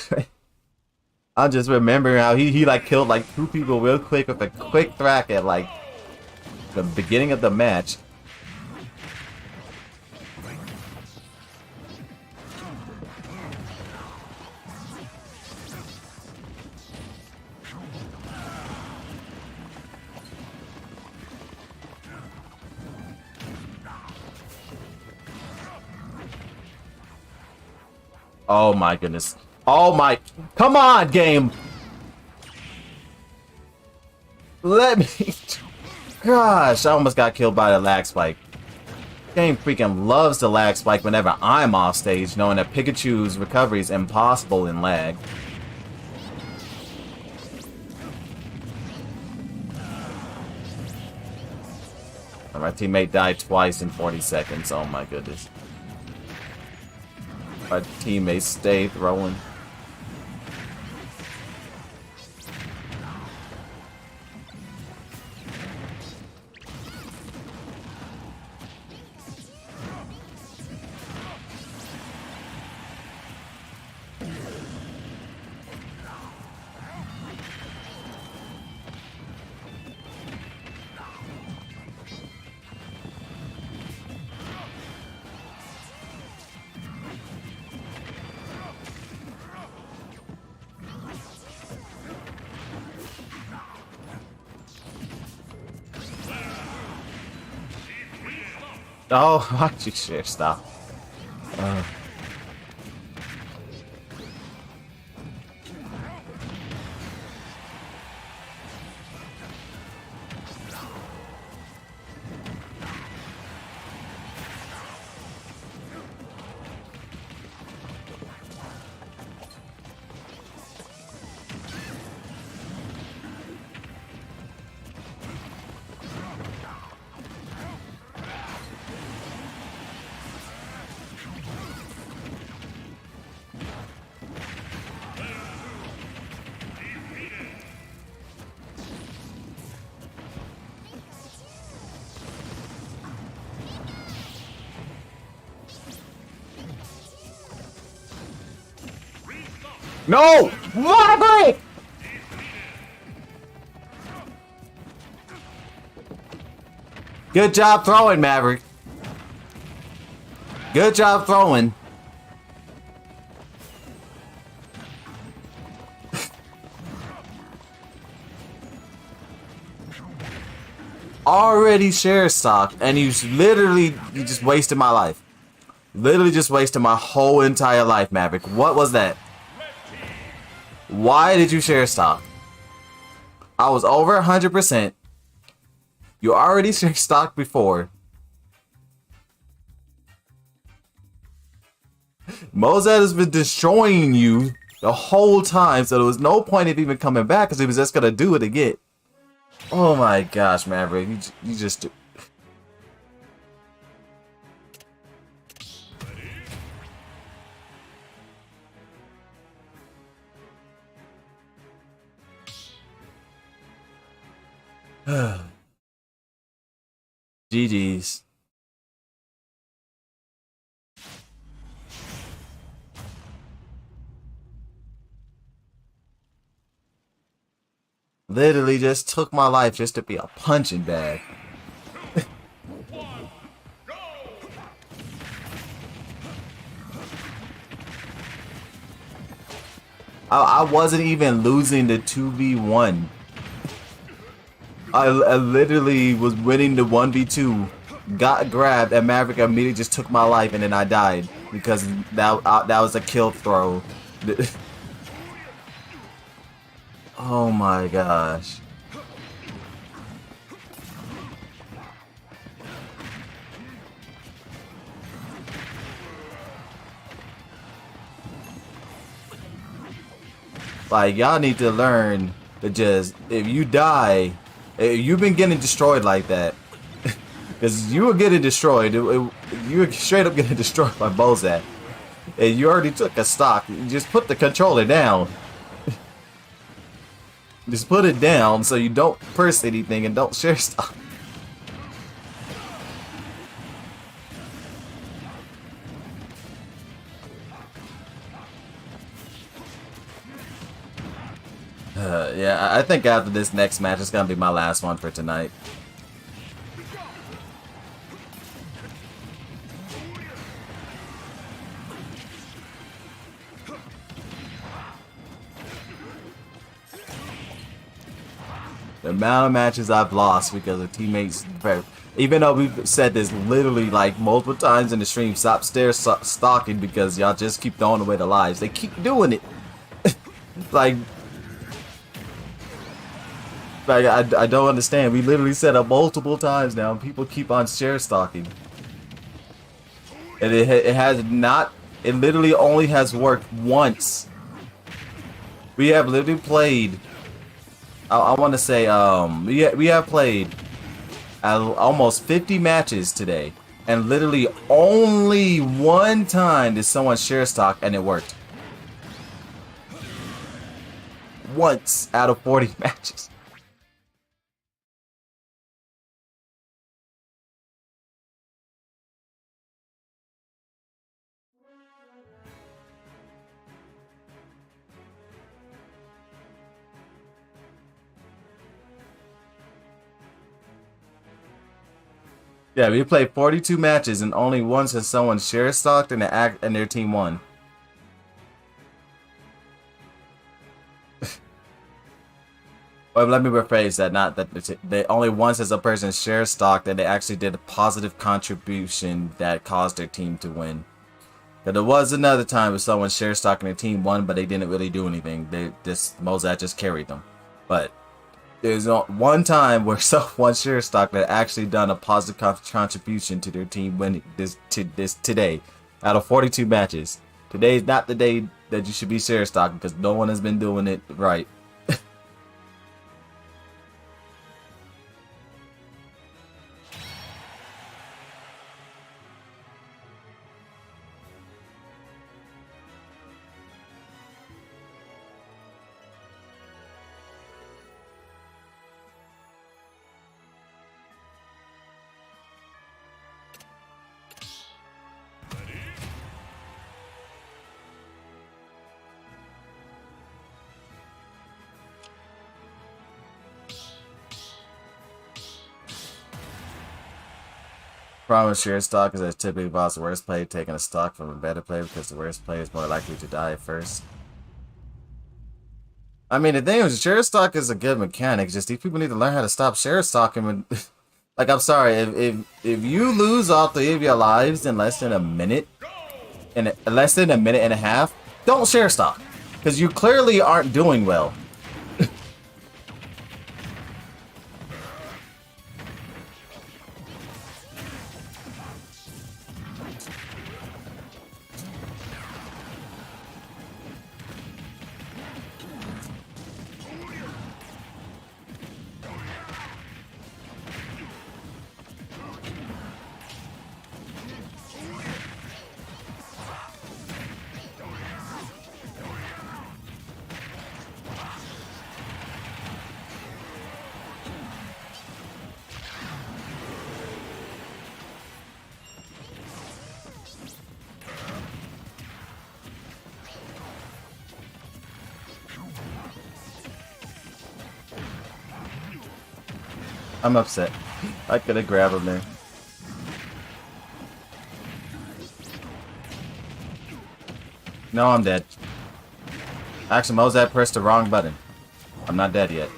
I just remember how he like killed like 2 people real quick with a quick thrack at like the beginning of the match. Oh my goodness. Oh my, come on game. Let me, gosh, I almost got killed by the lag spike. Game freaking loves the lag spike whenever I'm off stage, knowing that Pikachu's recovery is impossible in lag. And my teammate died twice in 40 seconds, oh my goodness. Our teammates stay throwing. Oh, why'd you share stuff? No! What a break! Good job throwing, Maverick. Good job throwing. Already share stock, and you just wasted my life. Literally just wasted my whole entire life, Maverick. What was that? Why did you share stock? I was over 100%. You already shared stock before. Mozart has been destroying you the whole time, so there was no point of even coming back because he was just gonna do it again. Oh my gosh, Maverick, you just do. GG's. Literally just took my life just to be a punching bag. I wasn't even losing the 2v1. I literally was winning the 1v2, got grabbed, and Maverick immediately just took my life, and then I died because that was a kill throw. Oh my gosh. Like, y'all need to learn to just, if you die, if you've been getting destroyed like that, because you were getting destroyed, you were straight up getting destroyed by Bozak, and you already took a stock, you just put the controller down. Just put it down so you don't press anything and don't share stuff. Yeah, I think after this next match, it's gonna be my last one for tonight. The amount of matches I've lost because of teammates, even though we've said this literally like multiple times in the stream, stop stalking because y'all just keep throwing away the lives. They keep doing it. like I don't understand. We literally said it multiple times now, and people keep on share stalking. And it has not. It literally only has worked once. We have literally played. I want to say we have played almost 50 matches today, and literally only one time did someone share stock and it worked. Once out of 40 matches. Yeah, we played 42 matches and only once has someone share stocked and their team won. Well, let me rephrase that. Not that they only once has a person share stocked and they actually did a positive contribution that caused their team to win. But there was another time where someone share stocked and their team won, but they didn't really do anything. Mozart just carried them. But there's one time where someone share stock that actually done a positive contribution to their team winning today out of 42 matches. Today is not the day that you should be share stocking because no one has been doing it right. Problem with share stock is that it typically involves the worst player taking a stock from a better player because the worst player is more likely to die first. I mean, the thing is, share stock is a good mechanic. Just these people need to learn how to stop share stocking. When, like, I'm sorry, if you lose all 3 of your lives in less than a minute, in less than a minute and a half, don't share stock, because you clearly aren't doing well. I'm upset. I could have grabbed him there. No, I'm dead. Actually, Mozart pressed the wrong button. I'm not dead yet.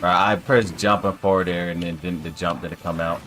I pressed jumping forward there and then the jump didn't come out.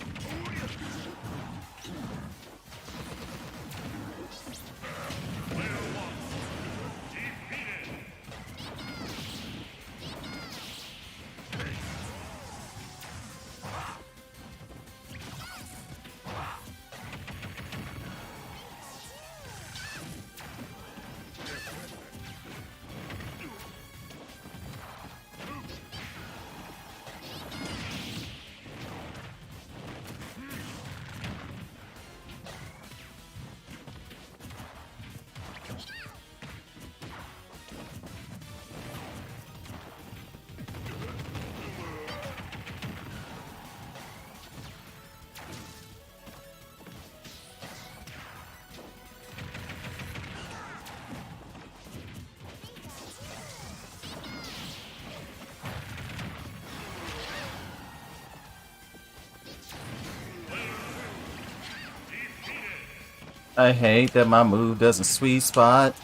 I hate that my move doesn't sweet spot.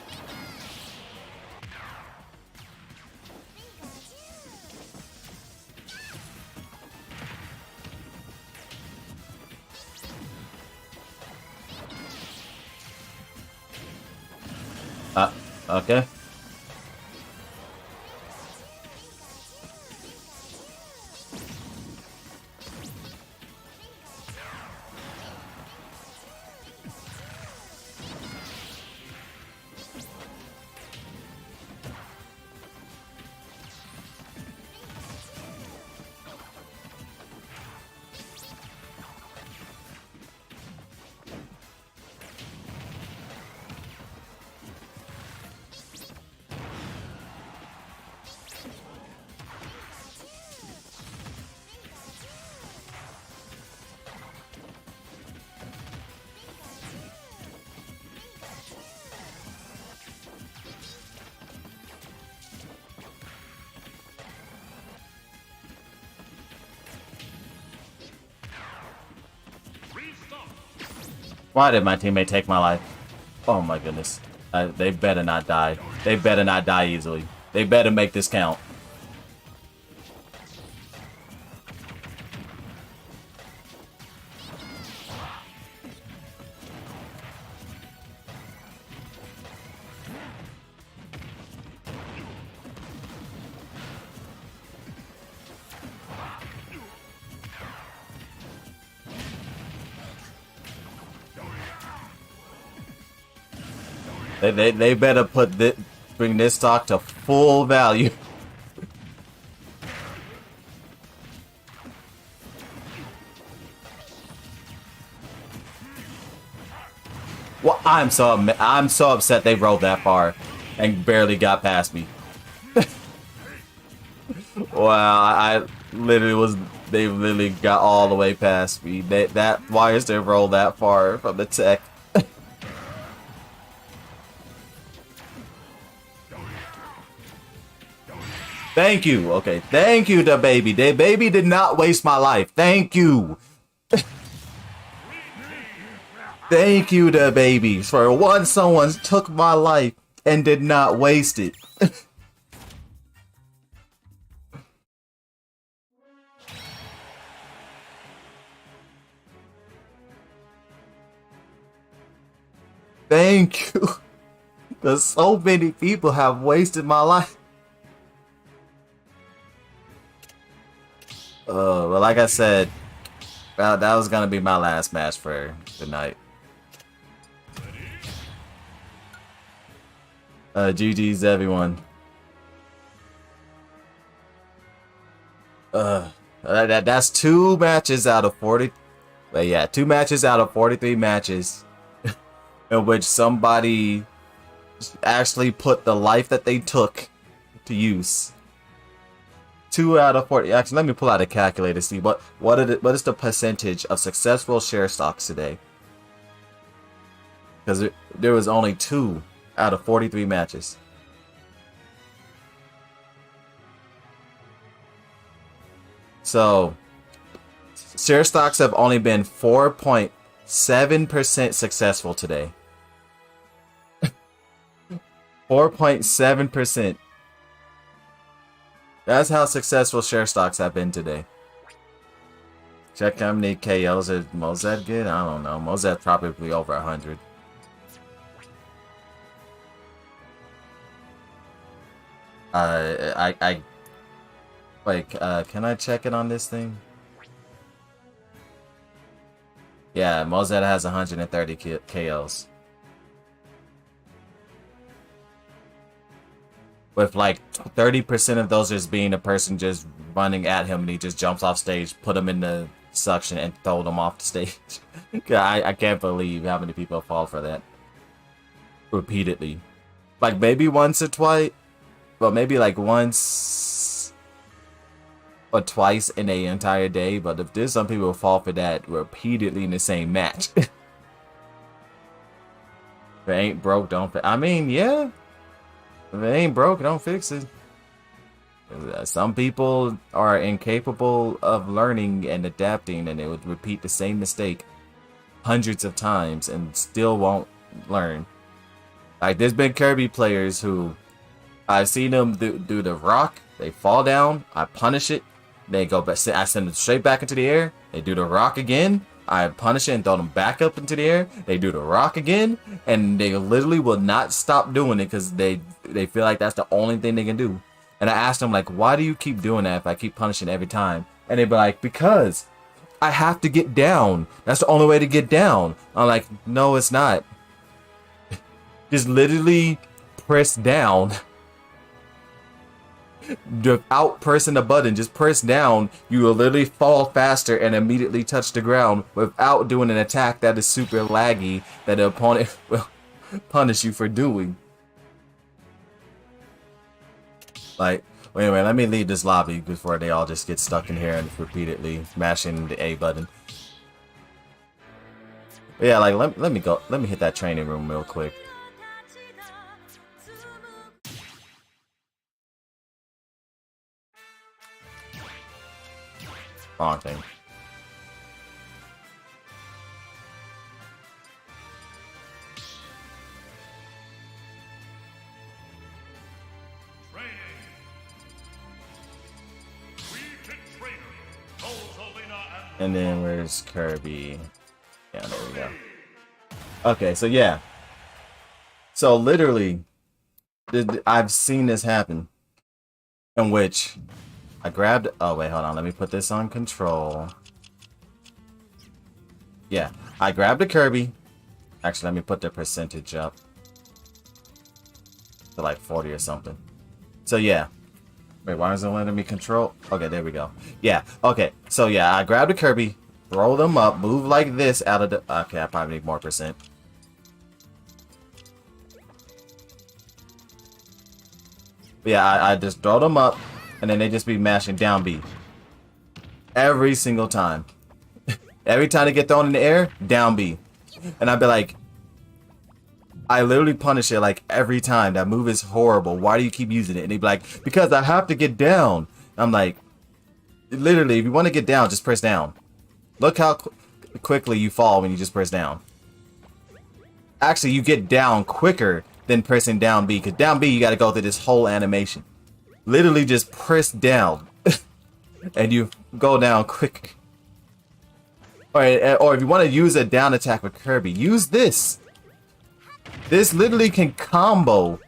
Okay. Why did my teammate take my life? Oh my goodness. They better not die. They better not die easily. They better make this count. They better bring this stock to full value. Well, I'm so upset they rolled that far and barely got past me. Wow, I literally was. They literally got all the way past me. Why is they roll that far from the tech? Thank you. Okay, thank you, the baby. The baby did not waste my life. Thank you. Thank you, the baby. For once, someone took my life and did not waste it. Thank you. Because so many people have wasted my life. Well, like I said, that was gonna be my last match for the night. GG's everyone. That's 2 matches out of 40. But yeah, 2 matches out of 43 matches in which somebody actually put the life that they took to use. 2 out of 40. Actually, let me pull out a calculator to see what is the percentage of successful share stocks today. Because there was only 2 out of 43 matches. So, share stocks have only been 4.7% successful today. 4.7%. That's how successful share stocks have been today. Check how many KOs did Mozet get? I don't know. Mozet probably over 100. Can I check it on this thing? Yeah, Mozet has 130 KOs. With like 30% of those just being a person just running at him and he just jumps off stage, put him in the suction and throw them off the stage. I can't believe how many people fall for that. Repeatedly. Like maybe once or twice. Well, maybe like once or twice in an entire day. But if there's some people who fall for that repeatedly in the same match. If it ain't broke, don't fix. I mean, yeah. If it ain't broke, don't fix it. Some people are incapable of learning and adapting, and they would repeat the same mistake hundreds of times and still won't learn. Like, there's been Kirby players who I've seen them do the rock, they fall down, I punish it, they go back, I send them straight back into the air, they do the rock again, I punish it and throw them back up into the air, they do the rock again, and they literally will not stop doing it because they feel like that's the only thing they can do. And I asked them, like, why do you keep doing that if I keep punishing every time? And they'd be like, because I have to get down. That's the only way to get down. I'm like, no, it's not. Just literally press down. Without pressing the button, just press down. You will literally fall faster and immediately touch the ground without doing an attack that is super laggy that the opponent will punish you for doing. Like, wait a minute, let me leave this lobby before they all just get stuck in here and repeatedly mashing the A button. But yeah, like, let me hit that training room real quick. Wrong thing. And then where's Kirby? Yeah, there we go. Okay, so yeah. So literally, I've seen this happen. In which I grabbed... Oh, wait, hold on. Let me put this on control. Yeah, I grabbed a Kirby. Actually, let me put the percentage up to like 40 or something. So yeah. Wait, why is it letting me control? Okay, there we go. Yeah, okay. So yeah, I grabbed a Kirby, throw them up, move like this out of the... Okay, I probably need more percent. But yeah, I just throw them up, and then they just be mashing down B. Every single time. Every time they get thrown in the air, down B. And I'd be like, I literally punish it like every time. That move is horrible. Why do you keep using it? And they'd be like, because I have to get down. I'm like, literally, if you want to get down, just press down. Look how quickly you fall when you just press down. Actually, you get down quicker than pressing down B, because down B, you got to go through this whole animation. Literally just press down, and you go down quick. Or if you want to use a down attack with Kirby, use this. This literally can combo.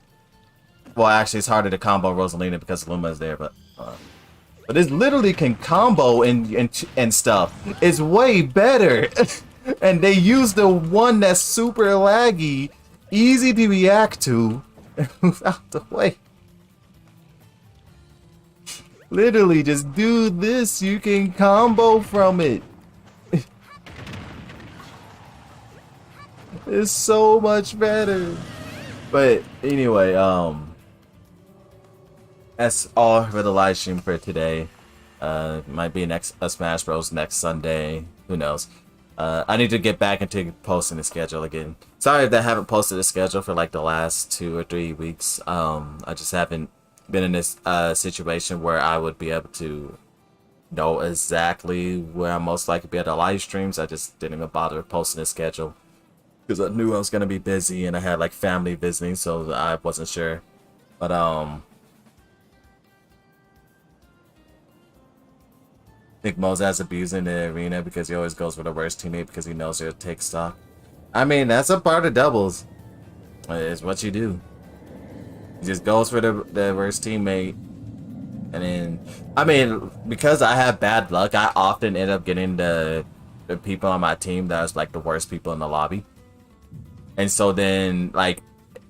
Well, actually, it's harder to combo Rosalina because Luma is there, but this literally can combo and stuff. It's way better. And they use the one that's super laggy, easy to react to, and move out the way. Literally, just do this. You can combo from it. It's so much better. But anyway, that's all for the live stream for today. Might be a Smash Bros next Sunday. Who knows? I need to get back into posting the schedule again. Sorry that I haven't posted the schedule for like the last 2 or 3 weeks. I just haven't been in this situation where I would be able to know exactly where I'm most likely to be at the live streams. I just didn't even bother posting the schedule because I knew I was gonna be busy and I had like family visiting, so I wasn't sure. But I think Mozart's abusing the arena because he always goes for the worst teammate because he knows he'll take stock. I mean, that's a part of doubles. It's what you do. He just goes for the worst teammate. And then, I mean, because I have bad luck, I often end up getting the people on my team that is like the worst people in the lobby. And so then, like,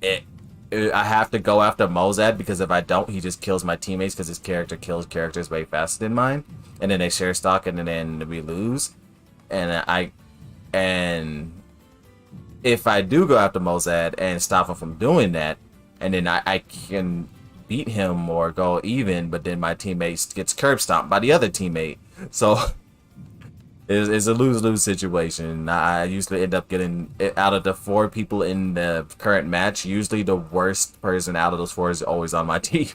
I have to go after Mozart because if I don't, he just kills my teammates because his character kills characters way faster than mine. And then they share stock and then we lose. And if I do go after Mozart and stop him from doing that, and then I can beat him or go even, but then my teammate gets curb stomped by the other teammate. So it's a lose-lose situation. I usually end up getting, out of the 4 people in the current match, usually the worst person out of those 4 is always on my team.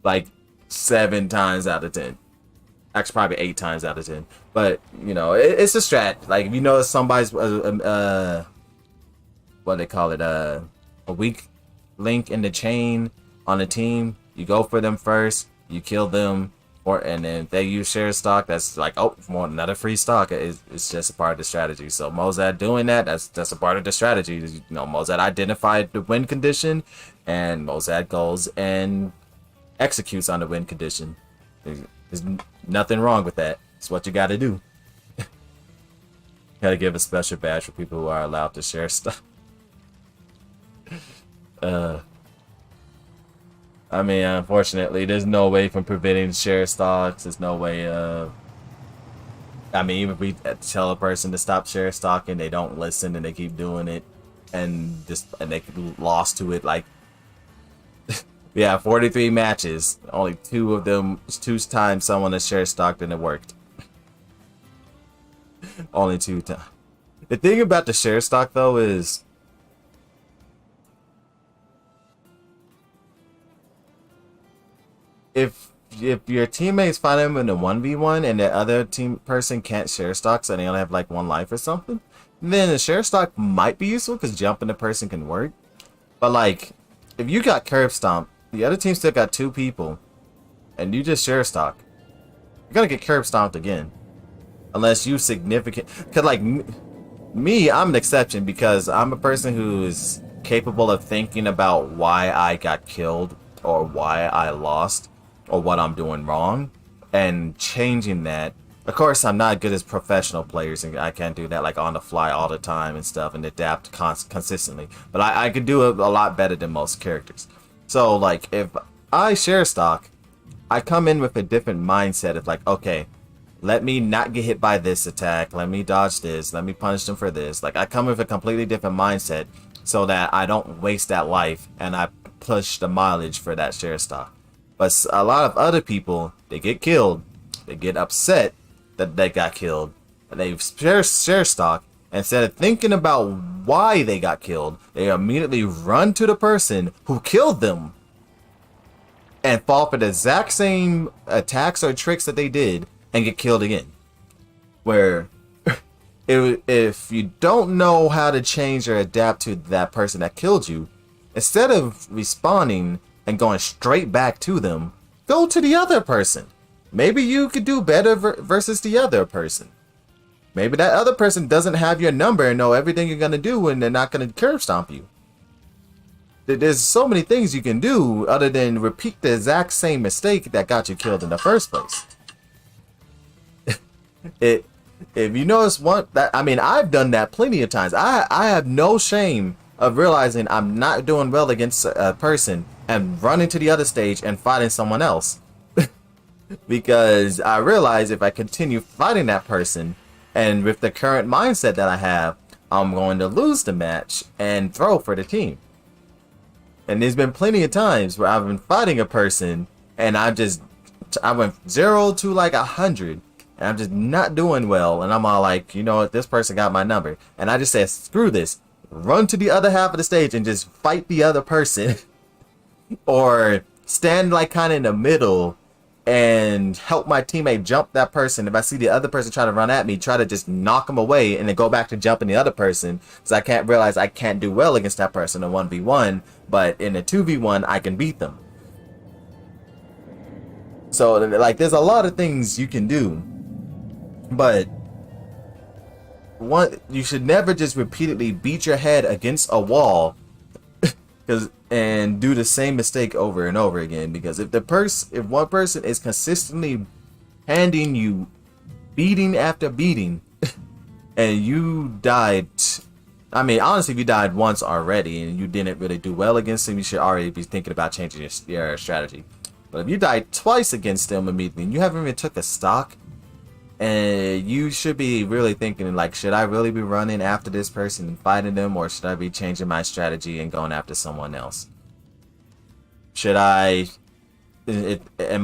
Like 7 times out of 10. Actually, probably 8 times out of 10. But, you know, it's a strat. Like, if you know somebody's, what do they call it, a weak link in the chain on the team, you go for them first, you kill them, and then if they use share stock, that's like, oh, more another free stock. It's just a part of the strategy. So Mozart doing that, that's a part of the strategy. You know, Mozart identified the win condition, and Mozart goes and executes on the win condition. There's nothing wrong with that. It's what you got to do. Gotta give a special badge for people who are allowed to share stuff. I mean, unfortunately, there's no way from preventing share stocks. There's no way. I mean, even if we tell a person to stop share stocking, they don't listen and they keep doing it, and they get lost to it. Like, yeah, 43 matches, only 2 of them, 2 times someone has share stocked and it worked. Only 2 times. The thing about the share stock though is, if your teammates find them in a 1v1 and the other person can't share stocks and they only have like 1 life or something, then the share stock might be useful because jumping the person can work. But like, if you got curb stomp, the other team still got 2 people, and you just share stock, you're gonna get curb stomped again, unless you significant. Cause like me, I'm an exception because I'm a person who is capable of thinking about why I got killed or why I lost, or what I'm doing wrong, and changing that. Of course, I'm not good as professional players, and I can't do that like on the fly all the time and stuff, and adapt consistently. But I could do it a lot better than most characters. So like, if I share stock, I come in with a different mindset of like, okay, let me not get hit by this attack, let me dodge this, let me punish them for this. Like, I come with a completely different mindset so that I don't waste that life, and I push the mileage for that share stock. But a lot of other people, they get killed, they get upset that they got killed, and they share stock. Instead of thinking about why they got killed, they immediately run to the person who killed them and fall for the exact same attacks or tricks that they did and get killed again. Where if you don't know how to change or adapt to that person that killed you, instead of responding and going straight back to them, go to the other person. Maybe you could do better versus the other person. Maybe that other person doesn't have your number and know everything you're going to do, and they're not going to curb stomp you. There's so many things you can do other than repeat the exact same mistake that got you killed in the first place. If you notice I've done that plenty of times. I have no shame of realizing I'm not doing well against a person and running to the other stage and fighting someone else. Because I realize if I continue fighting that person, and with the current mindset that I have, I'm going to lose the match and throw for the team. And there's been plenty of times where I've been fighting a person and I went 0 to like 100 and I'm just not doing well. And I'm all like, you know what, this person got my number. And I just said, screw this, run to the other half of the stage and just fight the other person. Or stand like kind of in the middle and help my teammate jump that person. If I see the other person try to run at me, try to just knock him away and then go back to jumping the other person, because I can't realize I can't do well against that person in 1v1, but in a 2v1 I can beat them. So like there's a lot of things you can do, but you should never just repeatedly beat your head against a wall and do the same mistake over and over again. Because if one person is consistently handing you beating after beating and you died, I mean honestly, if you died once already and you didn't really do well against them, you should already be thinking about changing your strategy. But if you died twice against them immediately and you haven't even took a stock, and you should be really thinking like, should I really be running after this person and fighting them, or should I be changing my strategy and going after someone else? Am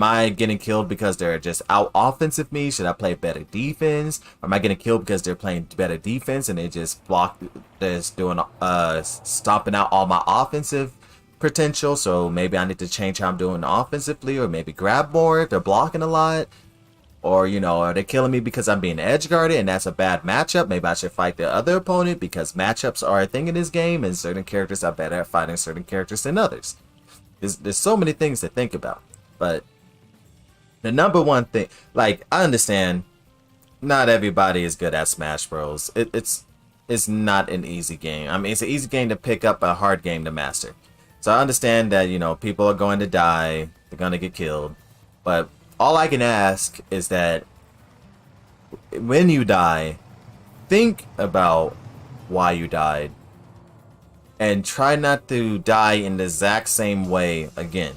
I getting killed because they're just out offensive me? Should I play better defense? Or am I getting killed because they're playing better defense and they just doing stomping out all my offensive potential? So maybe I need to change how I'm doing offensively, or maybe grab more if they're blocking a lot. Or, you know, are they killing me because I'm being edge guarded and that's a bad matchup? Maybe I should fight the other opponent, because matchups are a thing in this game and certain characters are better at fighting certain characters than others. There's so many things to think about. But the number one thing, like, I understand not everybody is good at Smash Bros. It's not an easy game. I mean, it's an easy game to pick up, a hard game to master. So I understand that, you know, people are going to die, they're going to get killed. But all I can ask is that when you die, think about why you died and try not to die in the exact same way again.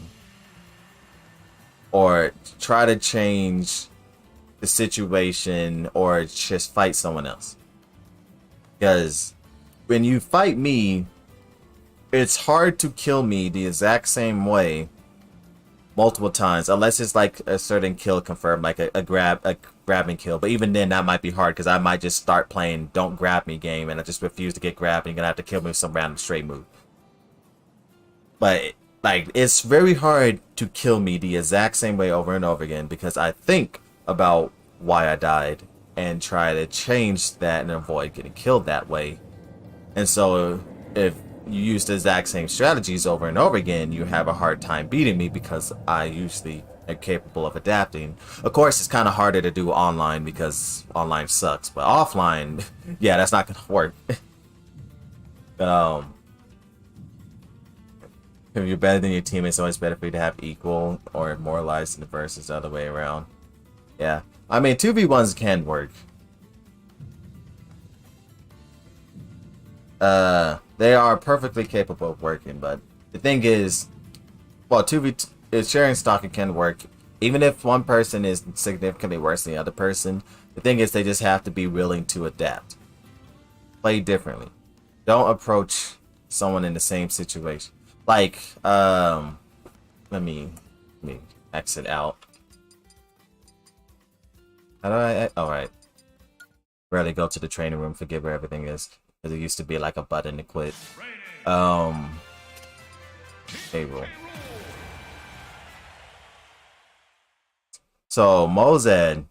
Or try to change the situation or just fight someone else. Because when you fight me, it's hard to kill me the exact same way multiple times, unless it's like a certain kill confirmed, like a grabbing kill. But even then, that might be hard, because I might just start playing don't grab me game and I just refuse to get grabbed, and you're gonna have to kill me with some random straight move. But like, it's very hard to kill me the exact same way over and over again, because I think about why I died and try to change that and avoid getting killed that way. And so if you use the exact same strategies over and over again, you have a hard time beating me, because I usually am capable of adapting. Of course, it's kind of harder to do online because online sucks, but offline, yeah, that's not gonna work. If you're better than your team, it's always better for you to have equal or more lives than versus the other way around. Yeah, I mean, 2v1s can work. They are perfectly capable of working, but the thing is, well, sharing stock can work, even if one person is significantly worse than the other person. The thing is, they just have to be willing to adapt. Play differently. Don't approach someone in the same situation. Like, let me exit out. How do I? All right. Rarely go to the training room. Forget where everything is. Because it used to be like a button to quit. Payroll. So Mozad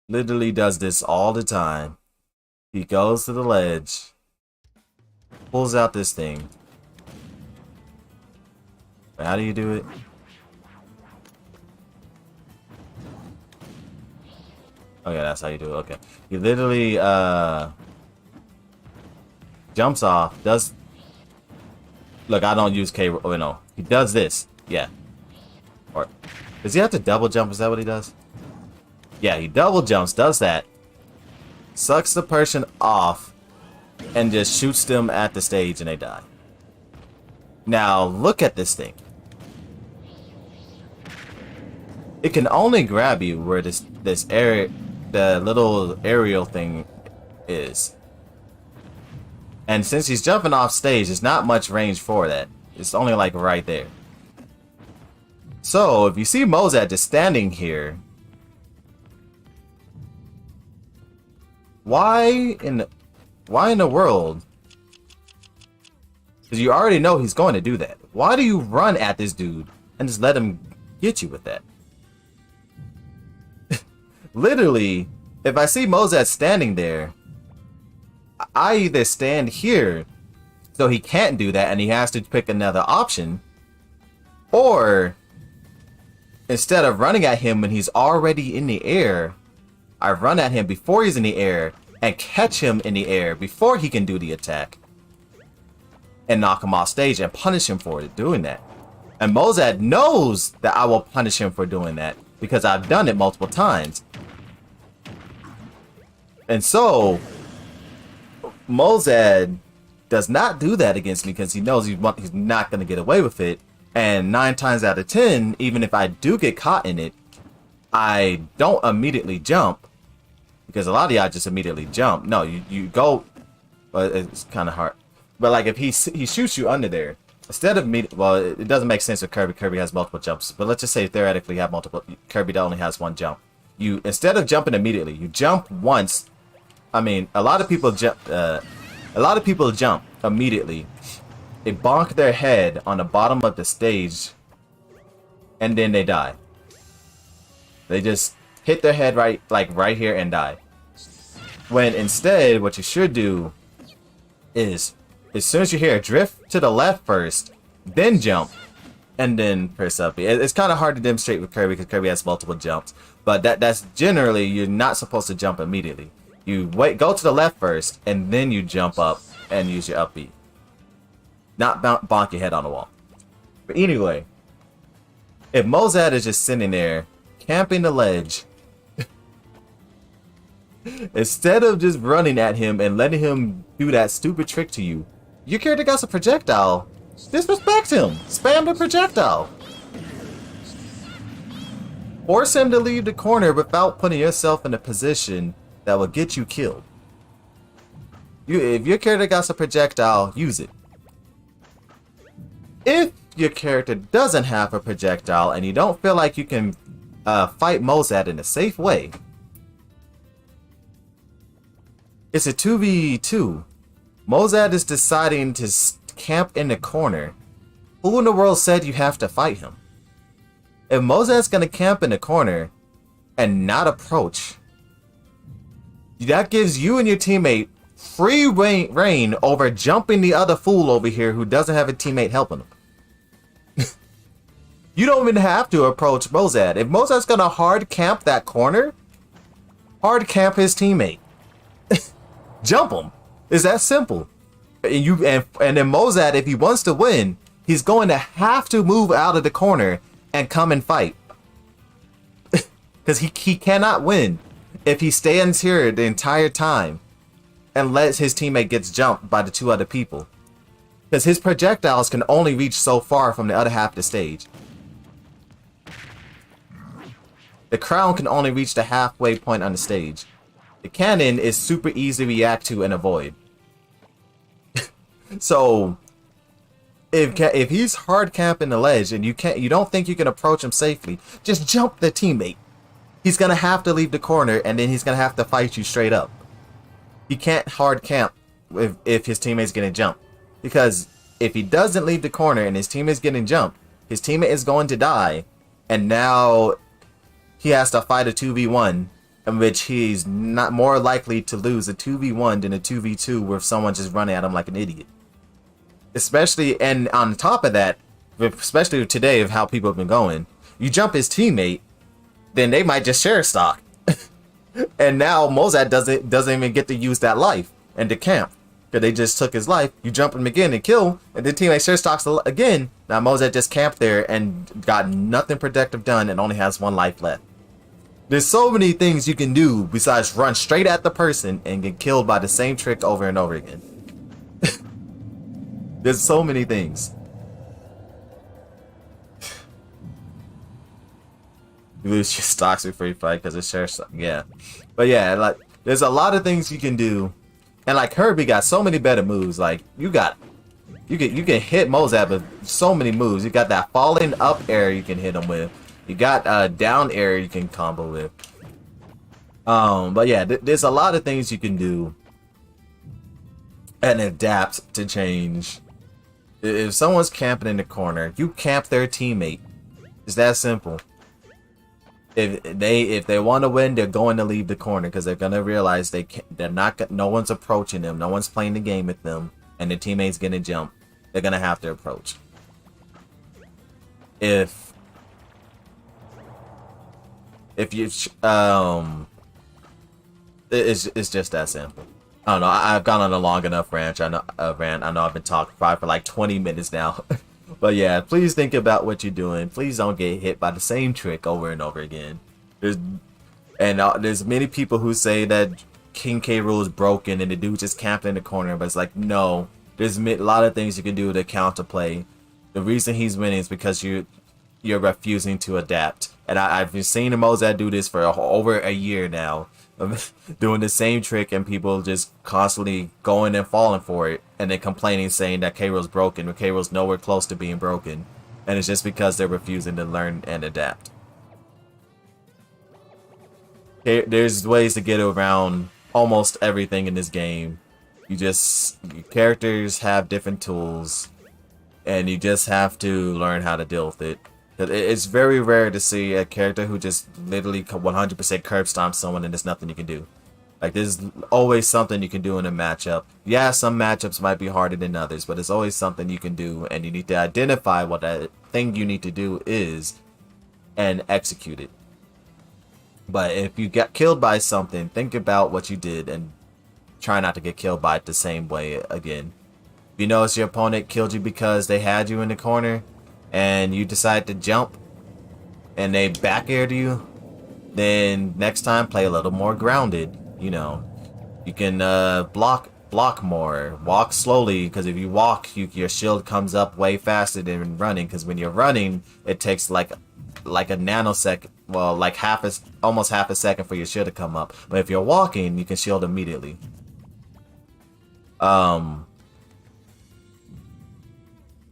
literally does this all the time. He goes to the ledge, pulls out this thing. How do you do it? Oh yeah, that's how you do it. Okay. He literally jumps off, does look, I don't use K. Oh no. He does this. Yeah. Or does he have to double jump? Is that what he does? Yeah, he double jumps, does that. Sucks the person off and just shoots them at the stage and they die. Now look at this thing. It can only grab you where the little aerial thing is. And since he's jumping off stage, there's not much range for that. It's only like right there. So if you see Mozad just standing here, why in the world? Because you already know he's going to do that. Why do you run at this dude and just let him get you with that? Literally, if I see Mozad standing there, I either stand here so he can't do that and he has to pick another option, or instead of running at him when he's already in the air, I run at him before he's in the air and catch him in the air before he can do the attack and knock him off stage and punish him for doing that. And Mozad knows that I will punish him for doing that because I've done it multiple times. And so Mozad does not do that against me because he knows he's not going to get away with it. And 9 times out of 10, even if I do get caught in it, I don't immediately jump. Because a lot of y'all just immediately jump. No, you go. Well, it's kind of hard. But like if he shoots you under there, instead of me, well, it doesn't make sense with Kirby. Kirby has multiple jumps. But let's just say theoretically you have multiple. Kirby only has one jump. You, instead of jumping immediately, you jump once. I mean, a lot of people jump immediately. They bonk their head on the bottom of the stage, and then they die. They just hit their head right here and die. When instead, what you should do is, as soon as you hear a drift to the left first, then jump, and then press up. It's kind of hard to demonstrate with Kirby because Kirby has multiple jumps, but that's generally, you're not supposed to jump immediately. You go to the left first, and then you jump up and use your up B. Not bonk your head on the wall. But anyway, if Mozad is just sitting there, camping the ledge, instead of just running at him and letting him do that stupid trick to you, your character got a projectile. Disrespect him. Spam the projectile. Force him to leave the corner without putting yourself in a position that will get you killed. If your character got a projectile, use it. If your character doesn't have a projectile and you don't feel like you can fight Mozad in a safe way, it's a 2v2. Mozad is deciding to camp in the corner. Who in the world said you have to fight him? If Mozad's gonna camp in the corner and not approach, that gives you and your teammate free reign over jumping the other fool over here who doesn't have a teammate helping him. You don't even have to approach Mozad. If Mozad's gonna hard camp that corner, hard camp his teammate. Jump him. It's that simple. And then Mozad, if he wants to win, he's going to have to move out of the corner and come and fight. Because he cannot win if he stands here the entire time and lets his teammate gets jumped by the 2 other people. Because his projectiles can only reach so far from the other half of the stage. The crown can only reach the halfway point on the stage. The cannon is super easy to react to and avoid. So, if he's hard camping the ledge and you don't think you can approach him safely, just jump the teammate. He's gonna have to leave the corner and then he's gonna have to fight you straight up. He can't hard camp if his teammate's getting jumped, because if he doesn't leave the corner and his teammate's getting jumped, his teammate is going to die, and now he has to fight a 2v1, in which he's not more likely to lose a 2v1 than a 2v2 with someone just running at him like an idiot. Especially, and on top of that, especially today of how people have been going, you jump his teammate, then they might just share stock. And now Mozart doesn't even get to use that life and to camp. Because they just took his life, you jump him again and kill, and the teammate share stocks again. Now Mozart just camped there and got nothing productive done and only has 1 life left. There's so many things you can do besides run straight at the person and get killed by the same trick over and over again. There's so many things. You lose your stocks before you fight because it shares stock. Yeah. But yeah, like, there's a lot of things you can do. And like Herbie got so many better moves. Like you can hit Mozart with so many moves. You got that falling up air you can hit him with. You got down air you can combo with. But yeah, there's a lot of things you can do and adapt to change. If someone's camping in the corner, you camp their teammate. It's that simple. If they want to win, they're going to leave the corner because they're gonna realize no one's approaching them, no one's playing the game with them, and the teammate's gonna jump. They're gonna have to approach. If you it's just that simple. I don't know. I've gone on a long enough rant. I know I've been talking probably for like 20 minutes now. But yeah, please think about what you're doing. Please don't get hit by the same trick over and over again. There's many people who say that King K. Rool is broken and the dude just camped in the corner, but it's like, no. There's a lot of things you can do to counterplay. The reason he's winning is because you're refusing to adapt. And I've been seeing Mozart do this for over a year now. Doing the same trick and people just constantly going and falling for it and then complaining saying that K. Rool's broken when K. Rool's nowhere close to being broken, and it's just because they're refusing to learn and adapt. There's ways to get around almost everything in this game. Your characters have different tools and you just have to learn how to deal with it. It's very rare to see a character who just literally 100% curb stomps someone and there's nothing you can do. Like, there's always something you can do in a matchup. Yeah, some matchups might be harder than others, but there's always something you can do, and you need to identify what that thing you need to do is and execute it. But if you get killed by something, think about what you did and try not to get killed by it the same way again. If you notice your opponent killed you because they had you in the corner, and you decide to jump and they back aired you, then next time play a little more grounded. You know, you can block more, walk slowly, because if you walk, your shield comes up way faster than running, because when you're running it takes like a nanosecond, well, like almost half a second for your shield to come up. But if you're walking, you can shield immediately.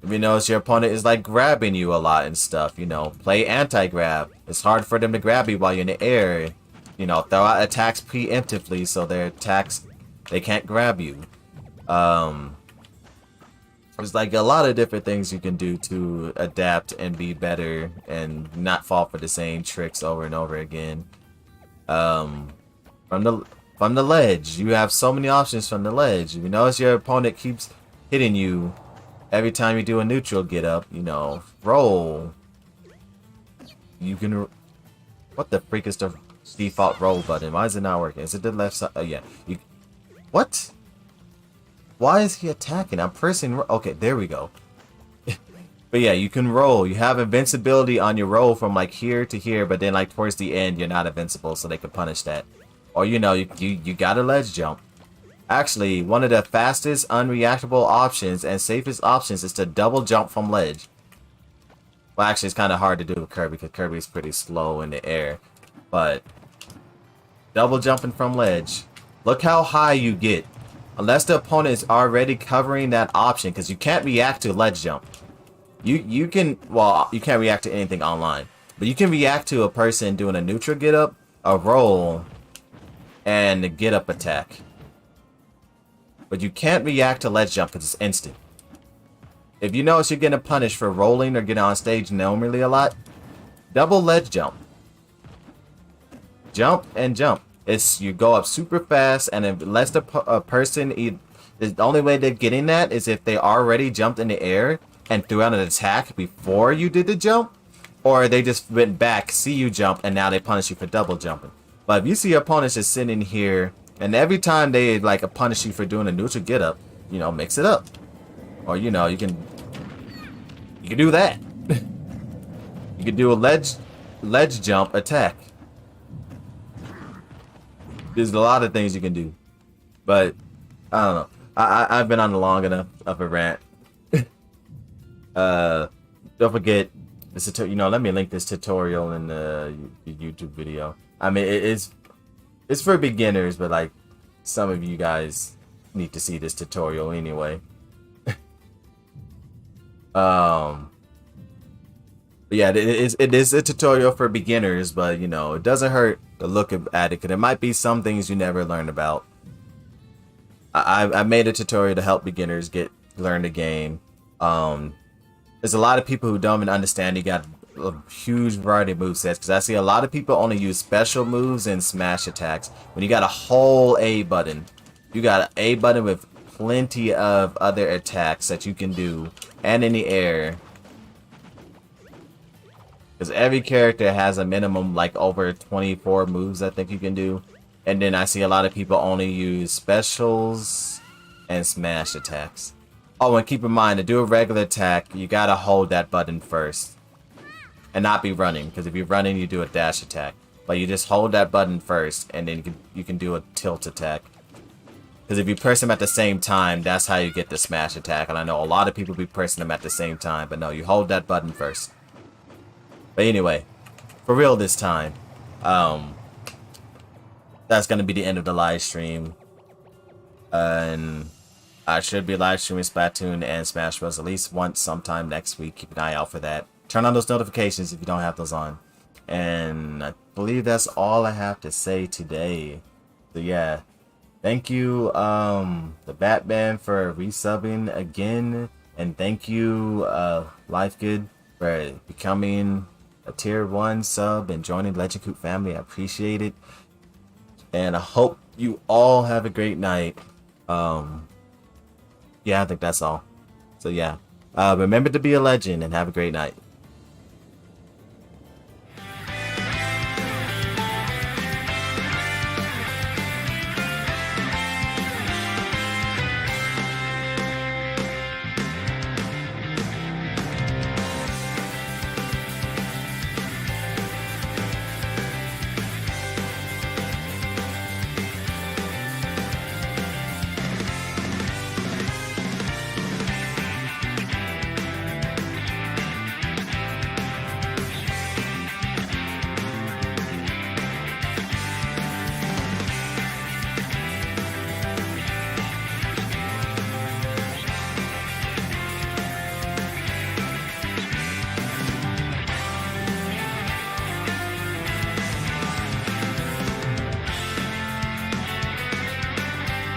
If you notice your opponent is like grabbing you a lot and stuff, you know, play anti-grab. It's hard for them to grab you while you're in the air. You know, throw out attacks preemptively so their attacks, they can't grab you. There's like a lot of different things you can do to adapt and be better and not fall for the same tricks over and over again. From the ledge, you have so many options from the ledge. If you notice your opponent keeps hitting you every time you do a neutral get up, you know, roll. You can... What the freak is the default roll button? Why is it not working? Is it the left side? Oh, yeah. What? Why is he attacking? I'm pressing... Okay, there we go. But yeah, you can roll. You have invincibility on your roll from like here to here, but then like towards the end, you're not invincible, so they can punish that. Or, you know, you got a ledge jump. Actually, one of the fastest unreactable options and safest options is to double jump from ledge. Well, actually, it's kind of hard to do with Kirby because Kirby's pretty slow in the air. But double jumping from ledge. Look how high you get unless the opponent is already covering that option, because you can't react to ledge jump. You can, well, you can't react to anything online, but you can react to a person doing a neutral get up, a roll, and a get up attack. But you can't react to ledge jump because it's instant. If you notice you're getting punished for rolling or getting on stage normally a lot, double ledge jump. Jump and jump. It's you go up super fast, and unless the person, the only way they're getting that is if they already jumped in the air and threw out an attack before you did the jump, or they just went back, see you jump, and now they punish you for double jumping. But if you see opponents just sitting here, and every time they like punish you for doing a neutral get up, you know, mix it up, or you know, you can do that. You can do a ledge jump attack. There's a lot of things you can do, but I don't know. I've been on long enough of a rant. Don't forget this tutorial. You know, let me link this tutorial in the YouTube video. I mean, it's for beginners, but like some of you guys need to see this tutorial anyway. But yeah, it is a tutorial for beginners, but you know, it doesn't hurt to look at it because there might be some things you never learned about. I made a tutorial to help beginners learn the game. There's a lot of people who don't even understand you got a huge variety of movesets, because I see a lot of people only use special moves and smash attacks when you got a whole A button. You got an A button with plenty of other attacks that you can do, and in the air. Because every character has a minimum like over 24 moves I think you can do. And then I see a lot of people only use specials and smash attacks. Oh, and keep in mind, to do a regular attack, you gotta hold that button first. And not be running, because if you're running, you do a dash attack. But you just hold that button first, and then you can do a tilt attack. Because if you press them at the same time, that's how you get the smash attack. And I know a lot of people be pressing them at the same time, but no, you hold that button first. But anyway, for real this time, that's gonna be the end of the live stream. And I should be live streaming Splatoon and Smash Bros. At least once sometime next week. Keep an eye out for that. Turn on those notifications if you don't have those on. And I believe that's all I have to say today. So yeah, thank you, the Batman, for resubbing again, and thank you, LifeGood, for becoming a tier 1 sub and joining Legendcoot family. I appreciate it, and I hope you all have a great night. Yeah, I think that's all. So yeah, remember to be a legend and have a great night.